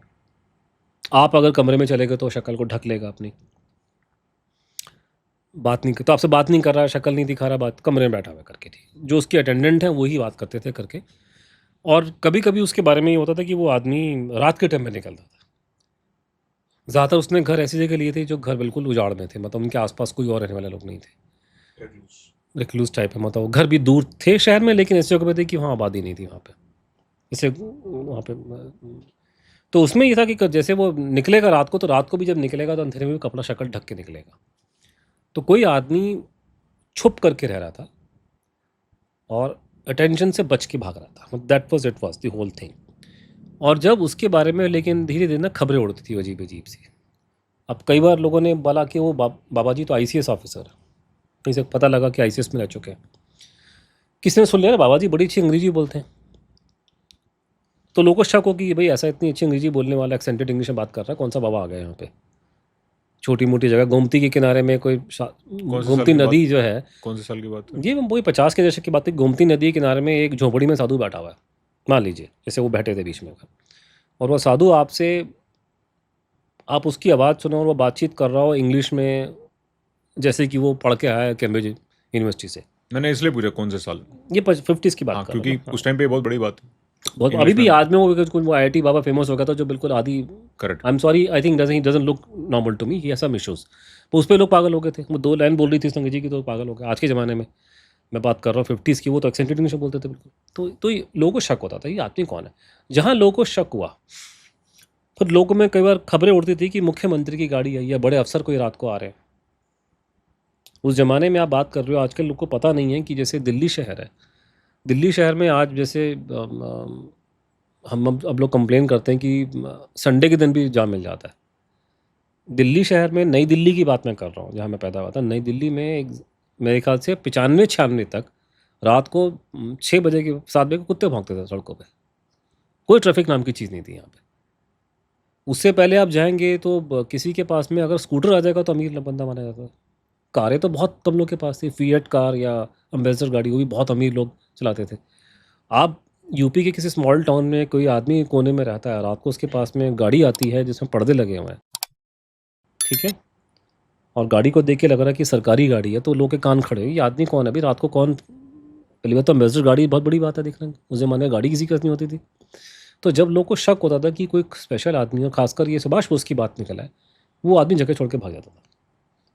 आप अगर कमरे में चले गए तो शक्ल को ढक लेगा अपनी, बात नहीं, तो आपसे बात नहीं कर रहा, शक्ल नहीं दिखा रहा, बात कमरे में बैठा हुआ करके, ठीक। जो उसके अटेंडेंट हैं वही बात करते थे करके। और कभी कभी उसके बारे में ये होता था कि वो आदमी रात के टाइम में निकलता था। ज़्यादातर उसने घर ऐसी जगह लिए थे जो घर बिल्कुल उजाड़ में थे, मतलब उनके आसपास कोई और रहने वाले लोग नहीं थे, रिक्लूस टाइप है, मतलब घर भी दूर थे शहर में, लेकिन ऐसी जगह पे थे कि वहाँ आबादी नहीं थी वहाँ पे, इसे वहाँ पे। तो उसमें ये था कि जैसे वो निकलेगा रात को, तो रात को भी जब निकलेगा तो अंधेरे में भी कपड़ा शक्ल ढक के निकलेगा। तो कोई आदमी छुप करके रह रहा था और अटेंशन से बच के भाग रहा था, that was it was the whole thing. और जब उसके बारे में लेकिन धीरे धीरे ना खबरें उड़ती थी अजीब अजीब सी, अब कई बार लोगों ने बोला कि वो बाबा जी तो आईसीएस ऑफिसर है, कहीं से पता लगा कि आईसीएस में रह चुके हैं। किसी ने सुन लिया ना बाबा जी बड़ी अच्छी अंग्रेजी बोलते हैं, तो लोगों को शक हो कि भाई ऐसा इतनी अच्छी अंग्रेजी बोलने वाला एक्सेंटेड इंग्लिश में बात कर रहा है, कौन सा बाबा आ गया यहाँ पे। छोटी मोटी जगह गोमती के किनारे में कोई गोमती नदी जो है, कौन से साल की बात है? ये वही 50 के दशक की बात है। गोमती नदी के किनारे में एक झोपड़ी में साधु बैठा हुआ है, मान लीजिए जैसे वो बैठे थे बीच में, और वो साधु आपसे, आप उसकी आवाज़ सुनो और वो बातचीत कर रहा हो इंग्लिश में जैसे कि वो पढ़ के आया है कैम्ब्रिज यूनिवर्सिटी से। मैंने इसलिए पूछा कौन से साल, ये 50s की बात हाँ, कर रहा क्योंकि हूँ। उस टाइम पे बहुत बड़ी बात है। बहुत अभी भी याद में वो आईआईटी बाबा फेमस हो गया था जो बिल्कुल आदि, correct. I am sorry, I think doesn't look normal to me, he has some issues. तो उस पर लोग पागल हो गए थे, वो 2 लाइन बोल रही थी संजय जी की तो पागल हो गए। आज के ज़माने में मैं बात कर रहा हूँ 50s की, वो तो एक्सेंटेड इंग्लिश बोलते थे बिल्कुल। तो ये लोगों को शक होता था ये आदमी कौन है। जहाँ लोगों को शक हुआ, फिर लोगों में कई बार खबरें उड़ती थी कि मुख्यमंत्री की गाड़ी आई या बड़े अफसर कोई रात को आ रहे हैं। उस ज़माने में आप बात कर रहे हो, आजकल लोग को पता नहीं है कि जैसे दिल्ली शहर है, दिल्ली शहर में आज जैसे हम अब लोग कंप्लेन करते हैं कि संडे के दिन भी जाम मिल जाता है। दिल्ली शहर में, नई दिल्ली की बात मैं कर रहा हूँ जहाँ मैं पैदा हुआ था, नई दिल्ली में एक मेरे ख्याल से 95-96 तक रात को 6 बजे के 7 बजे को कुत्ते भौंकते थे सड़कों पे। कोई ट्रैफिक नाम की चीज़ नहीं थी यहाँ पे। उससे पहले आप जाएंगे तो किसी के पास में अगर स्कूटर आ जाएगा तो अमीर बंदा माना जाता है। कारें तो बहुत कम लोग के पास थी, फिएट कार या अम्बेसडर गाड़ी वो भी बहुत अमीर लोग चलाते थे। आप यूपी के किसी स्मॉल टाउन में कोई आदमी कोने में रहता है, रात को उसके पास में गाड़ी आती है जिसमें पर्दे लगे हुए हैं, ठीक है, और गाड़ी को देख के लग रहा है कि सरकारी गाड़ी है, तो लोग के कान खड़े, ये आदमी कौन है अभी रात को, कौन। पहली बात तो अम्बेसडर गाड़ी बहुत बड़ी बात है देखना, उस ज़माने में गाड़ी किसी की नहीं होती थी। तो जब लोग को शक होता था कि कोई स्पेशल आदमी है, खासकर ये सुभाष बोस की बात निकला है, वो आदमी जगह छोड़ के भाग जाता था।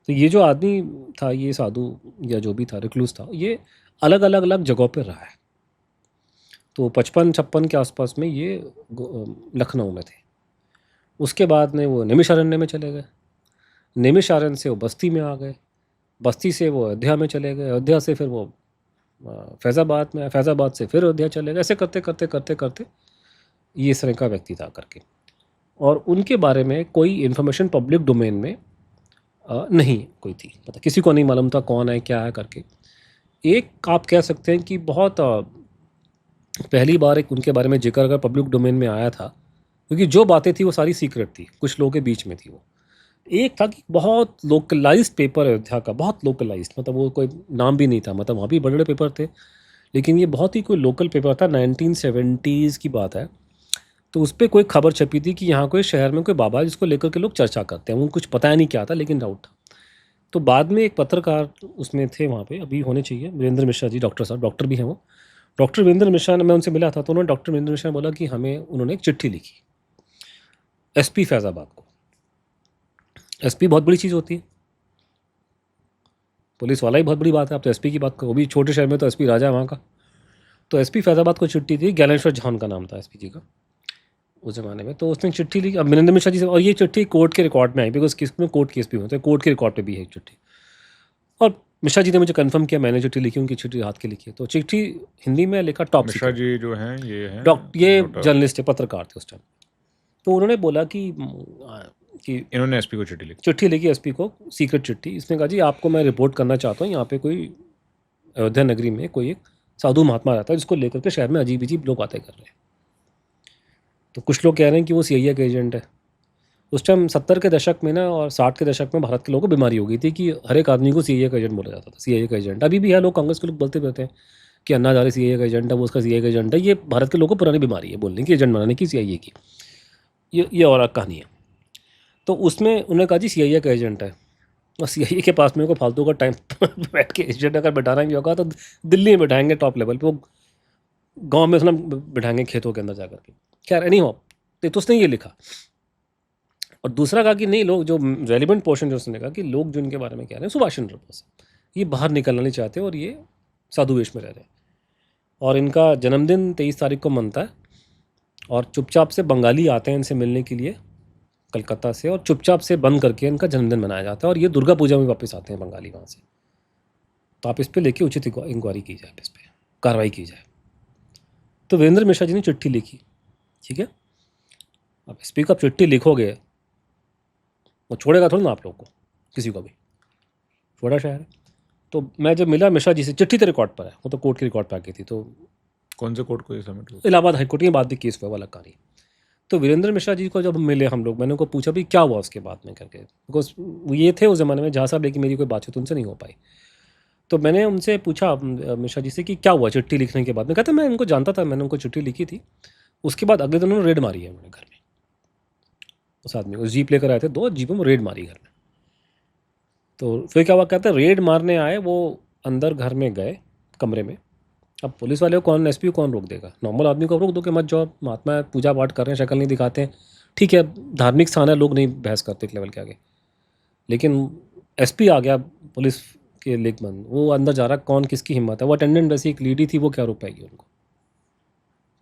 तो ये जो आदमी था, ये साधु या जो भी था, रिक्लूस था, ये अलग अलग अलग जगहों पर रहा है। तो 55-56 के आसपास में ये लखनऊ में थे। उसके बाद में वो नैमिषारण्य में चले गए, नैमिषारण्य से वो बस्ती में आ गए, बस्ती से वो अयोध्या में चले गए, अयोध्या से फिर वो फैज़ाबाद में, फैज़ाबाद से फिर अयोध्या चले गए। ऐसे करते करते करते करते ये इस तरह का व्यक्ति था करके। और उनके बारे में कोई इन्फॉर्मेशन पब्लिक डोमेन में नहीं कोई थी, मतलब किसी को नहीं मालूम था कौन है क्या है करके। एक आप कह सकते हैं कि बहुत पहली बार एक उनके बारे में जिक्र अगर पब्लिक डोमेन में आया था, क्योंकि जो बातें थी वो सारी सीक्रेट थी, कुछ लोगों के बीच में थी वो। एक था कि बहुत लोकलाइज्ड पेपर अयोध्या का, बहुत लोकलाइज्ड, मतलब वो कोई नाम भी नहीं था, मतलब वहाँ भी बड़े बड़े पेपर थे, लेकिन ये बहुत ही कोई लोकल पेपर था। 1970s की बात है। तो उस पर कोई खबर छपी थी कि यहाँ कोई शहर में कोई बाबा है जिसको लेकर के लोग चर्चा करते हैं। वो कुछ पता नहीं क्या था, लेकिन डाउट था। तो बाद में एक पत्रकार उसमें थे वहाँ पे, अभी होने चाहिए, वीरेंद्र मिश्रा जी, डॉक्टर साहब, डॉक्टर भी हैं वो, डॉक्टर वीरेंद्र मिश्रा ने, मैं उनसे मिला था, तो उन्होंने, डॉक्टर वीरेंद्र मिश्रा ने बोला कि हमें, उन्होंने एक चिट्ठी लिखी एसपी फैज़ाबाद को। एसपी बहुत बड़ी चीज़ होती है, पुलिस वाला ही बहुत बड़ी बात है। आप तो एसपी की बात करो, वो भी छोटे शहर में तो एसपी राजा है वहाँ का। तो एसपी फैज़ाबाद को चिट्ठी थी, ज्ञानेश्वर झा उनका नाम था एसपी जी का उस ज़माने में। तो उसने चिट्ठी लिखी अब वीरेंद्र मिश्रा जी से, और ये चिट्ठी कोर्ट के रिकॉर्ड में आई, बिकॉज किस में कोर्ट केस भी होते हैं, कोर्ट के रिकॉर्ड पे भी है चिट्ठी। और मिश्रा जी ने मुझे कंफर्म किया, मैंने चिट्ठी लिखी, उनकी चिट्ठी हाथ के लिखी है। तो चिट्ठी हिंदी में लिखा टॉप मिश्रा जी जो हैं ये हैं ये जर्नलिस्ट है, पत्रकार थे उस टाइम। तो उन्होंने बोला कि इन्होंने एसपी को चिट्ठी लिखी एसपी को, सीक्रेट चिट्ठी। इसने कहा जी आपको मैं रिपोर्ट करना चाहता हूँ, यहाँ पे कोई अयोध्या नगरी में कोई एक साधु महात्मा रहता है जिसको लेकर के शहर में अजीब अजीब लोग बातें कर रहे हैं। तो कुछ लोग कह रहे हैं कि वो सीआईए का एजेंट है। उस टाइम 70 के दशक में ना और 60 के दशक में भारत के लोगों को बीमारी हो गई थी कि हर एक आदमी को सीआईए का एजेंट बोला जाता था, सीआईए का एजेंट। अभी भी है, लोग कांग्रेस के लोग बोलते रहते हैं कि अन्ना हज़ारे सीआईए का एजेंट है, वो उसका सीआईए का एजेंट है। ये भारत के लोगों को पुरानी बीमारी है बोलने की, एजेंट बनाने की सीआईए की। ये और एक कहानी है। तो उसमें उन्होंने कहा जी सीआईए का एजेंट है, और सीआईए के पास में को फालतू का टाइम बैठ के एजेंट अगर बैठाना भी होगा तो दिल्ली में बैठाएंगे टॉप लेवल पे, वो गांव में उसने बैठाएंगे खेतों के अंदर जा करके। खैर एनी हो, तो उसने ये लिखा। और दूसरा कहा कि नहीं, लोग जो रेलिवेंट पोर्शन जो उसने कहा कि लोग जो इनके बारे में कह रहे हैं सुभाष चंद्र बोस, ये बाहर निकलना नहीं चाहते और ये साधु वेश में रह रहे हैं, और इनका जन्मदिन 23 तारीख को मनता है, और चुपचाप से बंगाली आते हैं इनसे मिलने के लिए कलकत्ता से, और चुपचाप से बंद करके इनका जन्मदिन मनाया जाता है, और ये दुर्गा पूजा में वापस आते हैं बंगाली वहाँ से। तो आप इस पर लेके उचित इंक्वायरी की जाए, इस पर कार्रवाई की जाए। तो वीरेंद्र मिश्रा जी ने चिट्ठी लिखी, ठीक है। अब एसपी को आप चिट्ठी लिखोगे वो छोड़ेगा थोड़ा ना आप लोग को, किसी को भी, छोटा शहर है। तो मैं जब मिला मिश्रा जी से, चिट्ठी तो रिकॉर्ड पर है, वो तो कोर्ट की रिकॉर्ड पर आ गई थी, तो कौन से कोर्ट को ये सबमिट हुआ? इलाहाबाद हाई कोर्ट की बात भी केस हुआ, वो अलग कहानी। तो वीरेंद्र मिश्रा जी को जब हम मिले हम लोग, मैंने उनको पूछा भी क्या हुआ उसके बाद में करके, बिकॉज ये थे उस ज़माने में जहाँ साहब, लेकिन मेरी कोई बातचीत उनसे नहीं हो पाई। तो मैंने उनसे पूछा मिश्रा जी से कि क्या हुआ चिट्ठी लिखने के बाद में। कहते मैं उनको जानता था, मैंने उनको चिट्ठी लिखी थी, उसके बाद अगले दिन उन्होंने रेड मारी है उन्होंने घर में, उस आदमी को जीप लेकर आए थे, 2 जीपों में रेड मारी घर में। तो फिर क्या हुआ, कहते रेड मारने आए वो, अंदर घर में गए कमरे में। अब पुलिस वाले को कौन, एसपी को कौन रोक देगा? नॉर्मल आदमी को रोक दो कि मत जाओ, महात्मा है, पूजा पाठ कर रहे हैं, शक्ल नहीं दिखाते हैं, ठीक है, धार्मिक स्थान है, लोग नहीं बहस करते एक लेवल के आगे। लेकिन एसपी आ गया पुलिस के लेक बंद, वो अंदर जा रहा, कौन किसकी हिम्मत है? वो अटेंडेंट वैसी एक लेडी थी, वो क्या रोक पाएगी उनको?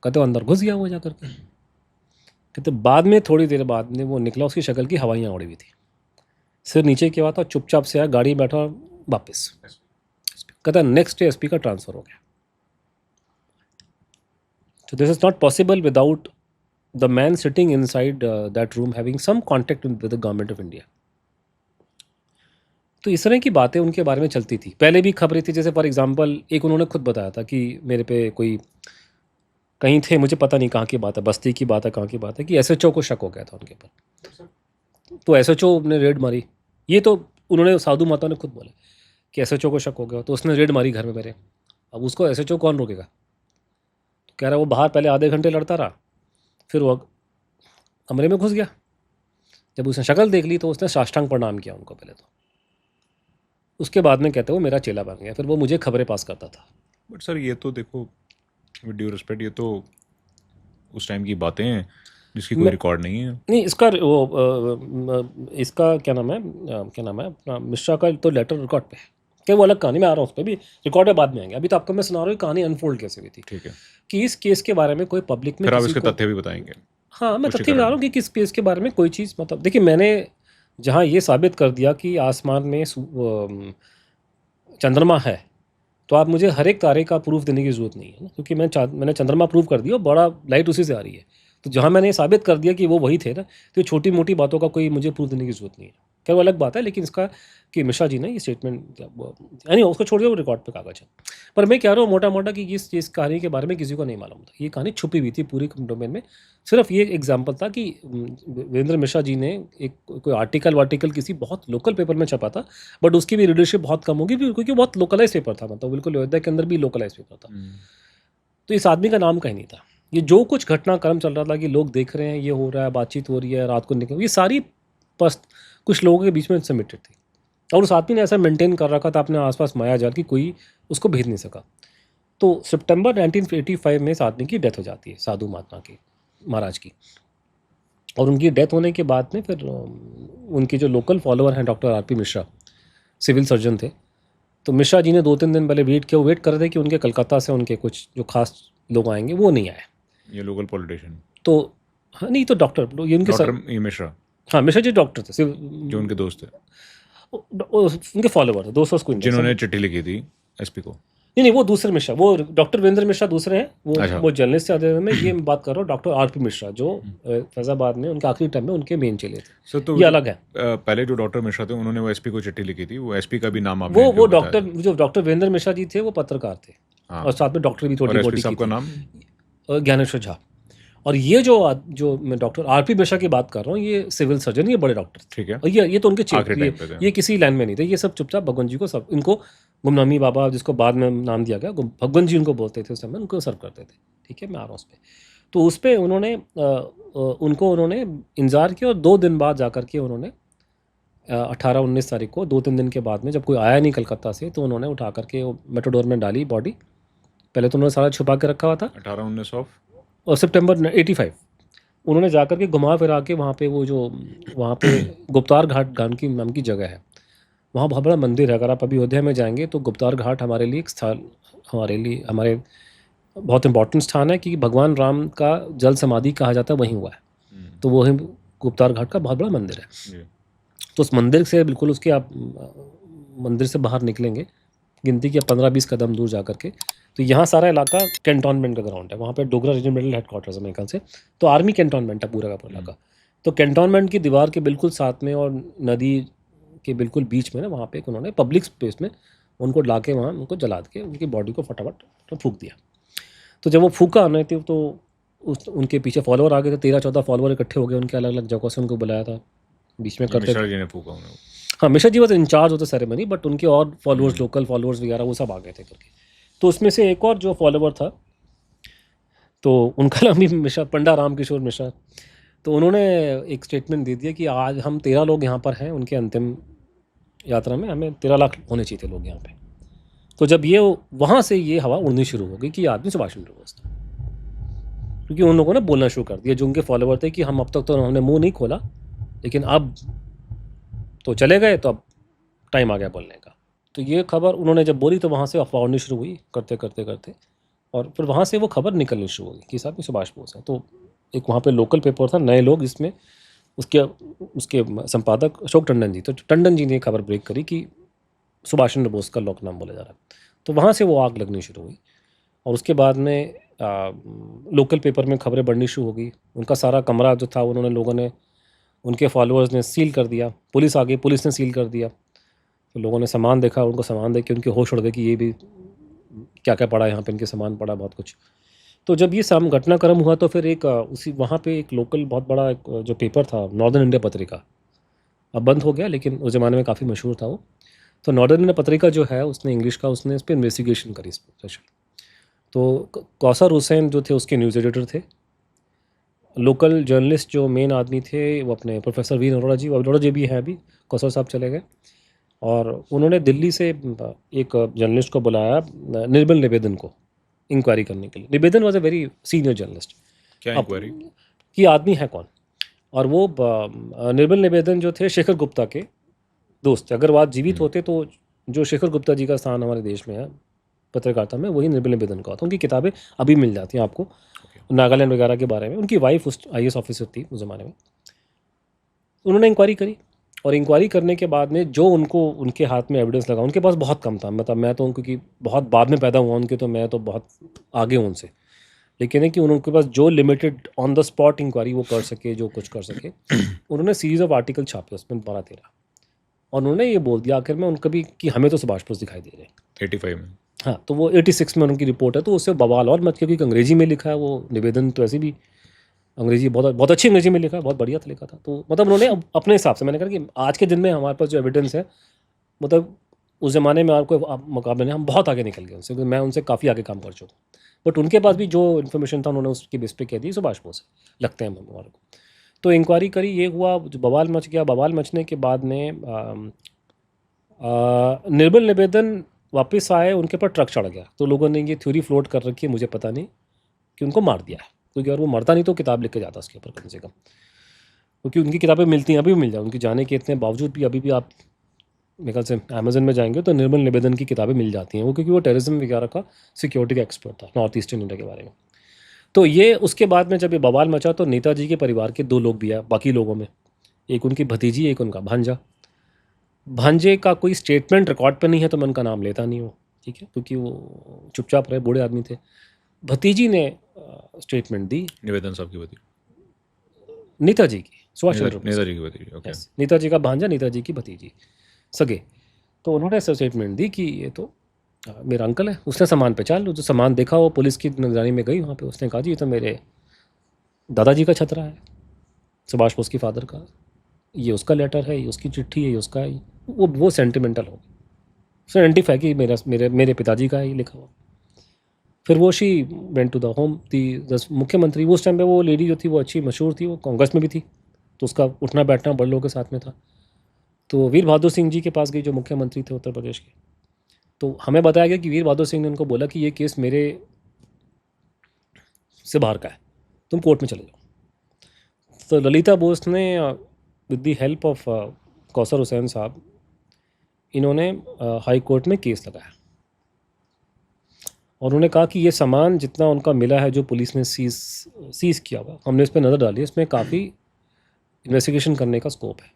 कहते वो अंदर घुस गया वो जा करके। कहते बाद में थोड़ी देर बाद में वो निकला, उसकी शक्ल की हवाइयाँ उड़ी हुई थी, सिर नीचे किया हुआ था, चुपचाप से आया, गाड़ी में बैठा वापस। कहता नेक्स्ट डे एसपी का ट्रांसफ़र हो गया। So this is not possible without the man sitting inside that room having some contact with the government of India. तो इस तरह की बातें उनके बारे में चलती थी, पहले भी खबरें थी। जैसे फॉर एग्जांपल एक उन्होंने खुद बताया था कि मेरे पे कोई कहीं थे, मुझे पता नहीं कहाँ की बात है, बस्ती की बात है, कहाँ की बात है, कि एसएचओ को शक हो गया था उनके ऊपर। तो एसएचओ ने रेड मारी, ये तो उन्होंने, साधु माता ने खुद बोला कि एसएचओ को शक हो गया, तो उसने रेड मारी घर में मेरे। अब उसको एसएचओ कौन रोकेगा? कह रहा वो बाहर पहले आधे घंटे लड़ता रहा, फिर वो कमरे में घुस गया। जब उसने शक्ल देख ली तो उसने साष्टांग प्रणाम किया उनको पहले, तो उसके बाद में कहते वो मेरा चेला बन गया, फिर वो मुझे खबरें पास करता था। बट सर ये तो देखो, विद ड्यू रिस्पेक्ट, ये तो उस टाइम की बातें हैं जिसकी कोई रिकॉर्ड नहीं है। नहीं, इसका इसका क्या नाम है अपना मिश्रा का तो लेटर रिकॉर्ड पे है, क्या वो अलग कहानी में आ रहा हूँ, उस पर भी रिकॉर्ड है, बाद में आएंगे। अभी तो आपको मैं सुना रहा हूँ कहानी अनफोल्ड कैसे हुई थी। ठीक है, कि इस केस के बारे में कोई पब्लिक में, फिर आप इसके तथ्य भी बताएंगे। हाँ, मैं तथ्य बता रहा हूँ कि किस केस के बारे में कोई चीज़, मतलब देखिए, मैंने जहाँ ये साबित कर दिया कि आसमान में चंद्रमा है, तो आप मुझे हर एक तारे का प्रूफ देने की ज़रूरत नहीं है ना, क्योंकि मैंने चंद्रमा प्रूव कर दिया, बड़ा लाइट उसी से आ रही है। तो जहाँ मैंने ये साबित कर दिया कि वो वही थे ना, तो छोटी मोटी बातों का कोई मुझे प्रूफ देने की ज़रूरत नहीं है। क्या वो अलग बात है, लेकिन इसका कि मिश्रा जी ने ये स्टेटमेंट, यानी उसको छोड़ दिया, वो रिकॉर्ड पे कागज है। पर मैं कह रहा हूँ मोटा मोटा कि इस कहानी के बारे में किसी को नहीं मालूम था, ये कहानी छुपी हुई थी पूरी डोमेन में। सिर्फ ये एग्जाम्पल था कि वीरेंद्र मिश्रा जी ने एक कोई आर्टिकल किसी बहुत लोकल पेपर में छपा था, बट उसकी भी रीडरशिप बहुत कम होगी क्योंकि बहुत लोकलाइज पेपर था, मतलब बिल्कुल अयोध्या के अंदर भी लोकलाइज पेपर था। तो इस आदमी का नाम कहीं नहीं था। ये जो कुछ घटनाक्रम चल रहा था कि लोग देख रहे हैं, ये हो रहा है, बातचीत हो रही है, रात को निकल, ये सारी कुछ लोगों के बीच में सबमिटेड थी, और उस आदमी ने ऐसा मेंटेन कर रखा था अपने आसपास माया जाल की कोई उसको भेज नहीं सका। तो सितंबर 1985 में इस आदमी की डेथ हो जाती है, साधु महात्मा की, महाराज की। और उनकी डेथ होने के बाद में फिर उनके जो लोकल फॉलोअर हैं doctor R P Mishra, civil surgeon थे, तो मिश्रा जी ने 2-3 दिन पहले वेट कर रहे थे कि उनके कलकत्ता से उनके कुछ जो खास लोग आएंगे, वो नहीं आए। ये लोकल पॉलिटिशियन तो हाँ, नहीं तो डॉक्टर ये उनके मिश्रा, हाँ, मिश्रा जी डॉक्टर थे, जो उनके दोस्त थे, उनके फॉलोअर थे, 200 को, जिन्होंने चिट्ठी लिखी थी एसपी को। नहीं, वो दूसरे मिश्रा, वो डॉक्टर वीरेंद्र मिश्रा दूसरे हैं, वो जर्नलिस्ट थे। मैं ये बात कर रहा हूँ डॉक्टर आरपी मिश्रा, जो फैजाबाद में उनके आखिरी टाइम में उनके मेन चेले थे। तो ये अलग है। पहले जो डॉक्टर मिश्रा थे उन्होंने वो एसपी को चिट्ठी लिखी थी, वो एसपी का भी नाम आप वो डॉक्टर वीरेंद्र मिश्रा जी थे, वो पत्रकार थे, और साथ में डॉक्टर भी थोड़ी मोटी की। नाम ज्ञानेश्वर झा। और ये जो मैं डॉक्टर आरपी मिश्रा की बात कर रहा हूँ, ये सिविल सर्जन, ये बड़े डॉक्टर। ठीक है। और ये तो उनके ये किसी लाइन में नहीं थे, ये सब चुपचाप भगवान जी को, सब इनको गुमनामी बाबा, जिसको बाद में नाम दिया गया, भगवान जी उनको बोलते थे उस समय, उनको सर्व करते थे। ठीक है, मैं आ रहा हूँ उस पर। तो उस पर उन्होंने उन्होंने इंतज़ार किया, और 2 दिन बाद जा कर के उन्होंने 18-19 तारीख को, 2-3 दिन के बाद में, जब कोई आया नहीं कलकत्ता से, तो उन्होंने उठा करके मेट्रोडोर में डाली बॉडी। पहले तो उन्होंने सारा छुपा के रखा हुआ था। 18-19 और सितंबर 85 उन्होंने जा कर के घुमा फिरा के वहाँ पे, वो जो वहाँ पे गुप्तार घाट नाम की जगह है, वहाँ बहुत बड़ा मंदिर है। अगर आप अभी अयोध्या में जाएंगे तो गुप्तार घाट हमारे लिए एक स्थान, हमारे बहुत इंपॉर्टेंट स्थान है, कि भगवान राम का जल समाधि कहा जाता है, वहीं हुआ है। तो वही गुप्तार घाट का बहुत बड़ा मंदिर है। तो उस मंदिर से बिल्कुल, उसके आप मंदिर से बाहर निकलेंगे, गिनती के 15-20 कदम दूर जा करके, तो यहाँ सारा इलाका कैंटोनमेंट का ग्राउंड है। वहाँ पे डोगरा रेजिमेंटल हेडक्वार्टर्स है मेरे ख्याल से, तो आर्मी कैंटोनमेंट है पूरा का पूरा इलाका। तो कैंटोनमेंट की दीवार के बिल्कुल साथ में और नदी के बिल्कुल बीच में ना वहाँ पे उन्होंने पब्लिक स्पेस में उनको ला के वहाँ उनको जला के उनकी बॉडी को फटाफट तो फूंक दिया। तो जब वो फूका नहीं थी तो उस उनके पीछे फॉलोअर आ गए थे, 13-14 फॉलोअर इकट्ठे हो गए, उनके अलग अलग जगहों से उनको बुलाया था, बीच में करते मिश्रा थे। जी ने फूका उन्हें। हाँ, Mishra ji was incharge of the ceremony, but उनके और फॉलोअर्स, लोकल फॉलोअर्स वगैरह वो सब आ गए थे करके। तो उसमें से एक और जो फॉलोअर था, तो उनका नाम भी मिश्रा, पंडा रामकिशोर मिश्रा। तो उन्होंने एक स्टेटमेंट दे दिया कि आज हम 13 लोग यहाँ पर हैं उनके अंतिम यात्रा में, हमें 13 लाख होने चाहिए थे लोग यहाँ पे। तो जब ये वहाँ से ये हवा उड़नी शुरू हो गई कि ये आदमी सुभाष चंद्र बोस था, क्योंकि उन लोगों ने बोलना शुरू कर दिया जो उनके फॉलोअर थे कि हम अब तक तो उन्होंने मुंह नहीं खोला, लेकिन अब तो चले गए, तो अब टाइम आ गया बोलने का। तो ये खबर उन्होंने जब बोली तो वहाँ से अफवाह उड़नी शुरू हुई करते करते करते, और फिर वहाँ से वो खबर निकलनी शुरू हो गई कि साहब ये सुभाष बोस है। तो एक वहाँ पे लोकल पेपर था नए लोग, जिसमें उसके उसके संपादक अशोक टंडन जी, तो टंडन जी ने खबर ब्रेक करी कि सुभाष चंद्र बोस का लोक नाम बोला जा रहा है। तो वहाँ से वो आग लगनी शुरू हुई, और उसके बाद में लोकल पेपर में खबरें बढ़नी शुरू हो गई। उनका सारा कमरा जो था उन्होंने, लोगों ने, उनके फॉलोअर्स ने सील कर दिया, पुलिस आ गई, पुलिस ने सील कर दिया। तो लोगों ने सामान देखा, उनको सामान देख के उनके होश उड़ गए कि ये भी क्या क्या पड़ा यहाँ पे, इनके सामान पड़ा बहुत कुछ। तो जब ये घटनाक्रम हुआ तो फिर एक उसी वहाँ पे एक लोकल बहुत बड़ा एक, जो पेपर था नॉर्दर्न इंडिया पत्रिका, अब बंद हो गया, लेकिन उस ज़माने में काफ़ी मशहूर था वो। तो नॉर्दर्न इंडिया पत्रिका जो है उसने इंग्लिश का, उसने इस पर इन्वेस्टिगेशन करी स्पेशल। तो कौसर हुसैन जो थे उसके न्यूज़ एडिटर थे। लोकल जर्नलिस्ट जो मेन आदमी थे वो अपने प्रोफेसर वी अरोड़ा जी, अरोड़ा जी भी हैं अभी, कौसर साहब चले गए। और उन्होंने दिल्ली से एक जर्नलिस्ट को बुलाया, निर्मल निवेदन को, इंक्वायरी करने के लिए। निवेदन was a very senior journalist. क्या इंक्वायरी? कि आदमी है कौन। और वो निर्मल निवेदन जो थे शेखर गुप्ता के दोस्त थे। अगर वो आज जीवित होते तो जो शेखर गुप्ता जी का स्थान हमारे देश में है पत्रकारिता में, वही निर्मल निवेदन का होता। उनकी किताबें अभी मिल जाती हैं आपको नागालैंड वगैरह के बारे में। उनकी वाइफ उस IAS ऑफिसर थी उस ज़माने में। उन्होंने इंक्वायरी करी, और इंक्वायरी करने के बाद में जो उनको उनके हाथ में एविडेंस लगा, उनके पास बहुत कम था, मतलब मैं तो, क्योंकि बहुत बाद में पैदा हुआ उनके, तो मैं तो बहुत आगे हूँ उनसे, लेकिन है कि उनके पास जो limited on the spot inquiry वो कर सके, जो कुछ कर सके, उन्होंने सीरीज ऑफ आर्टिकल छापे उसमें 12-13, और उन्होंने ये बोल दिया आखिर में उनका भी कि हमें तो सुभाष बोस दिखाई दे रहे हैं 85 में। हाँ, तो वो 86 में उनकी रिपोर्ट है। तो उससे बवाल और मच, क्योंकि अंग्रेजी में लिखा है वो निवेदन, तो ऐसे भी अंग्रेजी बहुत बहुत अच्छी अंग्रेजी में लिखा है, बहुत बढ़िया था लिखा था। तो मतलब उन्होंने अपने हिसाब से, मैंने कहा कि आज के दिन में हमारे पास जो एविडेंस है, मतलब उस ज़माने में आपको मुकाबले में हम बहुत आगे निकल गए उनसे, क्योंकि मैं उनसे काफ़ी आगे काम कर चुका हूँ। बट उनके पास भी जो इन्फॉर्मेशन था उन्होंने उसकी बेस पे कह दी सुभाष बोस लगते हैं हमारे को। तो इंक्वायरी करी, ये हुआ, जो बवाल मच गया। बवाल मचने के बाद में निर्मल निवेदन वापस आए, उनके पर ट्रक चढ़ गया। तो लोगों ने ये थ्योरी फ्लोट कर रखी है, मुझे पता नहीं, कि उनको मार दिया है, क्योंकि अगर वो मरता नहीं तो किताब लिख के जाता उसके ऊपर कम से कम, क्योंकि उनकी किताबें मिलती हैं, अभी भी मिल जाए, उनकी जाने के इतने बावजूद भी अभी भी आप मेरे ख्याल से अमेजन में जाएंगे तो निर्मल निवेदन की किताबें मिल जाती हैं। वो क्योंकि वो टेररिज्म वगैरह का सिक्योरिटी का एक्सपर्ट था नॉर्थ ईस्टर्न इंडिया के बारे में। तो ये उसके बाद में जब ये बवाल मचा तो नेताजी के परिवार के 2 लोग भी आए बाकी लोगों में, एक उनकी भतीजी, एक उनका भांजा। भांजे का कोई स्टेटमेंट रिकॉर्ड पे नहीं है तो मैं उनका नाम लेता नहीं हूँ, ठीक है, क्योंकि वो चुपचाप रहे, बूढ़े आदमी थे। भतीजी ने स्टेटमेंट दी, निवेदन साहब की भतीजी, नेताजी की, सुभाष चंद्र बोस, नेताजी की भतीजी। ओके। Yes, नेताजी का भांजा, नेताजी की भतीजी, सगे। तो उन्होंने ऐसा स्टेटमेंट दी कि ये तो मेरा अंकल है। उसने सामान पहचान लो, जो सामान देखा वो पुलिस की निगरानी में गई वहाँ पे, उसने कहा जी ये तो मेरे दादाजी का छतरा है, सुभाष बोस की फादर का, ये उसका लेटर है, ये उसकी चिट्ठी है, ये उसका है। वो सेंटिमेंटल हो गया, उसने आइडेंटिफाई कि मेरे पिताजी का है ये लिखा हुआ। फिर वो she went to the home, the मुख्यमंत्री, वो उस टाइम पे वो लेडी जो थी वो अच्छी मशहूर थी, वो कांग्रेस में भी थी, तो उसका उठना बैठना बड़े लोगों के साथ में था। तो वीर बहादुर सिंह जी के पास गई, जो मुख्यमंत्री थे उत्तर प्रदेश के। तो हमें बताया गया कि वीर बहादुर सिंह ने उनको बोला कि ये केस मेरे से बाहर का है, तुम कोर्ट में चले जाओ। तो ललिता बोस ने with the help of Kausar Hussain साहब, इन्होंने हाई कोर्ट में केस लगाया, और उन्होंने कहा कि ये सामान जितना उनका मिला है जो पुलिस ने सीज़ किया हुआ, हमने इस पर नज़र डाली, इसमें काफ़ी इन्वेस्टिगेशन करने का स्कोप है।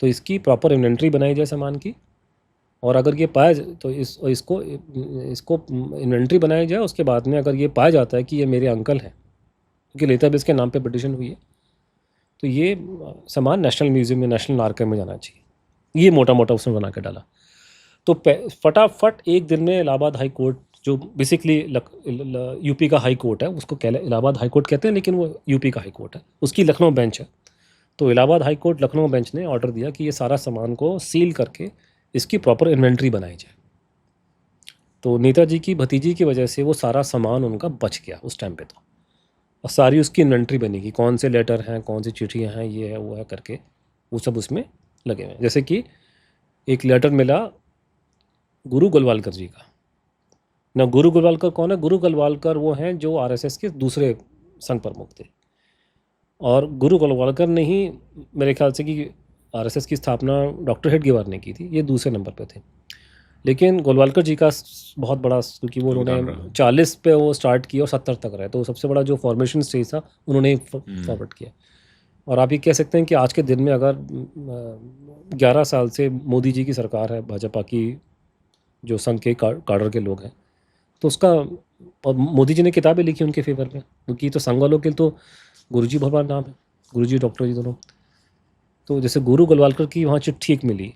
तो इसकी प्रॉपर इन्वेंट्री बनाई जाए सामान की, और अगर ये पाया तो इसको इन्वेंट्री बनाई जाए। उसके बाद में अगर ये पाया जाता है कि ये मेरे अंकल हैं, क्योंकि लेता बेस के नाम पे पिटिशन हुई है, तो ये सामान नेशनल म्यूजियम में, नेशनल आर्काइव में जाना चाहिए। ये मोटा मोटा उसने बना के डाला। तो फटाफट एक दिन में इलाहाबाद हाई कोर्ट, जो बेसिकली यूपी का हाई कोर्ट है, उसको इलाहाबाद हाई कोर्ट कहते हैं, लेकिन वो यूपी का हाई कोर्ट है, उसकी लखनऊ बेंच है। तो Allahabad high court Lucknow bench ने ऑर्डर दिया कि ये सारा सामान को सील करके इसकी प्रॉपर इन्वेंट्री बनाई जाए। तो नेताजी की भतीजी की वजह से वो सारा सामान उनका बच गया उस टाइम पे। तो और सारी उसकी इन्वेंट्री बनेगी, कौन से लेटर हैं, कौन सी चिट्ठियाँ हैं, ये है वो है करके वो सब उसमें लगे हुए हैं। जैसे कि एक लेटर मिला गुरु गोलवालकर जी का। ना गुरु गोलवालकर कौन है? गुरु गोलवालकर वो हैं जो आरएसएस के दूसरे संघ प्रमुख थे, और गुरु गोलवालकर ने ही मेरे ख्याल से कि आरएसएस की स्थापना डॉक्टर हेडगेवार ने की थी, ये दूसरे नंबर पे थे। लेकिन गोलवालकर जी का बहुत बड़ा, क्योंकि वो उन्होंने 40 पे वो स्टार्ट किया और 70 तक रहे, तो सबसे बड़ा जो फॉर्मेशन स्टेज था उन्होंने फॉरवर्ड किया। और आप ये कह सकते हैं कि आज के दिन में अगर 11 साल से मोदी जी की सरकार है, भाजपा की, जो संघ के काडर के लोग हैं, तो उसका, और मोदी जी ने किताबें लिखी उनके फेवर में, क्योंकि तो संघ वालों के तो गुरुजी भगवान नाम है, गुरुजी डॉक्टर जी दोनों। तो जैसे गुरु गोलवालकर की वहाँ चिट्ठी एक मिली,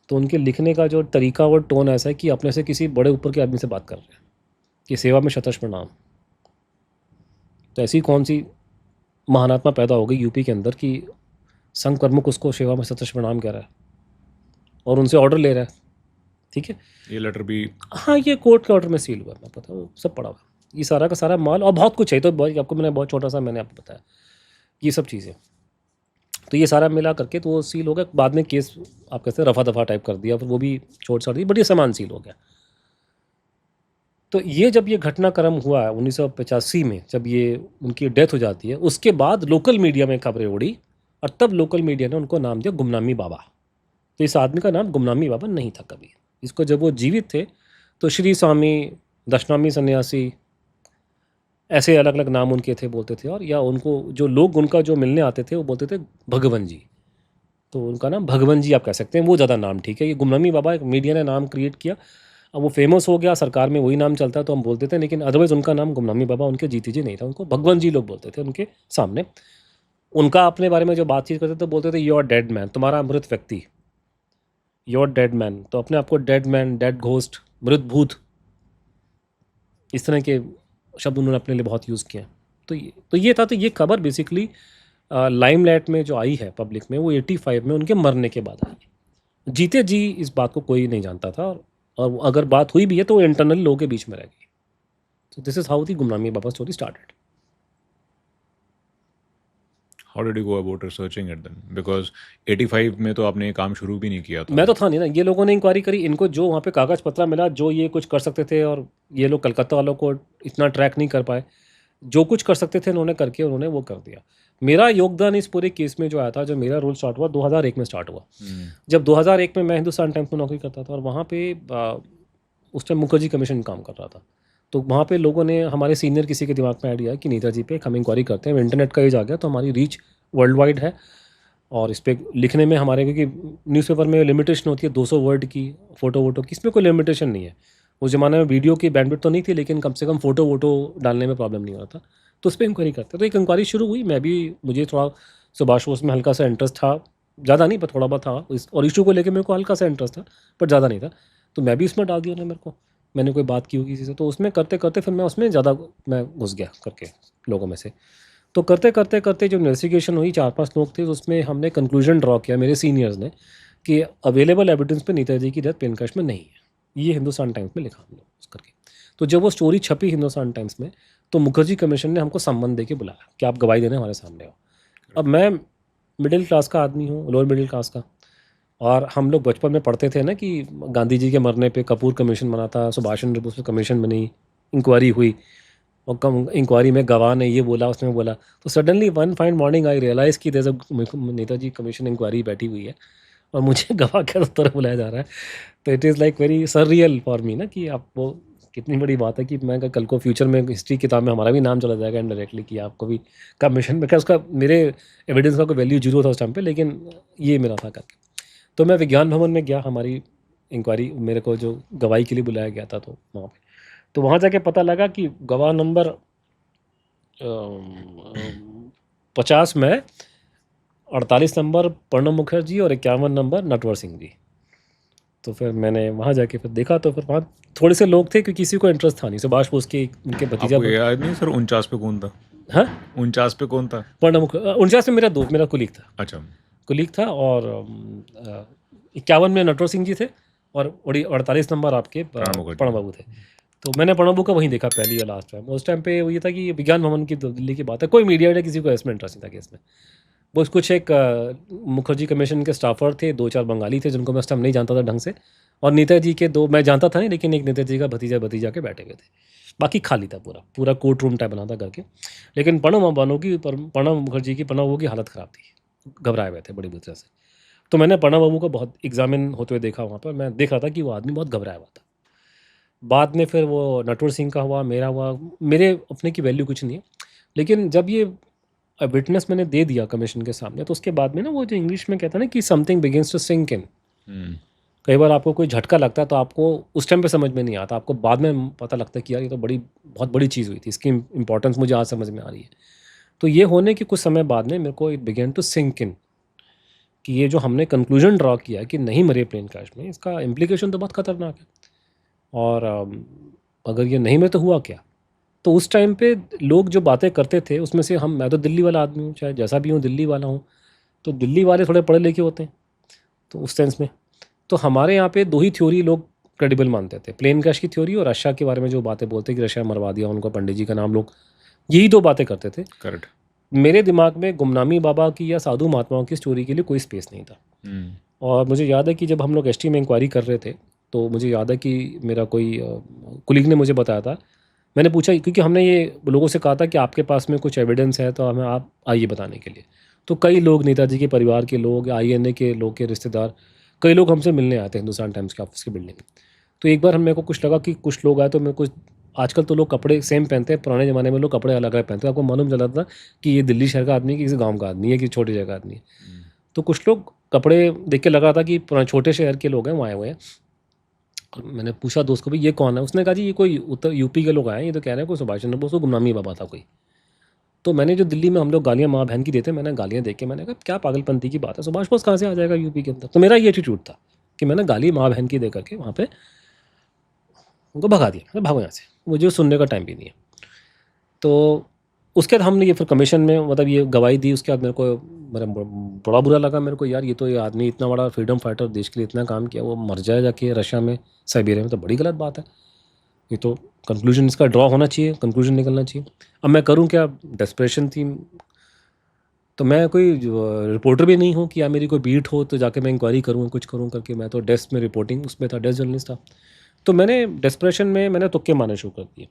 तो उनके लिखने का जो तरीका और टोन ऐसा है कि अपने से किसी बड़े ऊपर के आदमी से बात कर रहे हैं कि सेवा में शतश प्रणाम। तो ऐसी कौन सी महानात्मा पैदा हो गई यूपी के अंदर कि संघ प्रमुख उसको सेवा में शतश प्रणाम कह रहा है और उनसे ऑर्डर ले रहा है। ठीक है, ये लेटर भी, हाँ, ये कोर्ट के ऑर्डर में सील हुआ, मैं पता वो सब पड़ा हुआ, ये सारा का सारा माल और बहुत कुछ है। तो आपको मैंने बहुत छोटा सा मैंने आपको बताया ये सब चीज़ें। तो ये सारा मिला करके तो वो सील हो गया। बाद में केस आप कहते हैं रफा दफा टाइप कर दिया, फिर वो भी छोड़ छाड़ दी, बट ये सामान सील हो गया। तो ये जब ये घटनाक्रम हुआ 1985 में, जब ये उनकी डेथ हो जाती है, उसके बाद लोकल मीडिया में खबरें उड़ी, और तब लोकल मीडिया ने उनको नाम दिया गुमनामी बाबा। तो इस आदमी का नाम गुमनामी बाबा नहीं था कभी। इसको जब वो जीवित थे तो श्री स्वामी, दशनामी सन्यासी, ऐसे अलग अलग नाम उनके थे, बोलते थे। और या उनको जो लोग उनका जो मिलने आते थे वो बोलते थे भगवन जी, तो उनका नाम भगवन जी आप कह सकते हैं, वो ज़्यादा नाम ठीक है। ये गुमनामी बाबा एक मीडिया ने नाम क्रिएट किया, अब वो फेमस हो गया, सरकार में वही नाम चलता है तो हम बोलते थे, लेकिन अदरवाइज़ उनका नाम गुमनामी बाबा उनके जीती जी नहीं था, उनको भगवन जी लोग बोलते थे उनके सामने। उनका अपने बारे में जो बातचीत करते थे बोलते थे योर डेड मैन, तुम्हारा मृत व्यक्ति, योर डेड मैन। तो अपने आप को डेड मैन, डेड घोस्ट, मृत भूत, इस तरह के शब्द उन्होंने अपने लिए बहुत यूज़ किए। तो ये था। तो ये खबर बेसिकली लाइमलाइट में जो आई है पब्लिक में, वो 85 में उनके मरने के बाद आई। जीते जी इस बात को कोई नहीं जानता था, और अगर बात हुई भी है तो वो इंटरनल लोगों के बीच में रह गई। तो this is how the Gumnami Baba story started. How did you go about researching it then? Because 85 में तो आपने ये काम शुरू भी नहीं किया था। मैं तो था नहीं ना, ये लोगों ने इंक्वायरी करी, इनको जो वहाँ पे कागज़ पत्रा मिला, जो ये कुछ कर सकते थे, और ये लोग कलकत्ता वालों को इतना ट्रैक नहीं कर पाए, जो कुछ कर सकते थे उन्होंने करके उन्होंने वो कर दिया। मेरा योगदान इस पूरे केस में जो आया था, जो मेरा रोल स्टार्ट हुआ 2001 में स्टार्ट हुआ। जब 2001 में मैं हिंदुस्तान टाइम्स में नौकरी करता था, और वहाँ पे उस टाइम मुखर्जी कमीशन काम कर रहा था, तो वहाँ पे लोगों ने, हमारे सीनियर किसी के दिमाग में आइडिया कि नेताजी पे हम इंक्वायरी करते हैं। इंटरनेट का एज आ गया तो हमारी रीच वर्ल्ड वाइड है, और इस पर लिखने में हमारे, क्योंकि न्यूज़पेपर में लिमिटेशन होती है 200 वर्ड की, फ़ोटो वोटो की, इसमें कोई लिमिटेशन नहीं है। उस ज़माने में वीडियो की बैंडविड्थ तो नहीं थी, लेकिन कम से कम फ़ोटो वोटो डालने में प्रॉब्लम नहीं होता था, तो उस पर इंक्वायरी करते। तो एक इंक्वायरी शुरू हुई, मुझे थोड़ा सुभाष बोस में हल्का सा इंटरेस्ट था, ज़्यादा नहीं पर थोड़ा बहुत था, और इशू को लेकर मेरे को हल्का सा इंटरेस्ट था, पर ज़्यादा नहीं था। तो मैं भी उसमें डाल दिया ना, मेरे को, मैंने कोई बात की होगी किसी से, तो उसमें करते करते फिर मैं उसमें ज़्यादा मैं घुस गया करके लोगों में से। तो करते करते करते जो इन्वेस्टिगेशन हुई, 4-5 लोग थे, उसमें हमने कंक्लूजन ड्रॉ किया, मेरे सीनियर्स ने, कि अवेलेबल एविडेंस पे नेताजी की डेथ प्लेन क्रैश में नहीं है। ये हिंदुस्तान टाइम्स में लिखा हमने उस करके। तो जब वो स्टोरी छपी हिंदुस्तान टाइम्स में, तो मुखर्जी कमीशन ने हमको सम्मन दे के बुलाया कि आप गवाही देने हमारे सामने हो। अब मैं मिडिल क्लास का आदमी हूँ, लोअर मिडिल क्लास का, और हम लोग बचपन में पढ़ते थे ना कि गांधी जी के मरने पे कपूर कमीशन बना था, सुभाष चंद्र बोस पे कमीशन बनी, इंक्वायरी हुई, और कम इंक्वायरी में गवाह ने ये बोला, उसने बोला। तो suddenly one fine morning I realise कि देयर नेताजी कमीशन इंक्वायरी बैठी हुई है, और मुझे गवाह के तरह बुलाया जा रहा है। तो it is like very surreal for me ना, कि आप वो कितनी बड़ी बात है कि मैं कल को फ्यूचर में हिस्ट्री किताब में हमारा भी नाम चला जाएगा इनडायरेक्टली कि आपको भी कमीशन में, क्या उसका मेरे एविडेंस का कोई वैल्यू जीरो था उस टाइम पे, लेकिन ये मेरा था करके। तो मैं विज्ञान भवन में गया, हमारी इंक्वायरी, मेरे को जो गवाही के लिए बुलाया गया था, तो वहाँ पे, तो वहाँ जाके पता लगा कि गवाह नंबर 50 में 48 नंबर प्रणब मुखर्जी और 51 नंबर नटवर सिंह जी। तो फिर मैंने वहाँ जाके फिर देखा, तो फिर वहाँ थोड़े से लोग थे क्योंकि किसी को इंटरेस्ट था नहीं। सुभाष बोस के उनके भतीजा। आपको याद नहीं सर 49 पे कौन था? हाँ, 49 पे कौन था? प्रणब मुखर्जी 49 में मेरा दोस्त, मेरा कुलीग था। अच्छा, कुलीग था। और 51 में नटवर सिंह जी थे और 48 नंबर आपके प्रणब बाबू थे। तो मैंने प्रणब बाबू का वहीं देखा पहली या लास्ट टाइम। उस टाइम पे ये था कि विज्ञान भवन की दिल्ली की बात है, कोई मीडिया या किसी को इसमें इंटरेस्ट नहीं था केस में। बस कुछ एक मुखर्जी कमीशन के स्टाफर थे, 2-4 बंगाली थे जिनको मैं उस टाइम नहीं जानता था ढंग से, और नेताजी के 2 मैं जानता था नहीं, लेकिन एक नेताजी का भतीजा के बैठे हुए थे। बाकी खाली था, पूरा कोर्ट रूम टाइप बना था करके। लेकिन प्रणब मुखर्जी की प्रणब बाबू की हालत ख़राब थी, घबराए हुए थे बड़ी बुरी तरह से। तो मैंने प्रणब बाबू को बहुत एग्जामिन होते हुए देखा वहाँ पर। मैं देख रहा था कि वो आदमी बहुत घबराया हुआ था। बाद में फिर वो नटवर सिंह का हुआ, मेरा हुआ। मेरे अपने की वैल्यू कुछ नहीं है, लेकिन जब ये विटनेस मैंने दे दिया कमीशन के सामने, तो उसके बाद में ना वो जो इंग्लिश में कहता है ना कि something begins to sink in. कई बार आपको कोई झटका लगता है तो आपको उस टाइम पे समझ में नहीं आता, आपको बाद में पता लगता है कि यार ये तो बहुत बड़ी चीज़ हुई थी, इसकी इंपॉर्टेंस मुझे आज समझ में आ रही है। तो ये होने के कुछ समय बाद में मेरे को it began to sink in कि ये जो हमने कंक्लूजन ड्रॉ किया है कि नहीं मरे प्लेन क्रैश में, इसका इम्प्लीकेशन तो बहुत खतरनाक है। और अगर ये नहीं मरे तो हुआ क्या? तो उस टाइम पे लोग जो बातें करते थे उसमें से मैं तो दिल्ली वाला आदमी हूँ, चाहे जैसा भी हूँ दिल्ली वाला हूँ, तो दिल्ली वाले थोड़े पढ़े लिखे होते हैं तो उस सेंस में। तो हमारे यहाँ पे 2 ही थ्योरी लोग क्रेडिबल मानते थे, प्लेन क्रैश की थ्योरी और रशिया के बारे में जो बातें बोलते कि रशिया मरवा दिया उनको, पंडित जी का नाम, लोग यही 2 बातें करते थे। करेक्ट। मेरे दिमाग में गुमनामी बाबा की या साधु महात्माओं की स्टोरी के लिए कोई स्पेस नहीं था। और मुझे याद है कि जब हम लोग एसटी में इंक्वायरी कर रहे थे तो मुझे याद है कि मेरा कोई कुलीग ने मुझे बताया था। मैंने पूछा क्योंकि हमने ये लोगों से कहा था कि आपके पास में कुछ एविडेंस है तो हमें आप आइए बताने के लिए। तो कई लोग, नेताजी के परिवार के लोग, INA के लोग के रिश्तेदार, कई लोग हमसे मिलने आते हैं हिंदुस्तान टाइम्स के ऑफिस की बिल्डिंग में। तो एक बार मेरे को कुछ लगा कि कुछ लोग आए, तो मेरे को आजकल तो लोग कपड़े सेम पहनते हैं, पुराने ज़माने में लोग कपड़े अलग अलग पहनते हैं। आपको मालूम चला था कि ये दिल्ली शहर का आदमी है कि किसी गाँव का आदमी है कि छोटी जगह का आदमी है। तो कुछ लोग कपड़े देख के लग रहा था कि छोटे शहर के लोग हैं, वहाँ आए हुए हैं। और मैंने पूछा दोस्त को, भाई ये कौन है? उसने कहा जी ये कोई उत्तर यूपी के लोग आए हैं, ये तो कह रहे हैं कोई सुभाष चंद्र बोस, गुमनामी बाबा था कोई। तो मैंने जो दिल्ली में हम लोग गालियाँ माँ बहन की देते, मैंने गालियाँ देख के मैंने कहा क्या पागलपंती की बात है, सुभाष बोस कहाँ से आ जाएगा यूपी के अंदर? तो मेरा ये एटीट्यूड था कि मैंने गाली माँ बहन की दे करके वहाँ पे उनको भगा दिया, भागो यहाँ से, मुझे सुनने का टाइम भी नहीं है। तो उसके बाद हमने ये फिर कमीशन में मतलब ये गवाही दी। उसके बाद मेरे को बड़ा बुरा लगा मेरे को, यार ये तो ये आदमी इतना बड़ा फ्रीडम फाइटर, देश के लिए इतना काम किया, वो मर जाए जाके रशिया में, साइबेरिया में, तो बड़ी गलत बात है। ये तो कंक्लूजन इसका ड्रॉ होना चाहिए, कंक्लूजन निकलना चाहिए। अब मैं करूं क्या? डेस्परेशन थी। तो मैं कोई रिपोर्टर भी नहीं हूं कि या मेरी कोई बीट हो तो जाके मैं इंक्वायरी करूं, कुछ करूं करके। मैं तो डेस्क में रिपोर्टिंग उसमें था, डेस्क जर्नलिस्ट था। तो मैंने डेस्परेशन में मैंने तुक्के मारने शुरू कर दिए।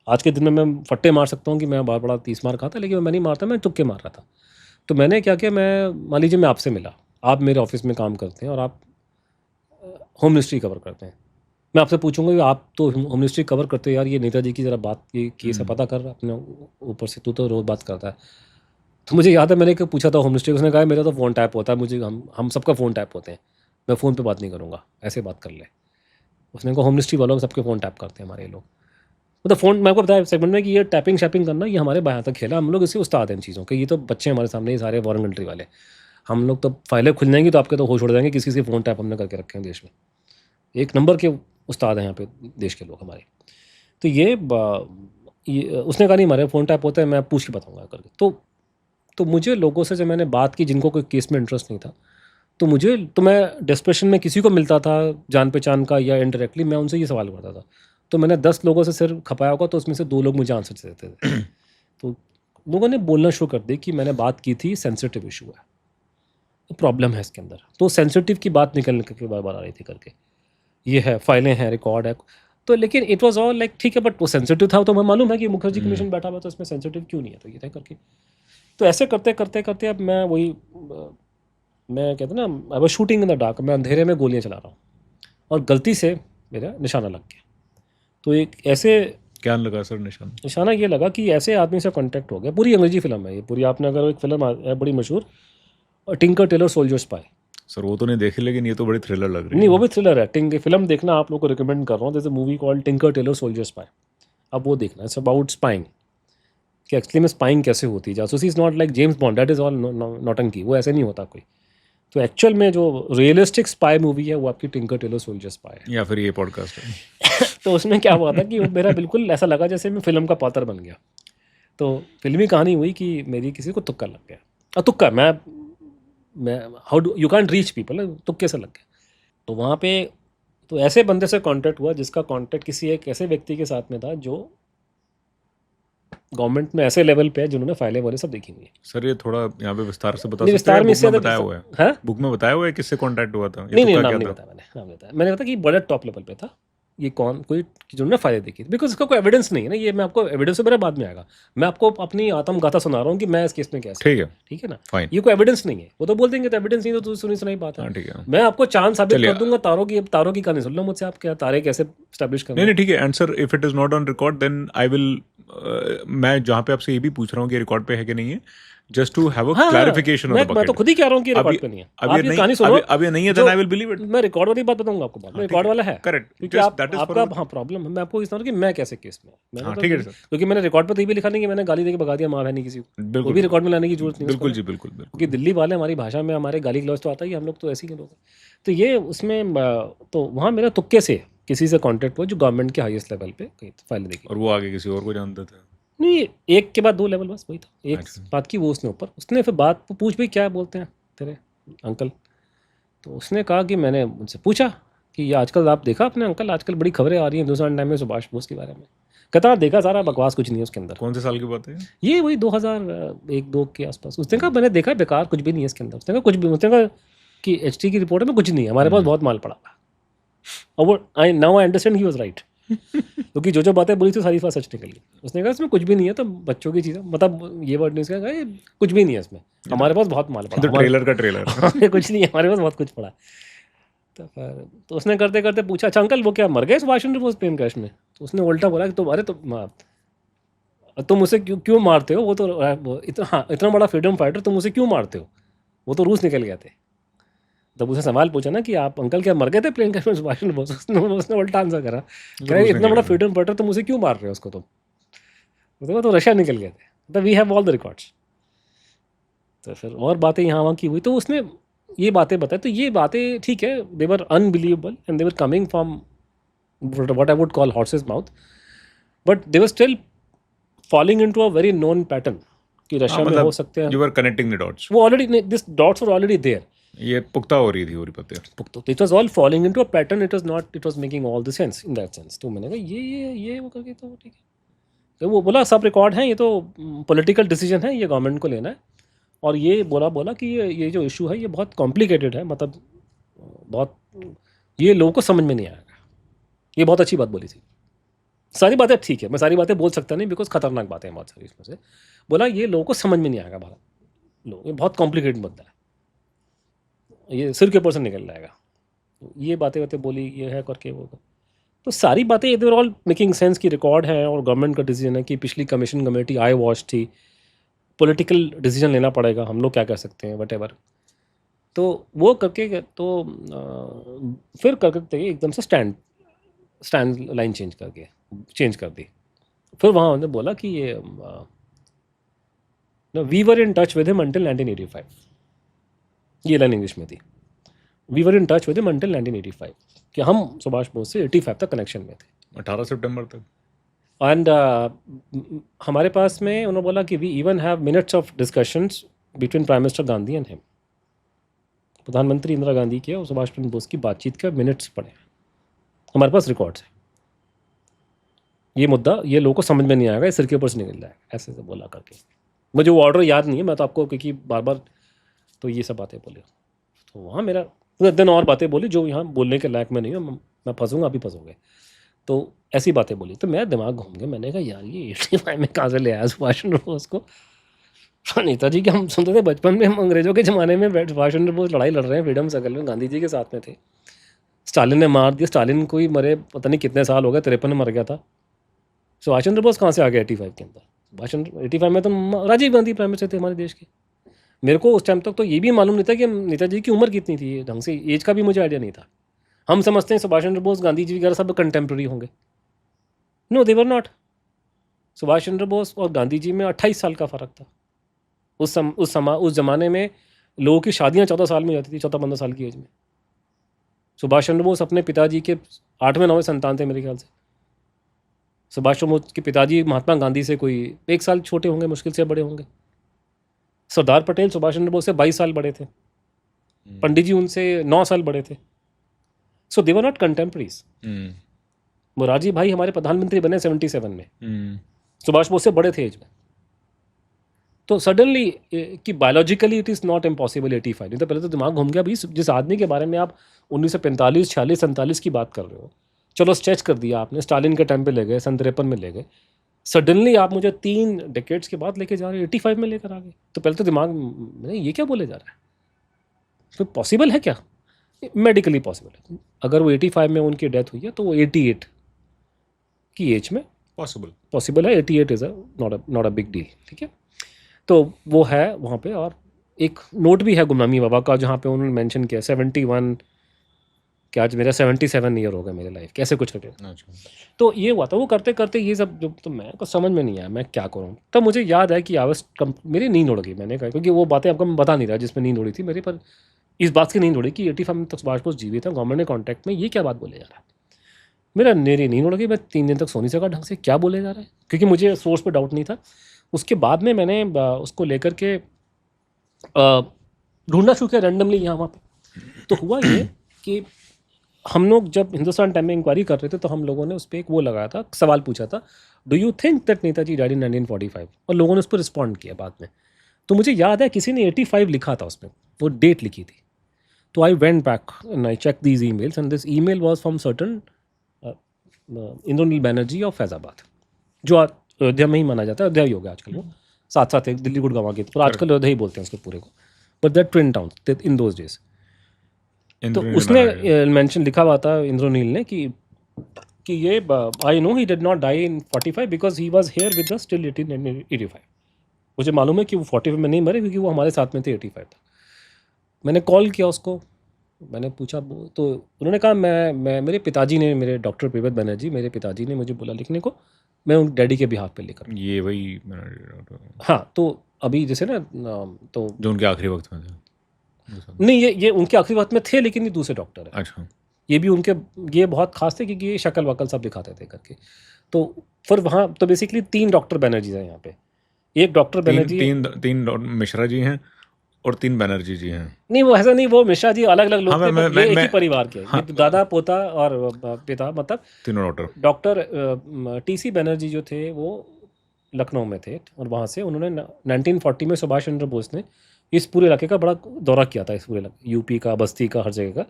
आज के दिन में मैं फट्टे मार सकता हूँ कि मैं बहुत बड़ा 30 मार खाता, लेकिन मैं नहीं मारता, मैं तुक्के मार रहा था। तो मैंने क्या किया, मैं मान लीजिए मैं आपसे मिला, आप मेरे ऑफिस में काम करते हैं और आप होम मिनिस्ट्री कवर करते हैं। मैं आपसे पूछूंगा कि आप तो होम मिनिस्ट्री कवर करते हो यार, ये नेताजी की ज़रा बात की केस है, पता कर अपने ऊपर से, तू तो रोज़ बात करता है। तो मुझे याद है मैंने पूछा था होम मिनिस्ट्री, उसने कहा मेरा तो फ़ोन टैप होता है, मुझे हम सबका फ़ोन टैप होते हैं, मैं फ़ोन पे बात नहीं करूँगा, ऐसे बात कर ले। उसने कहा होम मिनिस्ट्री वालों सबके फ़ोन टैप करते हैं हमारे लोग। मतलब फ़ोन, मैं आपको बताया सेगमेंट में कि ये टैपिंग शैपिंग करना ये हमारे बाएं हाथ तक खेला, हम लोग इसके उस्ताद हैं इन चीज़ों के। ये तो बच्चे हमारे सामने ही सारे फॉरेन कंट्री वाले, हम लोग तो फाइलें खुल जाएंगी तो आपके तो होश उड़ जाएंगे किसी फ़ोन टैप हमने करके रखे हैं देश में। एक नंबर के उस्ताद हैं यहाँ पे देश के लोग हमारे। तो ये उसने कहा नहीं हमारे फ़ोन टैप होते हैं, मैं पूछ के बताऊँगा करके। तो मुझे लोगों से जब मैंने बात की जिनको कोई केस में इंटरेस्ट नहीं था, तो मैं डिस्कशन में किसी को मिलता था जान पहचान का या इनडायरेक्टली, मैं उनसे ये सवाल करता था। तो मैंने 10 लोगों से सिर खपाया होगा तो उसमें से 2 लोग मुझे आंसर देते थे। तो लोगों ने बोलना शुरू कर दी कि मैंने बात की थी, सेंसिटिव इशू है, तो प्रॉब्लम है इसके अंदर। तो सेंसिटिव की बात निकलने के बार बार आ रही थी करके, ये है, फाइलें हैं, रिकॉर्ड है। तो लेकिन इट वाज ऑल लाइक ठीक है, बट वो सेंसिटिव था, तो मैं मालूम है कि मुखर्जी कमीशन बैठा हुआ तो इसमें सेंसिटिव क्यों नहीं है, तो ये था करके। तो ऐसे करते करते करते अब मैं वही मैं कहते ना, I was shooting in the dark, मैं अंधेरे में गोलियां चला रहा हूँ और गलती से मेरा निशाना लग गया। तो एक ऐसे क्या लगा सर निशाना ये लगा कि ऐसे आदमी से कांटेक्ट हो गया। पूरी अंग्रेजी फिल्म है ये पूरी, आपने अगर एक फिल्म है बड़ी मशहूर, Tinker Tailor Soldier Spy. Sir वो तो नहीं देखी, लेकिन ये तो बड़ी थ्रिलर लग रही है। नहीं, वो भी थ्रिलर है। फिल्म देखना आप लोग को रिकमेंड कर रहा हूँ। जैसे movie called Tinker Tailor Soldier Spy, अब वो देखना, इट्स अबाउट स्पाइंग। कि एक्चुअली में स्पाइंग कैसे होती है, जासूसी is not like James Bond, that is all नौटंकी, वो ऐसे नहीं होता कोई। तो एक्चुअल में जो रियलिस्टिक स्पाई मूवी है वो आपकी टिंकर टेलर सोल्जर स्पाई है। या फिर ये पॉडकास्ट है। तो उसमें क्या हुआ था कि वो मेरा बिल्कुल ऐसा लगा जैसे मैं फिल्म का पात्र बन गया। तो फिल्मी कहानी हुई कि मेरी किसी को तुक्का लग गया, और तुक्का मैं how do you can't reach people, तुक्के से लग गया। तो वहाँ पे तो ऐसे बंदे से कांटेक्ट हुआ जिसका कांटेक्ट किसी एक ऐसे व्यक्ति के साथ में था जो गवर्नमेंट में ऐसे लेवल पे है जिन्होंने फाइलें वाले सब देखी हुई है। सर ये थोड़ा यहाँ पे विस्तार से बता नहीं, सकते हैं? विस्तार में बुक इससे में ज़्यादा बताया हुआ है? हाँ? बुक में बताया हुआ है किससे कांटेक्ट हुआ था? ये नहीं नहीं, तुक्का नाम क्या नहीं था? बताया मैंने, नाम नहीं बताया मैंने, बताया कि बड़ा टॉप लेवल पे था ये, कौन कोई जिन्होंने फायदे देखी, बिकॉज इसका कोई एविडेंस नहीं है ना, ये मैं आपको एविडेंस से मेरे बाद में आएगा, मैं आपको अपनी आत्मगाथा सुना रहा हूँ कि मैं इस केस में कैसे, ठीक है, ठीक है ना, फाइन। ये कोई एविडेंस नहीं है, वो तो बोल देंगे तो एविडेंस नहीं, तो तू सुनी सुनाई बात है। हाँ ठीक है, मैं आपको चांद साबित चलिए। कर दूंगा, तारों की कहानी सुन लो मुझसे, आप क्या तारे कैसे स्टैब्लिश करना। नहीं नहीं ठीक है, answer if it is not on record then I will, मैं जहाँ पे आपसे ये भी पूछ रहा हूँ कि रिकॉर्ड पे है कि नहीं है, just to have a clarification of the मैं तो खुद ही कह रहा हूँ कि रिकॉर्ड अभी- पे नहीं है, अभी आप ये नहीं- कहानी सुनो, अभी नहीं है, जो- then I will believe it. मैं रिकॉर्ड वाली बात बताऊंगा आपको बाद में, रिकॉर्ड वाला है Correct. क्योंकि Just आप that is for आपका the- हाँ प्रॉब्लम है, मैं आपको इस तरह कि मैं कैसे केस में, मैंने हाँ, तो ठीक है क्योंकि- सर। क्योंकि मैंने रिकॉर्ड पे तो ये भी लिखा नहीं कि मैंने गाली देके भगा दिया माँ बहनी किसी को, वो बिल्कुल भी रिकॉर्ड में लाने की जरूरत नहीं है बिल्कुल उसको। जी, बिल्कुल बिल्कुल। क्योंकि दिल्ली वाले हमारी भाषा में हमारे गाली गलौज तो आता ही, हम लोग तो ऐसे ही के लोग हैं। तो ये उसमें तो वहाँ मेरा तुक्के से किसी से कांटेक्ट हुआ जो गवर्नमेंट के हाईएस्ट लेवल पे कहीं फाइल देखी, और वो आगे किसी और को जानते थे? नहीं एक के बाद 2 लेवल बस वही था, एक अच्छा। बात की वो उसने ऊपर, उसने फिर बात पूछ भी क्या बोलते हैं तेरे अंकल, तो उसने कहा कि मैंने उनसे पूछा कि ये आजकल आप देखा अपने अंकल, आजकल बड़ी खबरें आ रही हैं हिंदुस्तान टाइम में सुभाष बोस के बारे में, कहता देखा सारा बकवास, कुछ नहीं है उसके अंदर। कौन से साल की बात है? ये वही 2001-2 के आसपास। उसने कहा मैंने देखा बेकार, कुछ भी नहीं है इसके अंदर। उसने कहा कुछ भी, उसने कहा कि HT की रिपोर्ट में कुछ नहीं है, हमारे पास बहुत माल पड़ा था। और वो now I understand he was right, क्योंकि जो बातें बोली थी सारी बात सच निकली। उसने कहा इसमें कुछ भी नहीं है, तो बच्चों की चीज़ें, मतलब ये वर्ड नहीं, उसने कहा ये कुछ भी नहीं है इसमें, हमारे पास बहुत माल पड़ा, तो ट्रेलर का ट्रेलर। हमारे कुछ नहीं है, हमारे पास बहुत कुछ पड़ा। तो फिर तो उसने करते करते पूछा अच्छा अंकल वो क्या मर गए सुभाष चंद्र बोस प्लेन क्रैश में? तो उसने उल्टा बोला कि तुम उसे क्यों मारते हो, वो तो इतना बड़ा फ्रीडम फाइटर, तुम उसे क्यों मारते हो, वो तो रूस निकल गए थे। तब उसे सवाल पूछा ना कि आप अंकल क्या मर गए थे प्लेन क्रैश में सुभाष चंद्र बोस? उसने उल्टा आंसर करा, कह रहे इतना बड़ा फ्रीडम फाइटर तुम उसे क्यों मार रहे हो उसको, तुम तो रशिया निकल गए थे। तो we have all the records. तो फिर और बातें यहाँ वहाँ की हुई, तो उसने ये बातें बताई, तो ये बातें ठीक है, they were unbelievable and they were coming from what I would call horses mouth, but they were still falling into a very known pattern कि रशिया में हो सकते हैं। You were connecting the dots, वो already this dots were already there, ये पुख्ता हो रही थी पूरी बातें। तो it was all falling into a pattern, it was making all the sense in that sense. तो मैंने कहा ये वो करके तो ठीक है। तो वो बोला सब रिकॉर्ड हैं, ये तो पॉलिटिकल डिसीजन है, ये गवर्नमेंट को लेना है, और ये बोला कि ये जो इशू है ये बहुत कॉम्प्लिकेटेड है, मतलब बहुत ये लोगों को समझ में नहीं आएगा। ये बहुत अच्छी बात बोली थी, सारी बातें ठीक है, मैं सारी बातें बोल सकता नहीं बिकॉज खतरनाक बातें हैं बहुत सारी इसमें से। बोला ये लोगों को समझ में नहीं आएगा, भारत लोग ये बहुत कॉम्प्लिकेटेड मुद्दा है, ये सिर के ऊपर से निकल जाएगा। ये बातें बोली, ये है करके वो, तो सारी बातें इधर ऑल मेकिंग सेंस की रिकॉर्ड है, और गवर्नमेंट का डिसीजन है कि पिछली कमीशन कमेटी आई वॉच थी, पॉलिटिकल डिसीजन लेना पड़ेगा, हम लोग क्या कर सकते हैं वटेवर। तो वो करके तो फिर करके एकदम से स्टैंड लाइन चेंज कर दी। फिर वहाँ उन्होंने बोला कि ये we were in touch with him until 1985, ये लाइन इंग्लिश में थी, we were in touch with him until 1985, कि हम सुभाष बोस से 85 तक कनेक्शन में थे, 18 सितंबर तक। एंड हमारे पास में उन्होंने बोला कि we even have minutes of discussions between prime minister Gandhi and him, प्रधानमंत्री इंदिरा गांधी के और सुभाष चंद्र बोस की बातचीत का मिनट्स पड़े हैं हमारे पास, रिकॉर्ड्स हैं। ये मुद्दा ये लोगों को समझ में नहीं आएगा, सिर के ऊपर से निकल जाएगा, ऐसे से बोला करके। मुझे वो ऑर्डर याद नहीं है, मैं तो आपको क्योंकि बार बार तो ये सब बातें बोली, तो वहाँ मेरा दिन और बातें बोली जो यहाँ बोलने के लायक में नहीं हूँ, मैं फंसूँगा, अभी फंसोगे, तो ऐसी बातें बोली। तो मेरा दिमाग घूम गया, मैंने कहा यार ये 85 में कहाँ से ले आया सुभाष चंद्र बोस को। नेताजी के हम सुनते थे बचपन में, हम अंग्रेजों के ज़माने में सुभाष चंद्र बोस लड़ाई लड़ रहे हैं फ्रीडम सर्कल में, गांधी जी के साथ में थे, स्टालिन ने मार दिया, स्टालिन को ही मरे पता नहीं कितने साल हो गए, 53 में मर गया था। सुभाष चंद्र बोस कहाँ से आ गया 85 के अंदर? सुभाष चंद्र 85 में तो राजीव गांधी प्राइम मिनिस्टर थे हमारे देश के। मेरे को उस टाइम तक तो ये भी मालूम नहीं था कि नेताजी की उम्र कितनी थी, ढंग से एज का भी मुझे आइडिया नहीं था। हम समझते हैं सुभाष चंद्र बोस गांधी जी वगैरह सब कंटेम्प्रेरी होंगे, no they were not. Subhash Chandra Bose और गांधी जी में 28 साल का फ़र्क था। उस ज़माने में लोगों की शादियाँ 14 साल में जाती थी, 14-15 साल की एज में। सुभाष चंद्र बोस अपने पिताजी के 8वें-9वें संतान थे मेरे ख्याल से। सुभाष चंद्र बोस के पिताजी महात्मा गांधी से कोई 1 साल छोटे होंगे, मुश्किल से बड़े होंगे। सरदार पटेल सुभाष चंद्र बोस से 22 साल बड़े थे। पंडित जी उनसे 9 साल बड़े थे। सो दे वर नॉट कंटेम्परीज। मोरारजी भाई हमारे प्रधानमंत्री बने 77 में, सुभाष बोस से बड़े थे एज में। तो सडनली कि biologically it is not impossible 85। नहीं तो पहले तो दिमाग घूम गया भाई, जिस आदमी के बारे में आप 1945, 46, 47 की बात कर रहे हो, चलो स्ट्रेच कर दिया आपने, स्टालिन के टाइम पे ले गए, 53 में ले गए, सडनली आप मुझे 3 डेकेड्स के बाद लेके जा रहे हो, 85 में लेकर आ गए। तो पहले तो दिमाग में ये क्या बोले जा रहा है, तो पॉसिबल है क्या? मेडिकली पॉसिबल है। अगर वो 85 में उनकी डेथ हुई है तो वो 88 की एज में पॉसिबल है। 88 is not a big deal, ठीक है। तो वो है वहाँ पे। और एक नोट भी है गुमनामी बाबा का, जहाँ पे उन्होंने मेंशन किया 71 कि आज मेरा 77 ईयर हो गया मेरे लाइफ, कैसे कुछ करके। तो ये हुआ था। वो करते करते ये सब जो तो मैं को समझ में नहीं आया मैं क्या करूँ। तब मुझे याद है कि मेरी नींद उड़ गई। मैंने कहा, क्योंकि वो बातें आपको मैं बता नहीं रहा जिसमें नींद उड़ी थी मेरी, पर इस बात की नींद उड़ी कि 85 में तक सुभाष बोस जीवित है, गवर्नमेंट ने कॉन्टैक्ट में, ये क्या बात बोले जा रहा है। मेरी नींद उड़ गई। मैं 3 दिन तक सो नहीं सका ढंग से, क्या बोले जा रहा है, क्योंकि मुझे सोर्स पर डाउट नहीं था। उसके बाद में मैंने उसको लेकर के ढूंढना शुरू किया रैंडमली यहाँ वहाँ पे। तो हुआ ये कि हम लोग जब हिंदुस्तान टाइम में इंक्वायरी कर रहे थे तो हम लोगों ने उस पर एक वो लगाया था, सवाल पूछा था, do you think that Netaji died in 1945, और लोगों ने उस पर रिस्पॉन्ड किया बाद में। तो मुझे याद है किसी ने 85 लिखा था उसमें, वो डेट लिखी थी। तो I went back and I check these emails and this email was from certain Indranil Banerjee of Faizabad, जो अयोध्या में ही माना जाता है, अयोध्या ही हो गया आजकल, वो साथ साथ एक दिल्ली गुड़गांव के, पर आजकल अयोध्या ही बोलते हैं उसके पूरे को, but that twin town in those days. तो उसने मेंशन लिखा हुआ था इंद्रनील ने कि ये I know he did not die in 45 because he was here with us till 1885। मुझे मालूम है कि वो 45 में नहीं मरे क्योंकि वो हमारे साथ में थे 85 तक। मैंने कॉल किया उसको, मैंने पूछा, तो उन्होंने कहा मैं मेरे पिताजी ने, मेरे डॉक्टर प्रियव्रत बनर्जी, मेरे पिताजी ने मुझे बोला लिखने को, मैं उन डैडी के बिहाफ पे लिखा। ये वही हाँ, तो अभी जैसे ना, तो जो उनके आखिरी वक्त में थे, नहीं ये उनके आखिरी वक्त में थे, लेकिन ये दूसरे डॉक्टर है। अच्छा, ये भी उनके ये बहुत खास थे क्योंकि ये शक्ल वकल सब दिखाते थे करके। तो फिर वहाँ तो बेसिकली 3 डॉक्टर बनर्जी हैं यहाँ पे। एक डॉक्टर बनर्जी, तीन मिश्रा जी हैं और 3 बनर्जी जी हैं। नहीं वो ऐसा नहीं, वो मिश्रा जी अलग अलग लोग थे, ये एक ही परिवार के। हाँ, दादा पोता और पिता, मतलब तीनों डॉक्टर TC बनर्जी जो थे वो लखनऊ में थे, और वहाँ से उन्होंने 1940 में सुभाष चंद्र बोस ने इस पूरे इलाके का बड़ा दौरा किया था, इस पूरे यूपी का, बस्ती का, हर जगह का।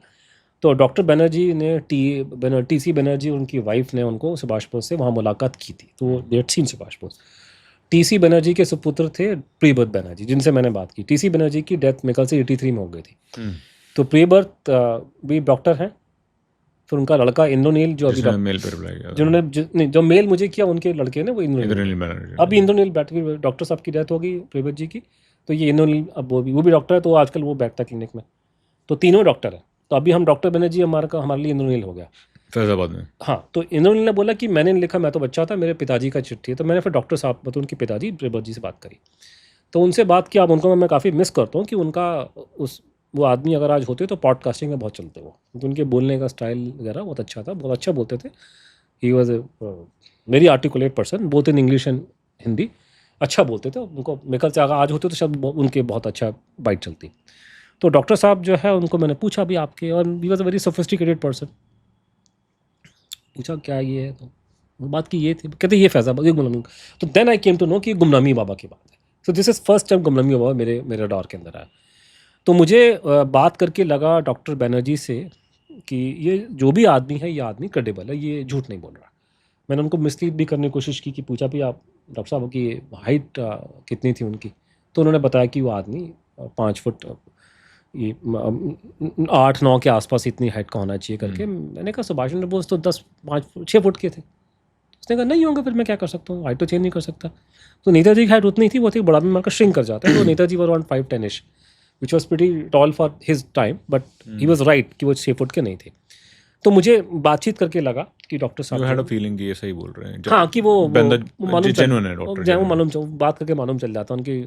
तो डॉक्टर बनर्जी ने TC बनर्जी उनकी वाइफ ने उनको सुभाष बोस से वहाँ मुलाकात की थी, तो they had seen Subhash Bose. TC Banerjee के सुपुत्र थे प्रियव्रत बनर्जी, जिनसे मैंने बात की। TC बनर्जी की डेथ मेरे ख्याल से 83 में हो गई थी। तो प्रियव्रत भी डॉक्टर हैं। फिर उनका लड़का इंद्रनील, जो अभी जिन्होंने जो मेल मुझे किया उनके लड़के ने, वो इंद्रनील। अभी इंद्रनील बैठ के, डॉक्टर साहब की डेथ हो गई प्रियव्रत जी की, तो ये इंद्रनील अब वो भी डॉक्टर है, तो आजकल वो बैठता है क्लिनिक में। तो तीनों डॉक्टर हैं। तो अभी हम डॉक्टर बनर्जी हमारे लिए इंद्रनील हो गया फैजाबाद में। हाँ, तो इंद्रनील ने बोला कि मैंने लिखा, मैं तो बच्चा था, मेरे पिताजी का चिट्ठी है। तो मैंने फिर डॉक्टर साहब, मतलब उनके पिताजी प्रियव्रत जी से बात करी। तो उनसे बात किया। अब उनको मैं काफ़ी मिस करता हूँ कि उनका वो आदमी अगर आज होते तो पॉडकास्टिंग में बहुत चलते वो, क्योंकि उनके बोलने का स्टाइल वगैरह बहुत अच्छा था, बहुत अच्छा बोलते थे। He was a very articulate person, both in English and Hindi, अच्छा बोलते थे। उनको मेरे ख्याल से अगर आज होते तो शायद उनके बहुत अच्छा बाइट चलती। तो डॉक्टर साहब जो है उनको मैंने पूछा भी आपके, और he was a very sophisticated person. पूछा क्या ये है, तो बात की ये थी, कहते ये फैजाबाद, ये गुमनामी। तो then I came to know कि गुमनामी बाबा की बात है। So this is first time Gumnami Baba मेरे डॉर के अंदर आया। तो मुझे बात करके लगा डॉक्टर बनर्जी से कि ये जो भी आदमी है, ये आदमी क्रेडिबल है, ये झूठ नहीं बोल रहा। मैंने उनको मिसलीड भी करने की कोशिश की, कि पूछा भी आप डॉक्टर साहब की हाइट कितनी थी उनकी। तो उन्होंने बताया कि वो आदमी 5 फुट, ये 8-9 के आसपास इतनी हाइट का होना चाहिए करके। मैंने कहा सुभाष चंद्र बोस तो 6 फुट के थे। उसने कहा नहीं होंगे, फिर मैं क्या कर सकता हूँ, हाइट तो चेंज नहीं कर सकता। तो नेताजी की हाइट उतनी थी, वो थी बड़ा आदमी मारकर श्रिंक कर जाता है। तो Netaji were around 5'10" which was pretty tall for his time, but he was right कि वो 6 फुट के नहीं थे। तो मुझे बातचीत करके लगा कि डॉक्टर साहब यू हैड अ जो- फीलिंग कि ये सही बोल रहे हैं हाँ कि वो बंदा मालूम जेन्युइन है डॉक्टर, वो genuine। मालूम बात करके मालूम चल जाता उनकी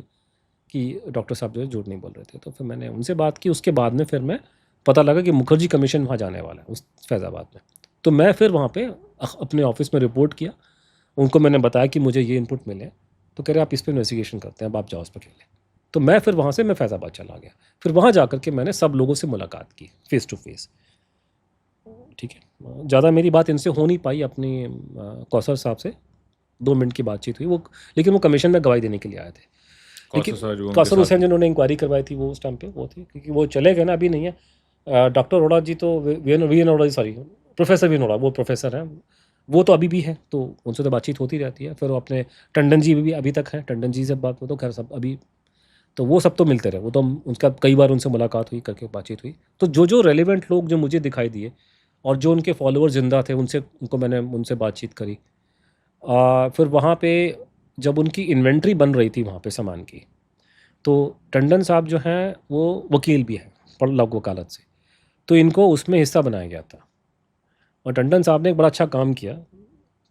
कि डॉक्टर साहब जो है झूठ नहीं बोल रहे थे। तो फिर मैंने उनसे बात की। उसके बाद में फिर मैं पता लगा कि मुखर्जी कमीशन वहाँ जाने वाला है उस फैज़ाबाद में। तो मैं फिर वहाँ पे अपने ऑफिस में रिपोर्ट किया। उनको मैंने बताया कि मुझे ये इनपुट मिले। तो कह रहे आप इस पर इन्वेस्टिगेशन करते हैं, अब आप जाओ उस पर अकेले। तो मैं फिर वहाँ से मैं फैज़ाबाद चला गया। फिर वहाँ जा कर के मैंने सब लोगों से मुलाकात की फेस टू फेस। ठीक है, ज़्यादा मेरी बात इनसे हो नहीं पाई अपनी कौसर साहब से 2 मिनट की बातचीत हुई वो, लेकिन वो कमीशन में गवाही देने के लिए आए थे। लेकिन कौसर हुसैन जिन्होंने इंक्वायरी करवाई थी वो उस टाइम पे वो थे, क्योंकि वो चले गए ना, अभी नहीं है। डॉक्टर अरोड़ा जी तो V N Arora ji, sorry professor V N Arora, वो प्रोफेसर हैं, वो तो अभी भी हैं, तो उनसे तो बातचीत होती रहती है। फिर वो अपने टंडन जी भी अभी तक हैं, टंडन जी से बात वो तो खैर सब अभी, तो वो सब तो मिलते रहे, वो तो उनका कई बार उनसे मुलाकात हुई, करके बातचीत हुई। तो जो जो रेलिवेंट लोग जो मुझे दिखाई दिए और जो उनके फॉलोअर ज़िंदा थे उनको मैंने उनसे बातचीत करी। फिर वहाँ पे जब उनकी इन्वेंट्री बन रही थी वहाँ पे सामान की, तो टंडन साहब जो हैं वो वकील भी हैं पड़लग वकालत से, तो इनको उसमें हिस्सा बनाया गया था। और टंडन साहब ने एक बड़ा अच्छा काम किया,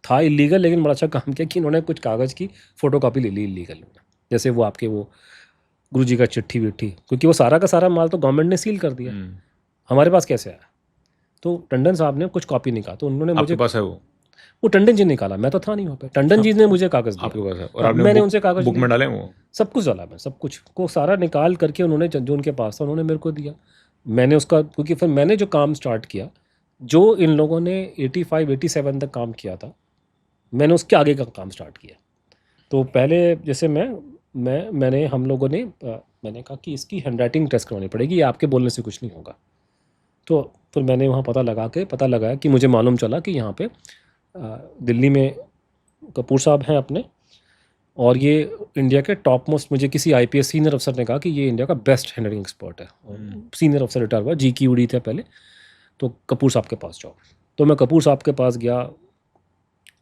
था इलीगल लेकिन बड़ा अच्छा काम किया कि इन्होंने कुछ कागज़ की फ़ोटोकॉपी ले ली इलीगल। जैसे वो आपके वो गुरुजी का चिट्ठी विट्ठी, क्योंकि वो सारा का सारा माल तो गवर्नमेंट ने सील कर दिया, हमारे पास कैसे आया। तो टंडन साहब ने कुछ कॉपी निकाला, तो उन्होंने मुझे, आपके पास है वो टंडन जी ने निकाला, मैं तो था नहीं वहाँ पे। टंडन जी ने मुझे कागज़ दिया, आपके पास है और हाँ, आपने मैंने बुक, उनसे कागज़ बुक में लिए, डाले वो सब कुछ डाला, मैं सब कुछ को सारा निकाल करके उन्होंने जो उनके पास था उन्होंने मेरे को दिया। मैंने उसका, क्योंकि फिर मैंने जो काम स्टार्ट किया, जो इन लोगों ने 85-87 तक काम किया था, मैंने उसके आगे का काम स्टार्ट किया। तो पहले जैसे मैंने हम लोगों ने मैंने कहा कि इसकी हैंडराइटिंग टेस्ट करवानी पड़ेगी, ये आपके बोलने से कुछ नहीं होगा। तो फिर मैंने वहाँ पता लगाया कि मुझे मालूम चला कि यहाँ पे दिल्ली में कपूर साहब हैं अपने, और ये इंडिया के टॉप मोस्ट, मुझे किसी आईपीएस सीनियर अफसर ने कहा कि ये इंडिया का बेस्ट हैंडलिंग एक्सपर्ट है। सीनियर अफसर रिटायर हुआ, जी की उड़ी थे पहले, तो कपूर साहब के पास जाओ। तो मैं कपूर साहब के पास गया,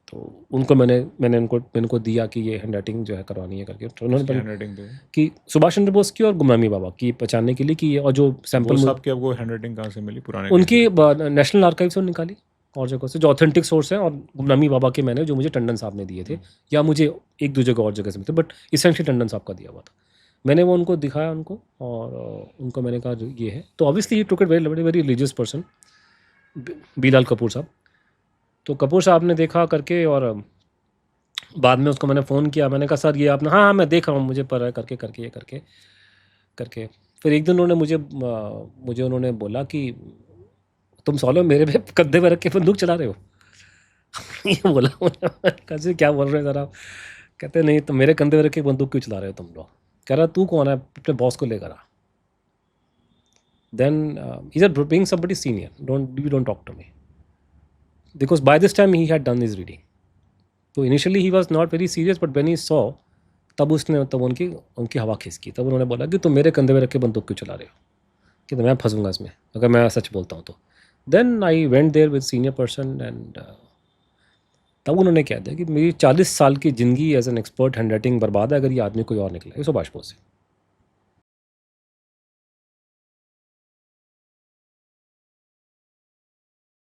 तो उनको मैंने उनको दिया कि ये हैंड राइटिंग जो है करवानी है करके। तो उन्होंने हैंडराइटिंग कि सुभाष चंद्र बोस की और गुमनामी बाबा की पहचानने के लिए कि ये, और जो सैंपल साहब की आपको हैंडराइटिंग कहाँ से मिली पुराने उनकी नेशनल आर्काइव से निकाली और जगह से, जो ऑथेंटिक सोर्स है, और गुमनामी बाबा के मैंने जो मुझे टंडन साहब ने दिए थे, या मुझे एक दो जगह और जगह से मिलते, बट इसेंशियली टंडन साहब का दिया हुआ था। मैंने वो उनको दिखाया उनको, और उनको मैंने कहा ये है। तो obviously he took it very very religious person, Bilal Kapoor साहब। तो कपूर साहब ने देखा करके, और बाद में उसको मैंने फ़ोन किया, मैंने कहा सर ये आपने, हाँ मैं देख रहा हूँ, मुझे पर है करके ये करके। फिर एक दिन उन्होंने मुझे उन्होंने बोला कि तुम सॉलो मेरे पे कंधे में रख के बंदूक चला रहे हो। ये बोला। कैसे, क्या बोल रहे हैं सर आप? कहते नहीं, तो मेरे कंधे में रख के बंदूक क्यों चला रहे हो तुम लोग? कह रहा तू कौन है, अपने बॉस को लेकर आ। Then he said being somebody senior, don't talk to me, because by this time he had done his reading. तो initially he was not very serious, but when he saw, तब उनकी हवा खिसकी। तब उन्होंने बोला कि तुम मेरे कंधे में रख के बंदूक क्यों चला रहे हो, कि तो मैं फंसूंगा इसमें अगर मैं सच बोलता हूँ तो। Then I went there with senior person, and तब उन्होंने कह दिया कि मेरी 40 साल की ज़िंदगी as an expert handwriting बर्बाद है अगर ये आदमी कोई और निकला है, सुभाष बोस से।